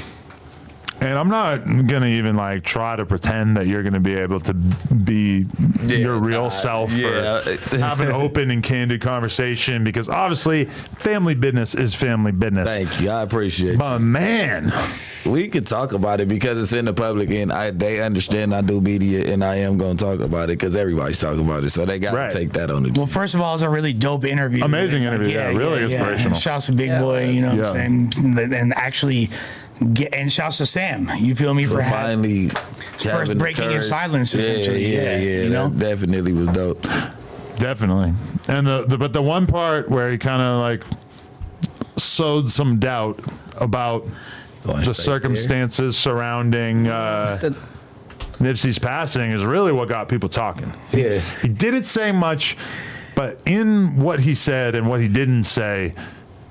And I'm not gonna even like try to pretend that you're gonna be able to be your real self or have an open and candid conversation, because obviously family business is family business. Thank you. I appreciate you. But man, We could talk about it because it's in the public and they understand I do media and I am going to talk about it because everybody's talking about it. So they got to take that on the well, first of all, it's a really dope interview. Amazing interview. Yeah, really inspirational. Shouts to Big Boy, you know what I'm saying? And actually, and shouts to Sam. You feel me? For finally first breaking his silence, essentially. Yeah. You know? That definitely was dope. definitely. And but the one part where he kind of like sowed some doubt about the circumstances surrounding Nipsey's passing is really what got people talking. Yeah. He didn't say much, but in what he said and what he didn't say,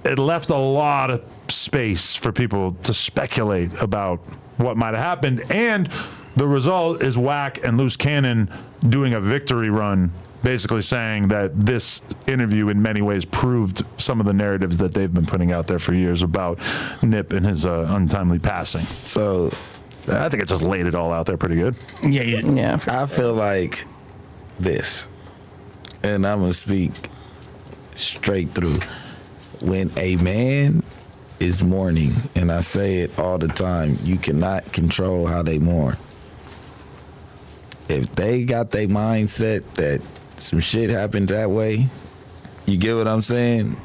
it left a lot of space for people to speculate about what might have happened. And the result is Whack and Loose Cannon doing a victory run, basically saying that this interview in many ways proved some of the narratives that they've been putting out there for years about Nip and his untimely passing. So I think it just laid it all out there pretty good. Yeah. I feel like this, and I'm going to speak straight through. When a man is mourning, and I say it all the time, you cannot control how they mourn. if they got their mindset that some shit happened that way, you get what I'm saying?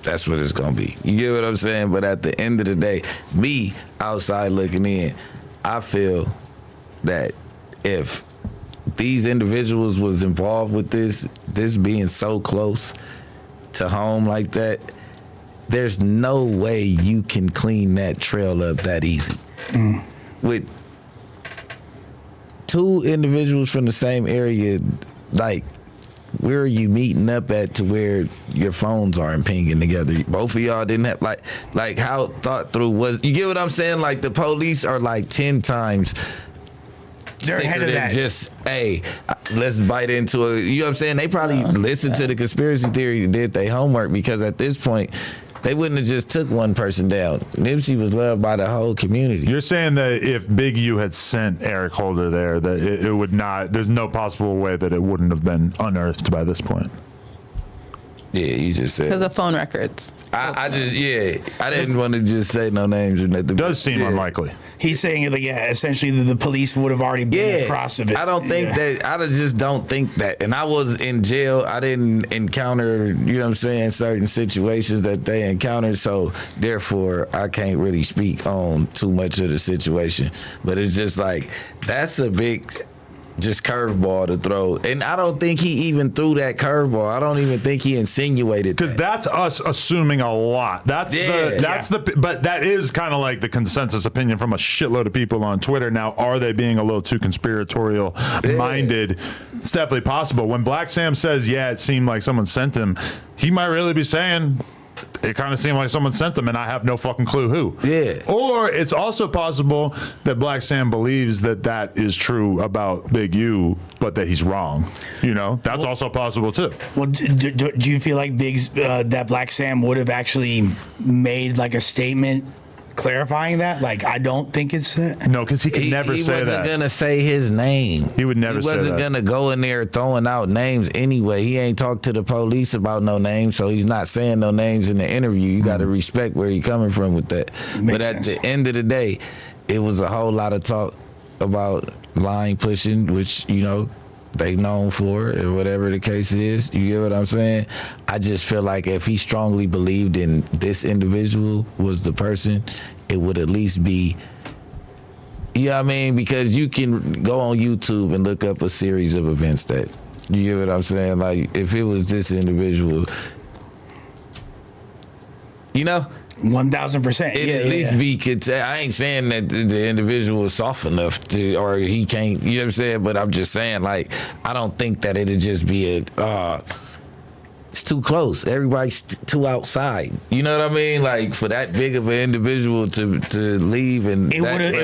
That's what it's gonna be. You get what I'm saying? But at the end of the day, me outside looking in, I feel that if these individuals was involved with this being so close to home like that, there's no way you can clean that trail up that easy. With two individuals from the same area, like, where are you meeting up at to where your phones aren't pinging together? Both of y'all didn't have, like how thought through was, you get what I'm saying? Like, the police are like 10 times They're ahead of that. Just, hey, let's bite into it. You know what I'm saying? They probably listened to the conspiracy theory and did their homework, because at this point, they wouldn't have just took one person down. Nipsey was loved by the whole community. You're saying that if Big U had sent Eric Holder there, that it would not, there's no possible way that it wouldn't have been unearthed by this point. Yeah, you just said. Because of phone records. I didn't want to just say no names or nothing. It does seem unlikely. He's saying that, essentially the police would have already been across of it. I don't think that. I just don't think that. And I was in jail. I didn't encounter, you know what I'm saying, certain situations that they encountered. So therefore, I can't really speak on too much of the situation. But it's just like, that's a big just curveball to throw. And I don't think he even threw that curveball. I don't even think he insinuated because that's us assuming a lot. But that is kind of like the consensus opinion from a shitload of people on Twitter. Now, are they being a little too conspiratorial minded? It's definitely possible. When Black Sam says, yeah, it seemed like someone sent him, he might really be saying, it kind of seemed like someone sent them and I have no fucking clue who. Yeah. Or it's also possible that Black Sam believes that that is true about Big U, but that he's wrong. You know, that's also possible too. Well, do you feel like that Black Sam would have actually made like a statement clarifying that? Like, I don't think it's that. No, because he could never say that. He wasn't going to say his name. He would never say that. He wasn't going to go in there throwing out names anyway. He ain't talked to the police about no names, so he's not saying no names in the interview. You got to respect where he coming from with that. But at the end of the day, it was a whole lot of talk about line pushing, which, you know, they known for it, or whatever the case is. You get what I'm saying? I just feel like if he strongly believed in this individual was the person, it would at least be, you know what I mean? Because you can go on YouTube and look up a series of events that, you get what I'm saying? Like, if it was this individual, you know? 1,000%. It at least be. I ain't saying that the individual is soft enough to, or he can't. You know what I'm saying? But I'm just saying, like, I don't think that it'd just be it's too close. Everybody's too outside. You know what I mean? Like, for that big of an individual to leave, and it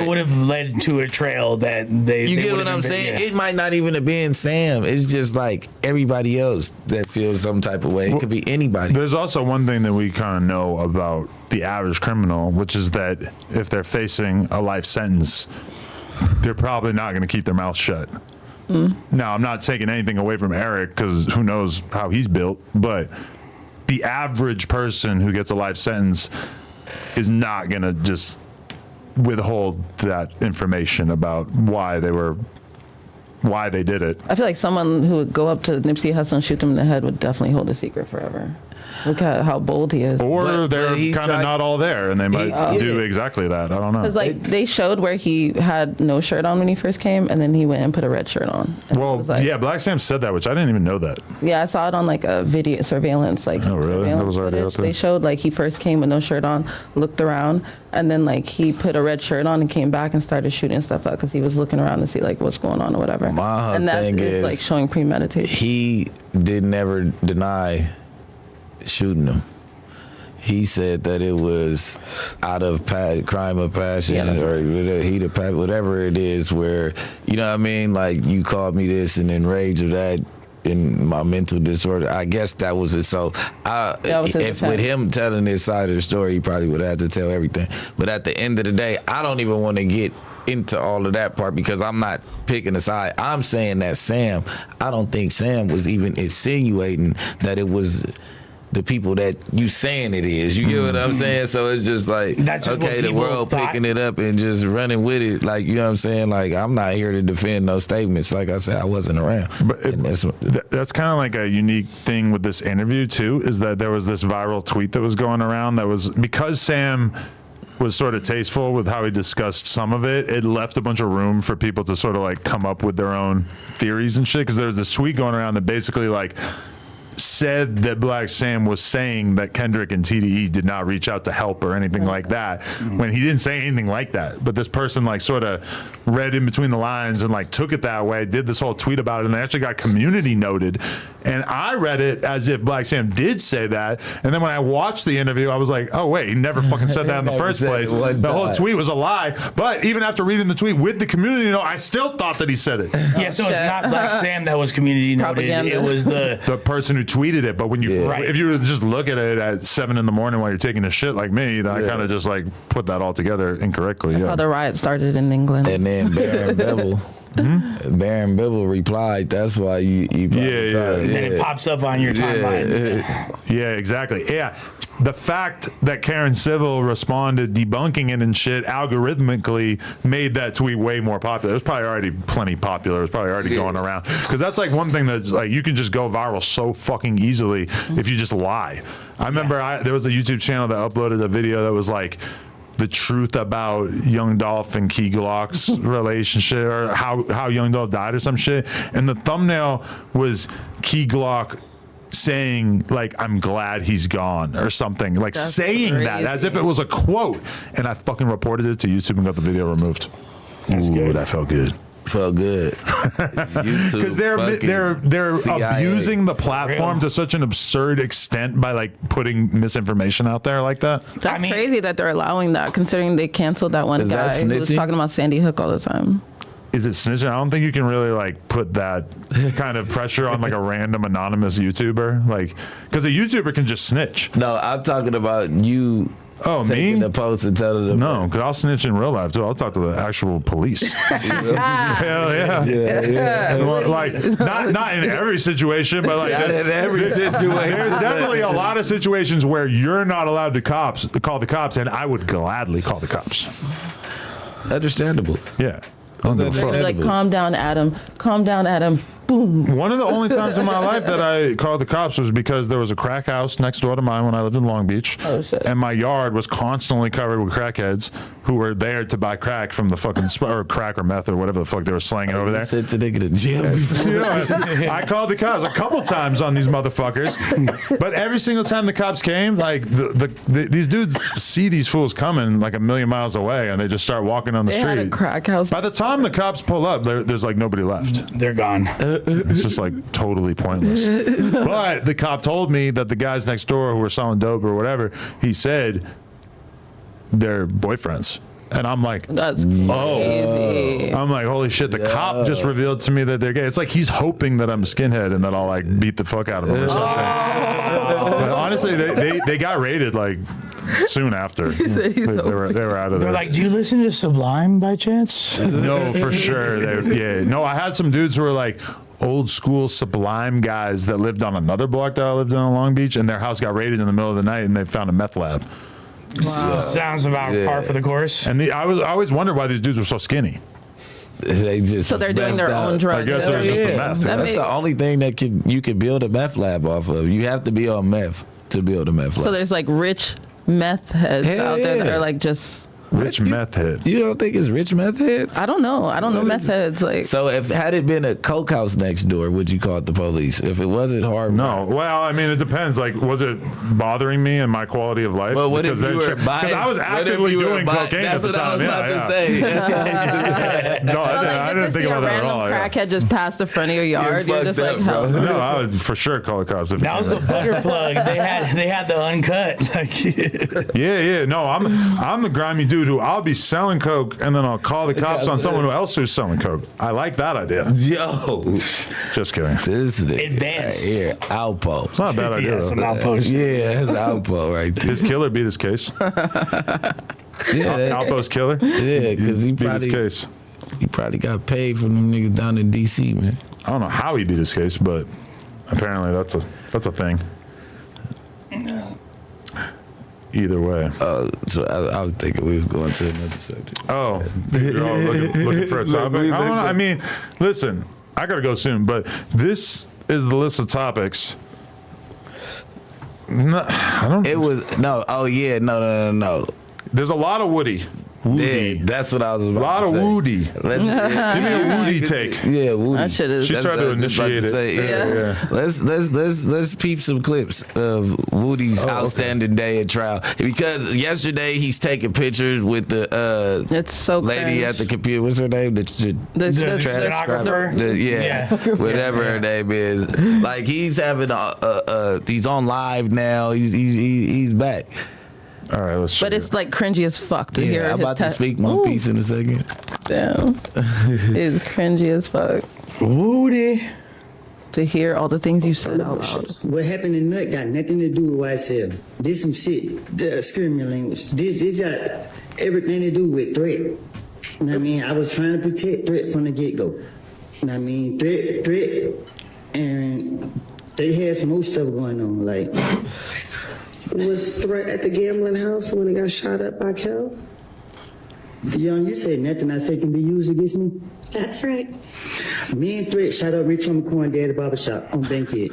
would have led to a trail that they. You get what I'm saying? It might not even have been Sam. It's just like everybody else that feels some type of way. It could be anybody. There's also one thing that we kind of know about the average criminal, which is that if they're facing a life sentence, they're probably not going to keep their mouth shut. Now, I'm not taking anything away from Eric, because who knows how he's built, but the average person who gets a life sentence is not going to just withhold that information about why they did it. I feel like someone who would go up to Nipsey Hussle and shoot them in the head would definitely hold a secret forever. Look at how bold he is. Or they're kind of not all there, and they might do exactly that. I don't know. Because they showed where he had no shirt on when he first came, and then he went and put a red shirt on. Well, Black Sam said that, which I didn't even know that. Yeah, I saw it on like a video surveillance. Like, oh, really? That was already out there? They showed like he first came with no shirt on, looked around, and then like he put a red shirt on and came back and started shooting stuff up because he was looking around to see like what's going on or whatever. And that is like showing premeditation. He did never deny shooting him. He said that it was out of crime of passion or heat of passion, whatever it is, where, you know what I mean? Like, you called me this and then rage of that in my mental disorder. I guess that was it. So with him telling his side of the story, he probably would have to tell everything. But at the end of the day, I don't even want to get into all of that part because I'm not picking a side. I'm saying that I don't think Sam was even insinuating that it was the people that you saying it is. You get what I'm saying? So it's just like, That's just okay, what the people world thought. picking it up and just running with it. Like, you know what I'm saying? Like, I'm not here to defend those statements. Like I said, I wasn't around. But that's kind of like a unique thing with this interview too, is that there was this viral tweet that was going around that was, because Sam was sort of tasteful with how he discussed some of it, it left a bunch of room for people to sort of like come up with their own theories and shit. Because there was this tweet going around that basically like said that Black Sam was saying that Kendrick and TDE did not reach out to help or anything like that, when he didn't say anything like that. But this person like sort of read in between the lines and like took it that way, did this whole tweet about it, and they actually got community noted. And I read it as if Black Sam did say that. And then when I watched the interview, I was like, oh wait, he never fucking said that in the first place. The whole tweet was a lie. But even after reading the tweet with the community note, I still thought that he said it. Yeah, so it's not Black Sam that was community noted. Propaganda. It was the person who tweeted it. But when you, if you were to just look at it at 7 a.m. while you're taking a shit like me, then I kind of just like put that all together incorrectly. How the riot started in England. And then Baron Bevel. Baron Bevel replied, that's why you probably thought, then it pops up on your timeline. Yeah, exactly. Yeah. The fact that Karen Civil responded debunking it and shit algorithmically made that tweet way more popular. It was probably already plenty popular. It was probably already going around. Because that's like one thing that's like, you can just go viral so fucking easily if you just lie. I remember there was a YouTube channel that uploaded a video that was like, the truth about Young Dolph and Key Glock's relationship, or how Young Dolph died or some shit. And the thumbnail was Key Glock saying like, I'm glad he's gone or something, like That's saying crazy. that as if it was a quote. And I fucking reported it to YouTube and got the video removed. That's good. That felt good. Felt good. YouTube, Because they're CIA. abusing the platform to such an absurd extent by like putting misinformation out there like that. That's crazy that they're allowing that, considering they canceled that one Is that guy who was snitching? talking about Sandy Hook all the time. Is it snitching? I don't think you can really like put that kind of pressure on like a random anonymous YouTuber, like, because a YouTuber can just snitch. No, I'm talking about you. Oh, taking me? the post and telling them. No, because I'll snitch in real life too. I'll talk to the actual police. Hell yeah. Well, like not in every situation, but like Not in every situation. There's definitely a lot of situations where you're not allowed to call the cops, and I would gladly call the cops. Understandable. Yeah. I don't give a They're fuck. They're like, calm down, Adam. Calm down, Adam. Boom. One of the only times in my life that I called the cops was because there was a crack house next door to mine when I lived in Long Beach. Oh, shit. And my yard was constantly covered with crackheads who were there to buy crack from the fucking, or crack or meth or whatever the fuck they were slanging over there. Sent the nigga to jail before. You know, I called the cops a couple times on these motherfuckers, but every single time the cops came, like these dudes see these fools coming like a million miles away, and they just start walking on the They street. had a crack house. By the time the cops pull up, there's like nobody left. They're gone. It's just like totally pointless. But the cop told me that the guys next door who were selling dope or whatever, he said they're boyfriends. And I'm like, That's crazy. I'm like, holy shit, the cop just revealed to me that they're gay. It's like he's hoping that I'm a skinhead and that I'll like beat the fuck out of him or something. But honestly, they got raided like soon after. They were out of there. They're like, do you listen to Sublime by chance? No, for sure. No, I had some dudes who were like old school Sublime guys that lived on another block that I lived on in Long Beach, and their house got raided in the middle of the night and they found a meth lab. Wow. Sounds about par for the course. And I always wondered why these dudes were so skinny. They just So they're doing their own drugs. I guess it was just the meth. That That's makes- the only thing that you can build a meth lab off of. You have to be on meth to build a meth lab. So there's like rich meth heads Hell out there that yeah. are like just. Rich meth head. You don't think it's rich meth heads? I don't know. I don't know meth heads. Like, So had it been a coke house next door, would you call it the police? If it wasn't hard, No, well, I mean, it depends. Like, was it bothering me and my quality of life? But what if you were buying? Because I was what if actively you were doing buying- cocaine That's at the what I time. was about to say. No, well, like, I didn't just to think see a about that at random all. Yeah. crackhead just pass the front of your yard. You're fucked just like, up, hell. bro. No, I would for sure call the cops. If That was the butter plug. They had the uncut. Like, Yeah. No, I'm the grimy dude who I'll be selling coke and then I'll call the cops on someone else who's selling coke. I like that idea. Yo, Just kidding. this is Advance. right here, Alpo. It's not a bad idea. yeah, it's an though. outpost. Yeah, it's Alpo right there. His killer beat his case. Yeah, Alpo's killer. yeah, because he beat his probably case. got paid from them niggas down in DC, man. I don't know how he beat his case, but apparently that's a thing. either way. So I was thinking we was going to another subject. Oh, you're all looking for a topic? I mean, listen, I got to go soon, but this is the list of topics. No, I don't. It was no. Oh yeah, no. There's a lot of Woody. Yeah, that's what I was about to say. A lot of Woody. Give me a Woody take. Yeah, Woody. She tried to initiate it. Yeah. Let's peep some clips of Woody's outstanding day at trial, because yesterday he's taking pictures with the it's so lady cringe. at the computer. What's her name? The stenographer. Whatever her name is. Like he's having he's on live now. He's back. All right, let's. But it's like cringy as fuck to hear. I'm about to speak my piece in a second. Damn, it's cringy as fuck. Woody. To hear all the things you said out loud. What happened in Nut got nothing to do with YSL. This some shit. Excuse me, language. This got everything to do with Threat. You know what I mean? I was trying to protect Threat from the get go. You know what I mean? Threat, and they had some more stuff going on. Like. Was Threat at the gambling house when he got shot up by Kel? Young, you said nothing I say can be used against me? That's right. Me and Threat shot up Rich Homie Coin Daddy Barbershop on Bankhead.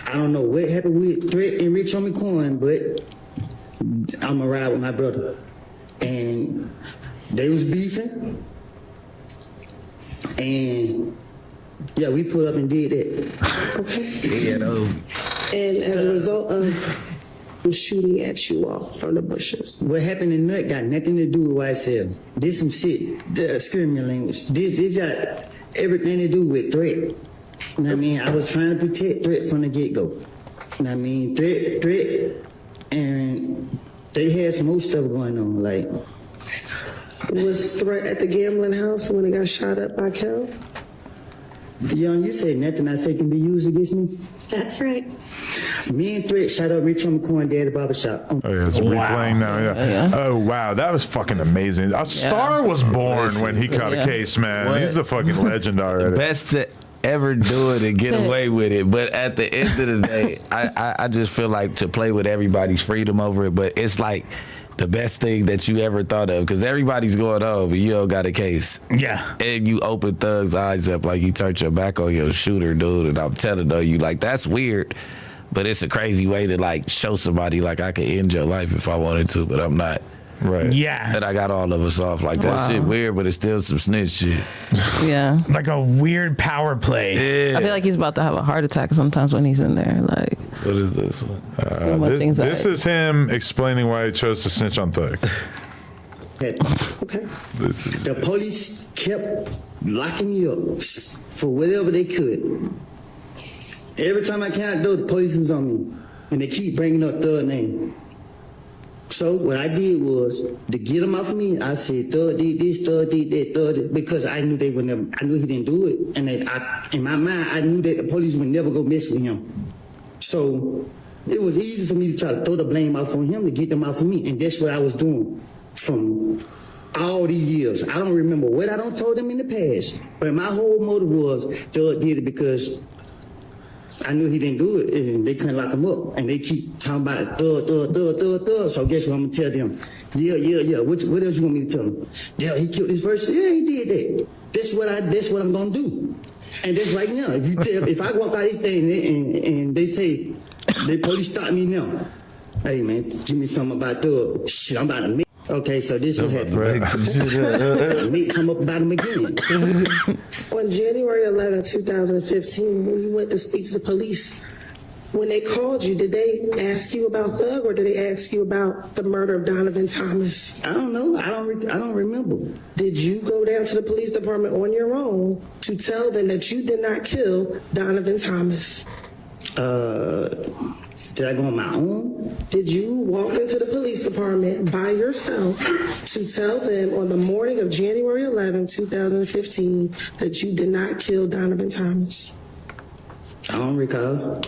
I don't know what happened with Threat and Rich Homie Coin, but I'm going to ride with my brother. And they was beefing. And yeah, we pulled up and did that. Okay. Yeah, no. And as a result of shooting at you all from the bushes. What happened in Nut got nothing to do with YSL. This some shit. Excuse me, language. This got everything to do with Threat. You know what I mean? I was trying to protect Threat from the get go. You know what I mean? Threat, and they had some more stuff going on. Like, was Threat at the gambling house when he got shot up by Kel? Young, you said nothing I say can be used against me? That's right. Me and Threat shot up Rich Homie Coin Daddy Barbershop. Oh yeah, it's replaying now. Yeah. Oh wow, that was fucking amazing. A star was born when he caught a case, man. What? He's a fucking legend already. Best to ever do it and get away with it, but at the end of the day, I just feel like to play with everybody's freedom over it. But it's like the best thing that you ever thought of, because everybody's going home, but you don't got a case. Yeah. And you open thugs' eyes up like you turned your back on your shooter, dude. And I'm telling you, like, that's weird. But it's a crazy way to like show somebody like I could end your life if I wanted to, but I'm not. Right. Yeah. And I got all of us off like that. Shit weird, but it's still some snitch shit. Yeah. Like a weird power play. Yeah. I feel like he's about to have a heart attack sometimes when he's in there. Like, What is this one? This is him explaining why he chose to snitch on Thug. Okay. The police kept locking me up for whatever they could. Every time I came out the door, the police was on me. And they keep bringing up Thug name. So what I did was, to get them off of me, I said, Thug did this, Thug did that, Thug did, because I knew they would never, I knew he didn't do it. And in my mind, I knew that the police would never go mess with him. So it was easy for me to try to throw the blame off on him to get them off of me. And that's what I was doing from all these years. I don't remember what I done told them in the past, but my whole motive was Thug did it because I knew he didn't do it, and they couldn't lock him up. And they keep talking about Thug. So guess what I'm gonna tell them? Yeah. What else you want me to tell them? Yeah, he killed this person. Yeah, he did that. That's what I'm gonna do. And that's right now. If I walk out this thing and they say the police stop me now, hey man, give me something about Thug. Shit, I'm about to make. Okay, so this was happening. Make some up about him again. On January 11, 2015, when you went to speak to the police, when they called you, did they ask you about Thug or did they ask you about the murder of Donovan Thomas? I don't know. I don't remember. Did you go down to the police department on your own to tell them that you did not kill Donovan Thomas? Did I go on my own? Did you walk into the police department by yourself to tell them on the morning of January 11, 2015, that you did not kill Donovan Thomas? I don't recall.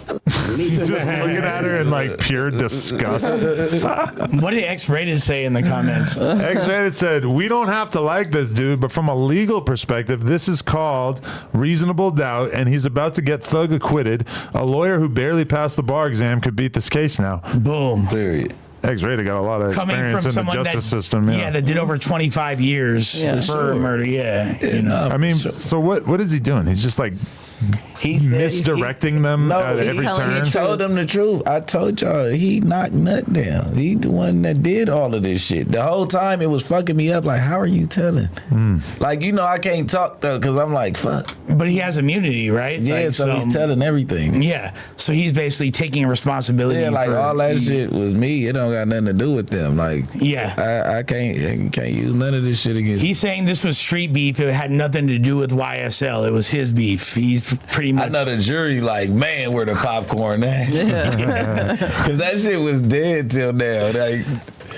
Just looking at her in like pure disgust. What did X-Rated say in the comments? X-Rated said, "We don't have to like this dude, but from a legal perspective, this is called reasonable doubt, and he's about to get Thug acquitted. A lawyer who barely passed the bar exam could beat this case now." Boom. Period. X-rated got a lot of Coming experience from in the someone justice system. Yeah, that did over 25 years for murder. Yeah, you know. I mean, so what is he doing? He's just like misdirecting them at every turn. He told them the truth. I told y'all he knocked nut down. He the one that did all of this shit. The whole time it was fucking me up. Like, how are you telling? Like, you know, I can't talk though because I'm like, fuck. But he has immunity, right? Yeah, like, so he's telling everything. Yeah, so he's basically taking responsibility. Yeah, like all that shit was me. It don't got nothing to do with them. Like, I can't use none of this shit against. He's saying this was street beef. It had nothing to do with YSL. It was his beef. He's pretty much. I know the jury like, man, where the popcorn at? Because that shit was dead till now. Like,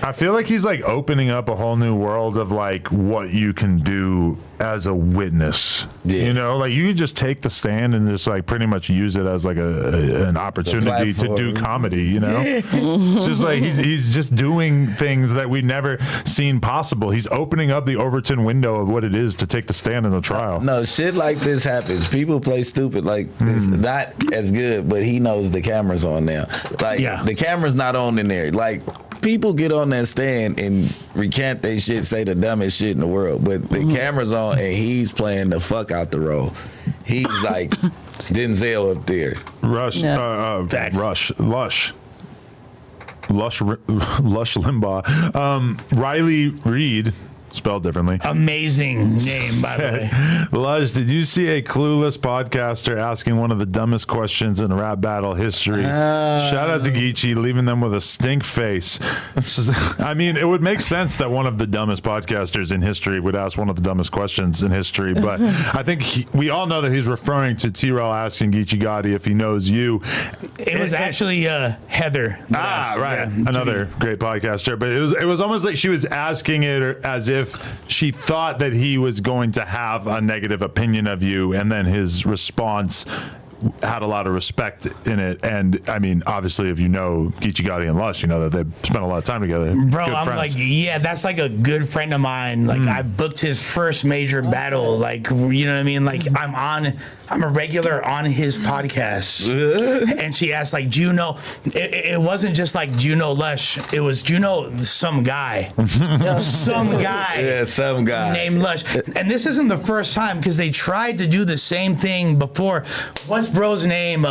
I feel like he's like opening up a whole new world of like what you can do as a witness. You know, like you could just take the stand and just like pretty much use it as like an opportunity to do comedy. You know, it's just like he's just doing things that we've never seen possible. He's opening up the Overton window of what it is to take the stand in a trial. No, shit like this happens. People play stupid like this. Not as good, but he knows the camera's on now. Like the camera's not on in there. Like, people get on that stand and recant they shit, say the dumbest shit in the world, but the camera's on and he's playing the fuck out the role. He's like Denzel up there. Lush Limbaugh. Riley Reid, spelled differently. Amazing name, by the way. Lush, did you see a clueless podcaster asking one of the dumbest questions in rap battle history? Shout out to Geechee, leaving them with a stink face. I mean, it would make sense that one of the dumbest podcasters in history would ask one of the dumbest questions in history, but I think we all know that he's referring to T-Rail asking Geechee Gotti if he knows you. It was actually Heather. Right. Yeah, another great podcaster, but it was almost like she was asking it as if she thought that he was going to have a negative opinion of you, and then his response had a lot of respect in it. And I mean, obviously, if you know Geechee Gotti and Lush, you know that they spent a lot of time together. Bro, I'm like, yeah, that's like a good friend of mine. Like, I booked his first major battle. Like, you know what I mean? Like, I'm a regular on his podcast. And she asked, like, do you know, it wasn't just like, do you know Lush? It was, do you know some guy? Some guy. Yeah, some guy. Named Lush. And this isn't the first time, because they tried to do the same thing before. What's bro's name?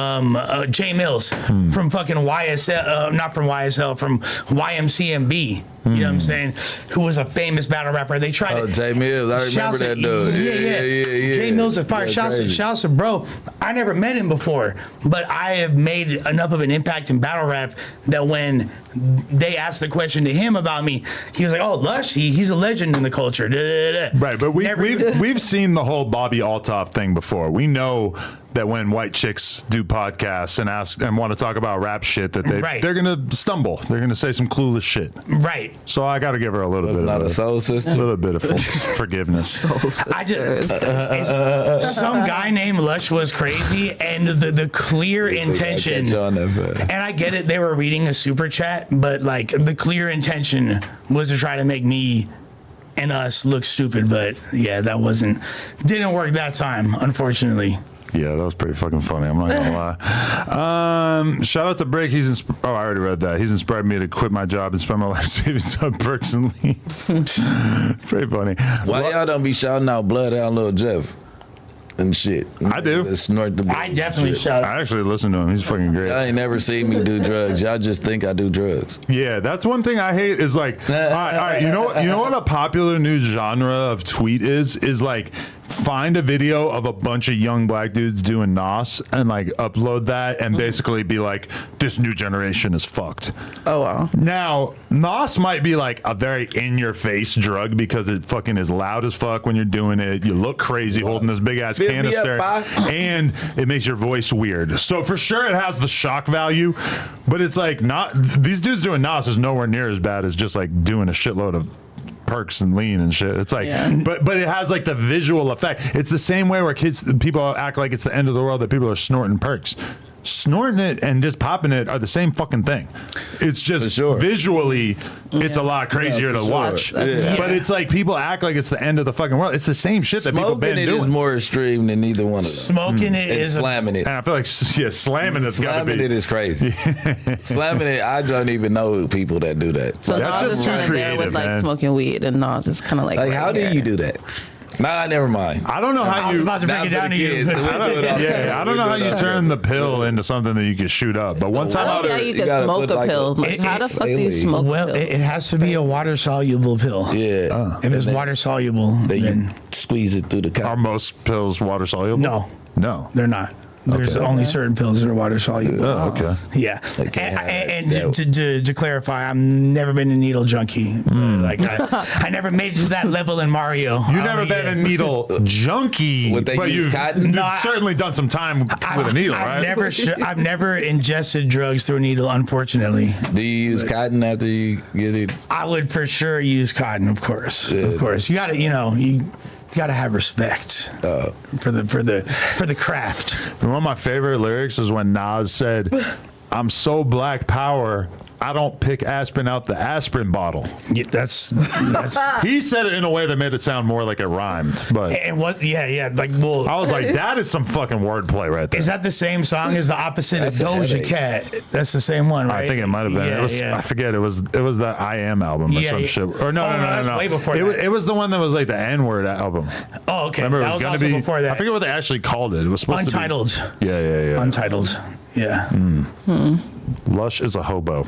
Jay Mills from fucking YSL, not from YSL, from YMCMB. You know what I'm saying? Who was a famous battle rapper. They tried to. Jay Mills. I remember that dude. Yeah. Jay Mills is fire. Shouts to bro. I never met him before, but I have made enough of an impact in battle rap that when they asked the question to him about me, he was like, "Oh, Lush, he's a legend in the culture." Right, but we've seen the whole Bobby Altoff thing before. We know that when white chicks do podcasts and ask and want to talk about rap shit, that they're gonna stumble. They're gonna say some clueless shit. Right. So I got to give her a little bit of a soul sister. A little bit of forgiveness. Some guy named Lush was crazy, and the clear intention. And I get it, they were reading a super chat, but like the clear intention was to try to make me and us look stupid. But yeah, didn't work that time, unfortunately. Yeah, that was pretty fucking funny. I'm not gonna lie. Shout out to Bricc. I already read that. He's inspired me to quit my job and spend my life saving some perks and leave. Pretty funny. Why y'all don't be shouting out blood out Lil Jeff and shit? I do. Snort the blood. I definitely shout. I actually listen to him. He's fucking great. Y'all ain't never seen me do drugs. Y'all just think I do drugs. Yeah, that's one thing I hate is like, all right, you know what a popular new genre of tweet is like, find a video of a bunch of young black dudes doing NOS and like upload that and basically be like, this new generation is fucked. Oh wow. Now, NOS might be like a very in your face drug because it fucking is loud as fuck when you're doing it. You look crazy holding this big ass canister and it makes your voice weird. So for sure it has the shock value, but it's like these dudes doing NOS is nowhere near as bad as just like doing a shitload of perks and lean and shit. It's like, but it has like the visual effect. It's the same way where people act like it's the end of the world that people are snorting perks. snorting it and just popping it are the same fucking thing. It's just visually, it's a lot crazier to watch. Yeah. But it's like people act like it's the end of the fucking world. It's the same shit that people been doing. Smoking it is more extreme than either one of them. Smoking it and is slamming it. And I feel like slamming it's gotta be. Slamming it is crazy. Slamming it, I don't even know people that do that. So That's Nas just is too kind of there creative, with like man. smoking weed, and Nas is kind of like. Like, right how do here. you do that? Nah, never mind. I don't know how I was you. about to break Not it for down the to kids. you. I don't know how you turn the pill into something that you can shoot up. But one time I don't see how you can gotta smoke put, a like, pill. Like, how the fuck do you smoke Well, a pill? it has to be a water soluble pill. Yeah. If it's water soluble, Then you then squeeze it through the cup. are most pills water soluble? no, they're not. There's only certain pills that are water soluble. Oh, okay. Yeah, Like, and to clarify, I've never been a needle junkie. Like I never made it to that level in Mario. You've never been a needle junkie, Would they but use you've cotton? you've No, certainly done some time with a needle, right? I've never ingested drugs through a needle. Unfortunately, Do you use cotton after you get it? I would for sure use cotton. Of course, of course. You gotta, you gotta have respect for the craft. One of my favorite lyrics is when Nas said, "I'm so black power, I don't pick aspirin out the aspirin bottle." Yeah, that's He said it in a way that made it sound more like it rhymed, but and what? Yeah. Like, well, I was like, that is some fucking wordplay right there. is that the same song as the opposite That's a of Doja headache. Cat? That's the same one, right? I think it might have been. Yeah, It was, yeah. I forget. It was the I Am album or Yeah, some yeah. shit. Or no, that's way before that. It was the one that was like the N-word album. Oh, okay. Remember, it That was was gonna also be before that. I forget what they actually called it. It was supposed Untitled. to be Yeah. Untitled. Yeah. Lush is a hobo.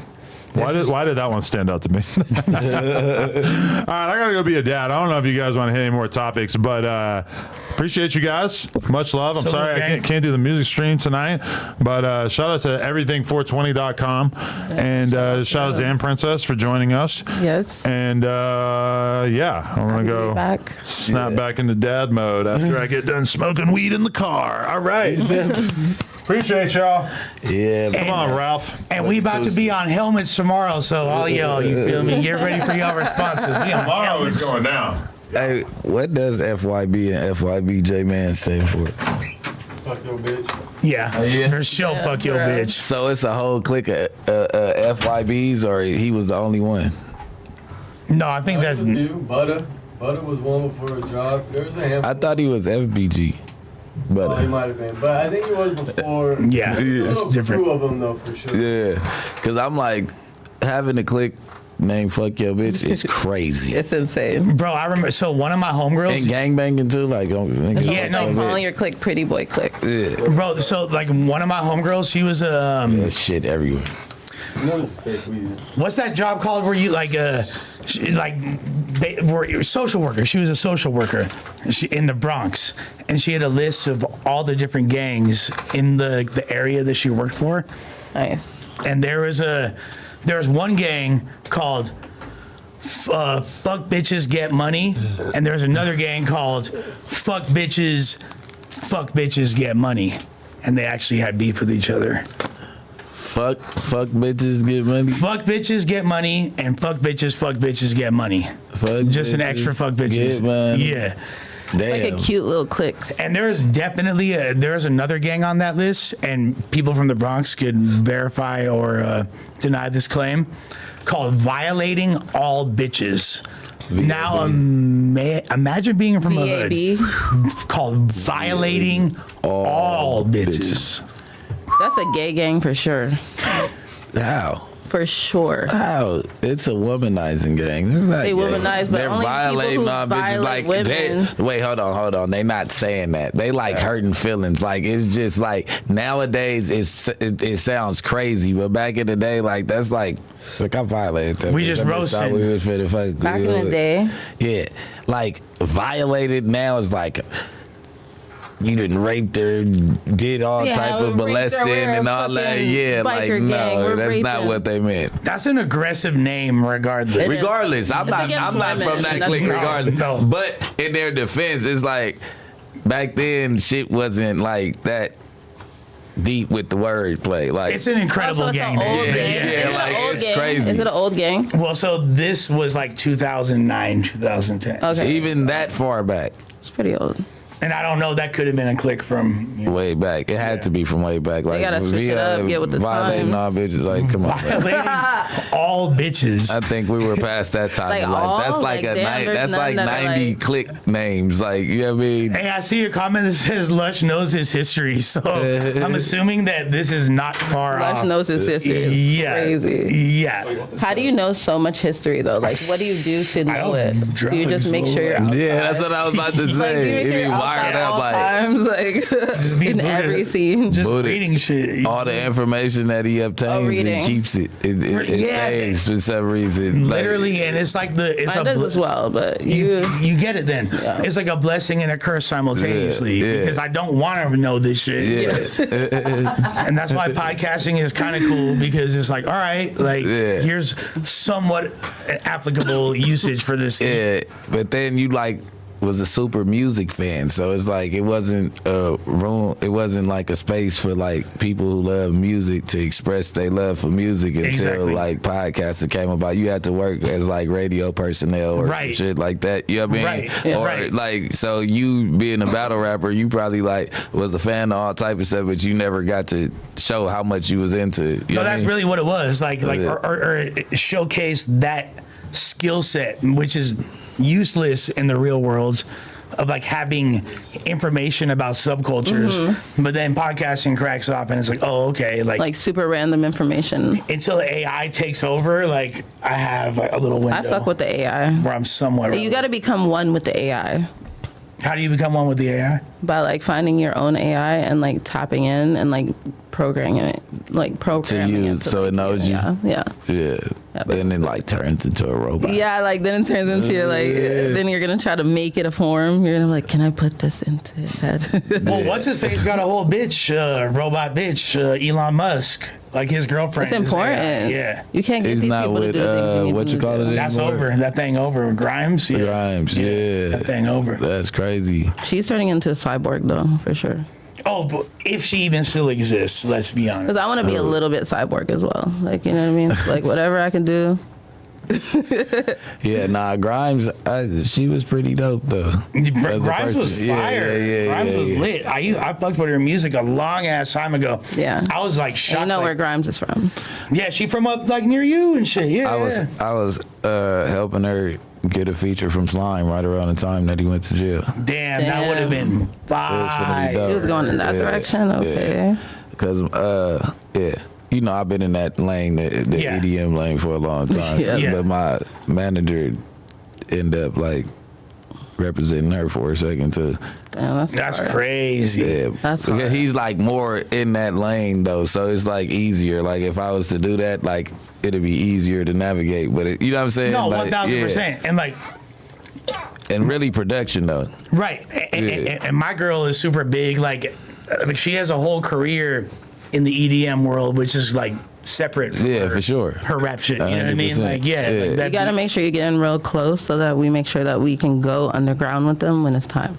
Why did that one stand out to me? All right, I gotta go be a dad. I don't know if you guys want to hit any more topics, but appreciate you guys. Much love. I'm Salute, sorry I gang. can't do the music stream tonight, but shout out to everything420.com and shout out to Ann Princess for joining us. Yes. And yeah, I'm gonna Happy to go be back. snap back into dad mode after I get done smoking weed in the car. All right. Appreciate y'all. Yeah. Come on, Ralph. And we about to be on helmets tomorrow, so all y'all, you feel me? Get ready for y'all responses. We on Tomorrow helmets. is going down. Hey, what does FYB and FYBJ man stand for? Fuck your bitch. Yeah, Yeah. for sure. Yeah, Fuck your for real. bitch. So it's a whole clique of FYBs, or he was the only one? No, I think There's that. a few. Butter was one before a job. There was a handful. I thought he was FBG. Oh, he But might have been, but I think it was before. Yeah, There was that's a different. few of them though, for sure. yeah, because I'm like, having a clique named Fuck Your Bitch is crazy. It's insane. Bro, I remember. So one of my homegirls. And gangbanging too, like, Yeah, It's no, like bitch. calling your clique pretty boy clique. Yeah, Bro, so like one of my homegirls, she was there's shit everywhere. You know it's fake weed. what's that job called where you like they were social worker. She was a social worker in the Bronx, and she had a list of all the different gangs in the area that she worked for. Nice. And there was one gang called Fuck Bitches Get Money, and there's another gang called Fuck Bitches Get Money, and they actually had beef with each other. Fuck bitches get money. Fuck bitches get money, and fuck bitches get money. Fuck Just an bitches extra fuck bitches. get money. Yeah. Damn. Like a cute little clique. And there's definitely there's another gang on that list, and people from the Bronx could verify or deny this claim, called Violating All Bitches. Now imagine being from a VAB. hood called Violating All Bitches. That's a gay gang for sure. How? For sure. How? It's a womanizing gang. It's not They gay. womanize, but they're only people violating who all bitches. violate Like, women. wait, hold on. They not saying that. They like hurting feelings. Like, it's just like nowadays it sounds crazy, but back in the day, like that's like I violated them. We just That bitch thought roasting. we was finna fuck. Back in the day. Yeah, like violated now is like. You didn't raped her, did all Yeah, type we of raped her, molesting we're a and all that. fucking Yeah, like biker gang, no, we're that's not raping. what they meant. That's an aggressive name, regardless. It is. Regardless, I'm It's not against from women. that That's clique. no, Regardless, no. But in their defense, it's like back then shit wasn't like that deep with the wordplay. Like It's an incredible Also, it's gang. an old Yeah, gang. yeah, Is it like, an old it's gang? crazy. Is it an old gang? Well, so this was like 2009, 2010. Okay. even that far back. It's pretty old. And I don't know, that could have been a click from way back. It had to be from way back. Like, they gotta switch it up, get with the violating times. all bitches. Like, come on. Violating all bitches. I think we were past that time. Like of life. all? That's Like, damn, there's that's none like that are 90 like- click names. Like, you know what I mean? Hey, I see a comment that says Lush knows his history, so I'm assuming that this is not far off. Lush knows his history. Yeah. Crazy. Yeah. How do you know so much history though? Like, what do you do to know it? Do you just drugs, make sure you're outside? Yeah, that's what I was about to Like, do you say. make It sure be you're outside wired at up all like times, like Just be in booted. every scene? Just Booted. reading shit. all the information that he obtains, reading. he keeps it. It Yeah. stays for some reason. Like, Literally, and it's like it's Mine does as well, but you get it then. Yeah. It's like a blessing and a curse simultaneously Yeah, yeah. because I don't want to know this shit. yeah. And that's why podcasting is kind of cool because it's like, all right, like Yeah. here's somewhat applicable usage for this. Yeah, but then you like was a super music fan, so it's like it wasn't a room. It wasn't like a space for like people who love music to express their love for music until Exactly. like podcasting came about. You had to work as like radio personnel or some Right. shit like that. You know what I mean? Right. Yeah. Or Right. like so you being a battle rapper, you probably like was a fan of all type of stuff, but you never got to show how much you was into. You know No, what I that's mean? really what it was. Like Yeah. or showcase that skill set, which is useless in the real world of like having information about subcultures, but then podcasting cracks up and it's like, oh, okay, Like super random information. until AI takes over, like I have like, a little window I fuck with the AI. where I'm somewhat. You got to become one with the AI How do you become one with the AI? by like finding your own AI and like tapping in and like programming it, like programming you, it so it knows you? Yeah. Yeah. Then it like turns into a robot. Yeah, like then it turns into your like. Then you're gonna try to make it a form. You're gonna be like, can I put this into his head? Well, what's his face got a whole bitch, robot bitch, Elon Musk, like his girlfriend. It's is important. AI. Yeah. You can't get He's these not people to with do the things you need what them you to call do. it? That's anymore? over. That thing over. Grimes. Yeah. Grimes, yeah. That thing over. That's crazy. She's turning into a cyborg though, for sure. Oh, but if she even still exists, let's be honest. Because I want to be a little bit cyborg as well. Like, you know what I mean? Like whatever I can do. Yeah, nah, Grimes, she was pretty dope though. As a Grimes was person. fire. Grimes was lit. I fucked with her music a long ass time ago. Yeah. I was like And shocked. you know like, where Grimes is from. yeah, she from up like near you and shit. Yeah. I was helping her get a feature from Slime right around the time that he went to jail. Damn, that would have been fire. He was going in that direction. Okay. Because you know, I've been in that lane, the Yeah. EDM lane for a long time. Yeah. But my manager ended up like representing her for a second too. Damn, That's hard. crazy. Yeah, That's because hard. he's like more in that lane though, so it's like easier. Like if I was to do that, like it'd be easier to navigate. But you know what I'm saying? No, Like, 1000%. And like, and really production though. right. And my girl is super big. Like she has a whole career in the EDM world, which is like separate from Yeah, her, for sure. her rap shit. You know what I mean? 100%. Like, yeah. Yeah. Like that You got to make sure you get in real close so that we make sure that we can go underground with them when it's time.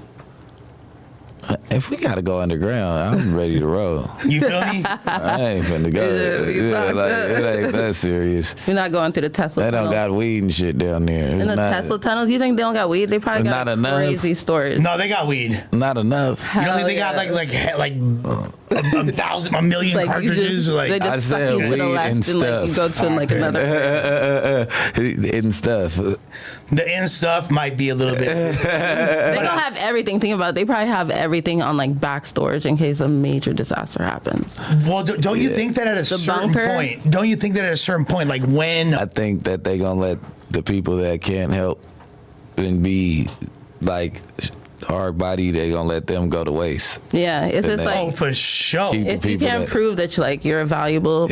If we gotta go underground, I'm ready to roll. You feel me? I ain't finna go. Yeah, Like, it ain't that serious. We're not going through the Tesla They don't tunnels. got weed and shit down there. It's In the not, Tesla tunnels, you think they don't got weed? They probably got Not enough. crazy storage. No, they got weed. not enough. You don't think they Hell got yeah. like a million Like, you cartridges? just, Like they I just suck said you to the weed left and and like you go to like another. and stuff. the end stuff might be a little bit. They gonna have everything. Think about it. They probably have everything on like back storage in case a major disaster happens. Well, don't you think that at a certain bunker? point? Don't you think that at a certain point, like when? I think that they gonna let the people that can't help and be like hard body, they gonna let them go to waste. Yeah, it's just Oh, like for sure. Keep- if you people can't that- prove that you're a valuable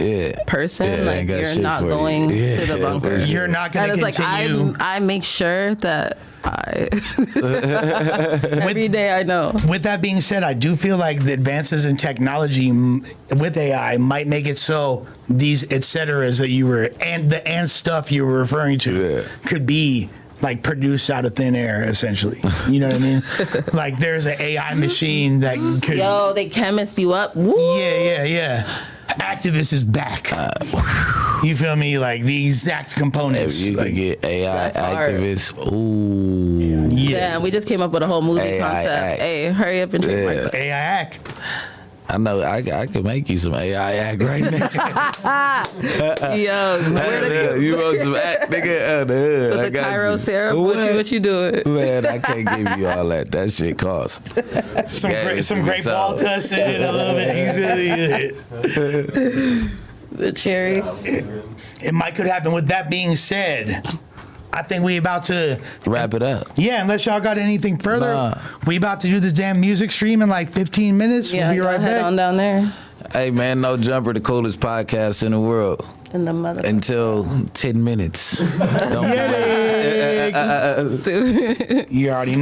person, Yeah, like ain't got you're shit not for you. going Yeah, to the bunker. for sure. You're not That going to is like continue. I make sure that I every day I know. With that being said, I do feel like the advances in technology with AI might make it so these et ceteras that you were and stuff you were referring to could be like produced out of thin air, essentially. You know what I mean? Like there's an AI machine that could. Yo, they chemist you up. Woo. Yeah. activist is back. You feel me? Like the exact components. If you like, could get AI hard. activists, ooh. yeah. Damn, we just came up with a whole movie AI concept. act. Hey, hurry up and trademark that. AI act. I know I could make you some AI act right now. Yo, where the, You want some act, nigga? Out the hood. with the Cairo syrup? What you doing? Man, I can't give you all that. That shit costs. Some great ball tussing. I love it. You feel me? The cherry. It might could happen. With that being said, I think we about to wrap it up. Yeah, unless y'all got anything further, Nah. we about to do this damn music stream in like 15 minutes. Yeah, we'll be right head back. on down there. Hey man, No Jumper, the coolest podcast in the world. In the mother. Until 10 minutes. Don't You already know.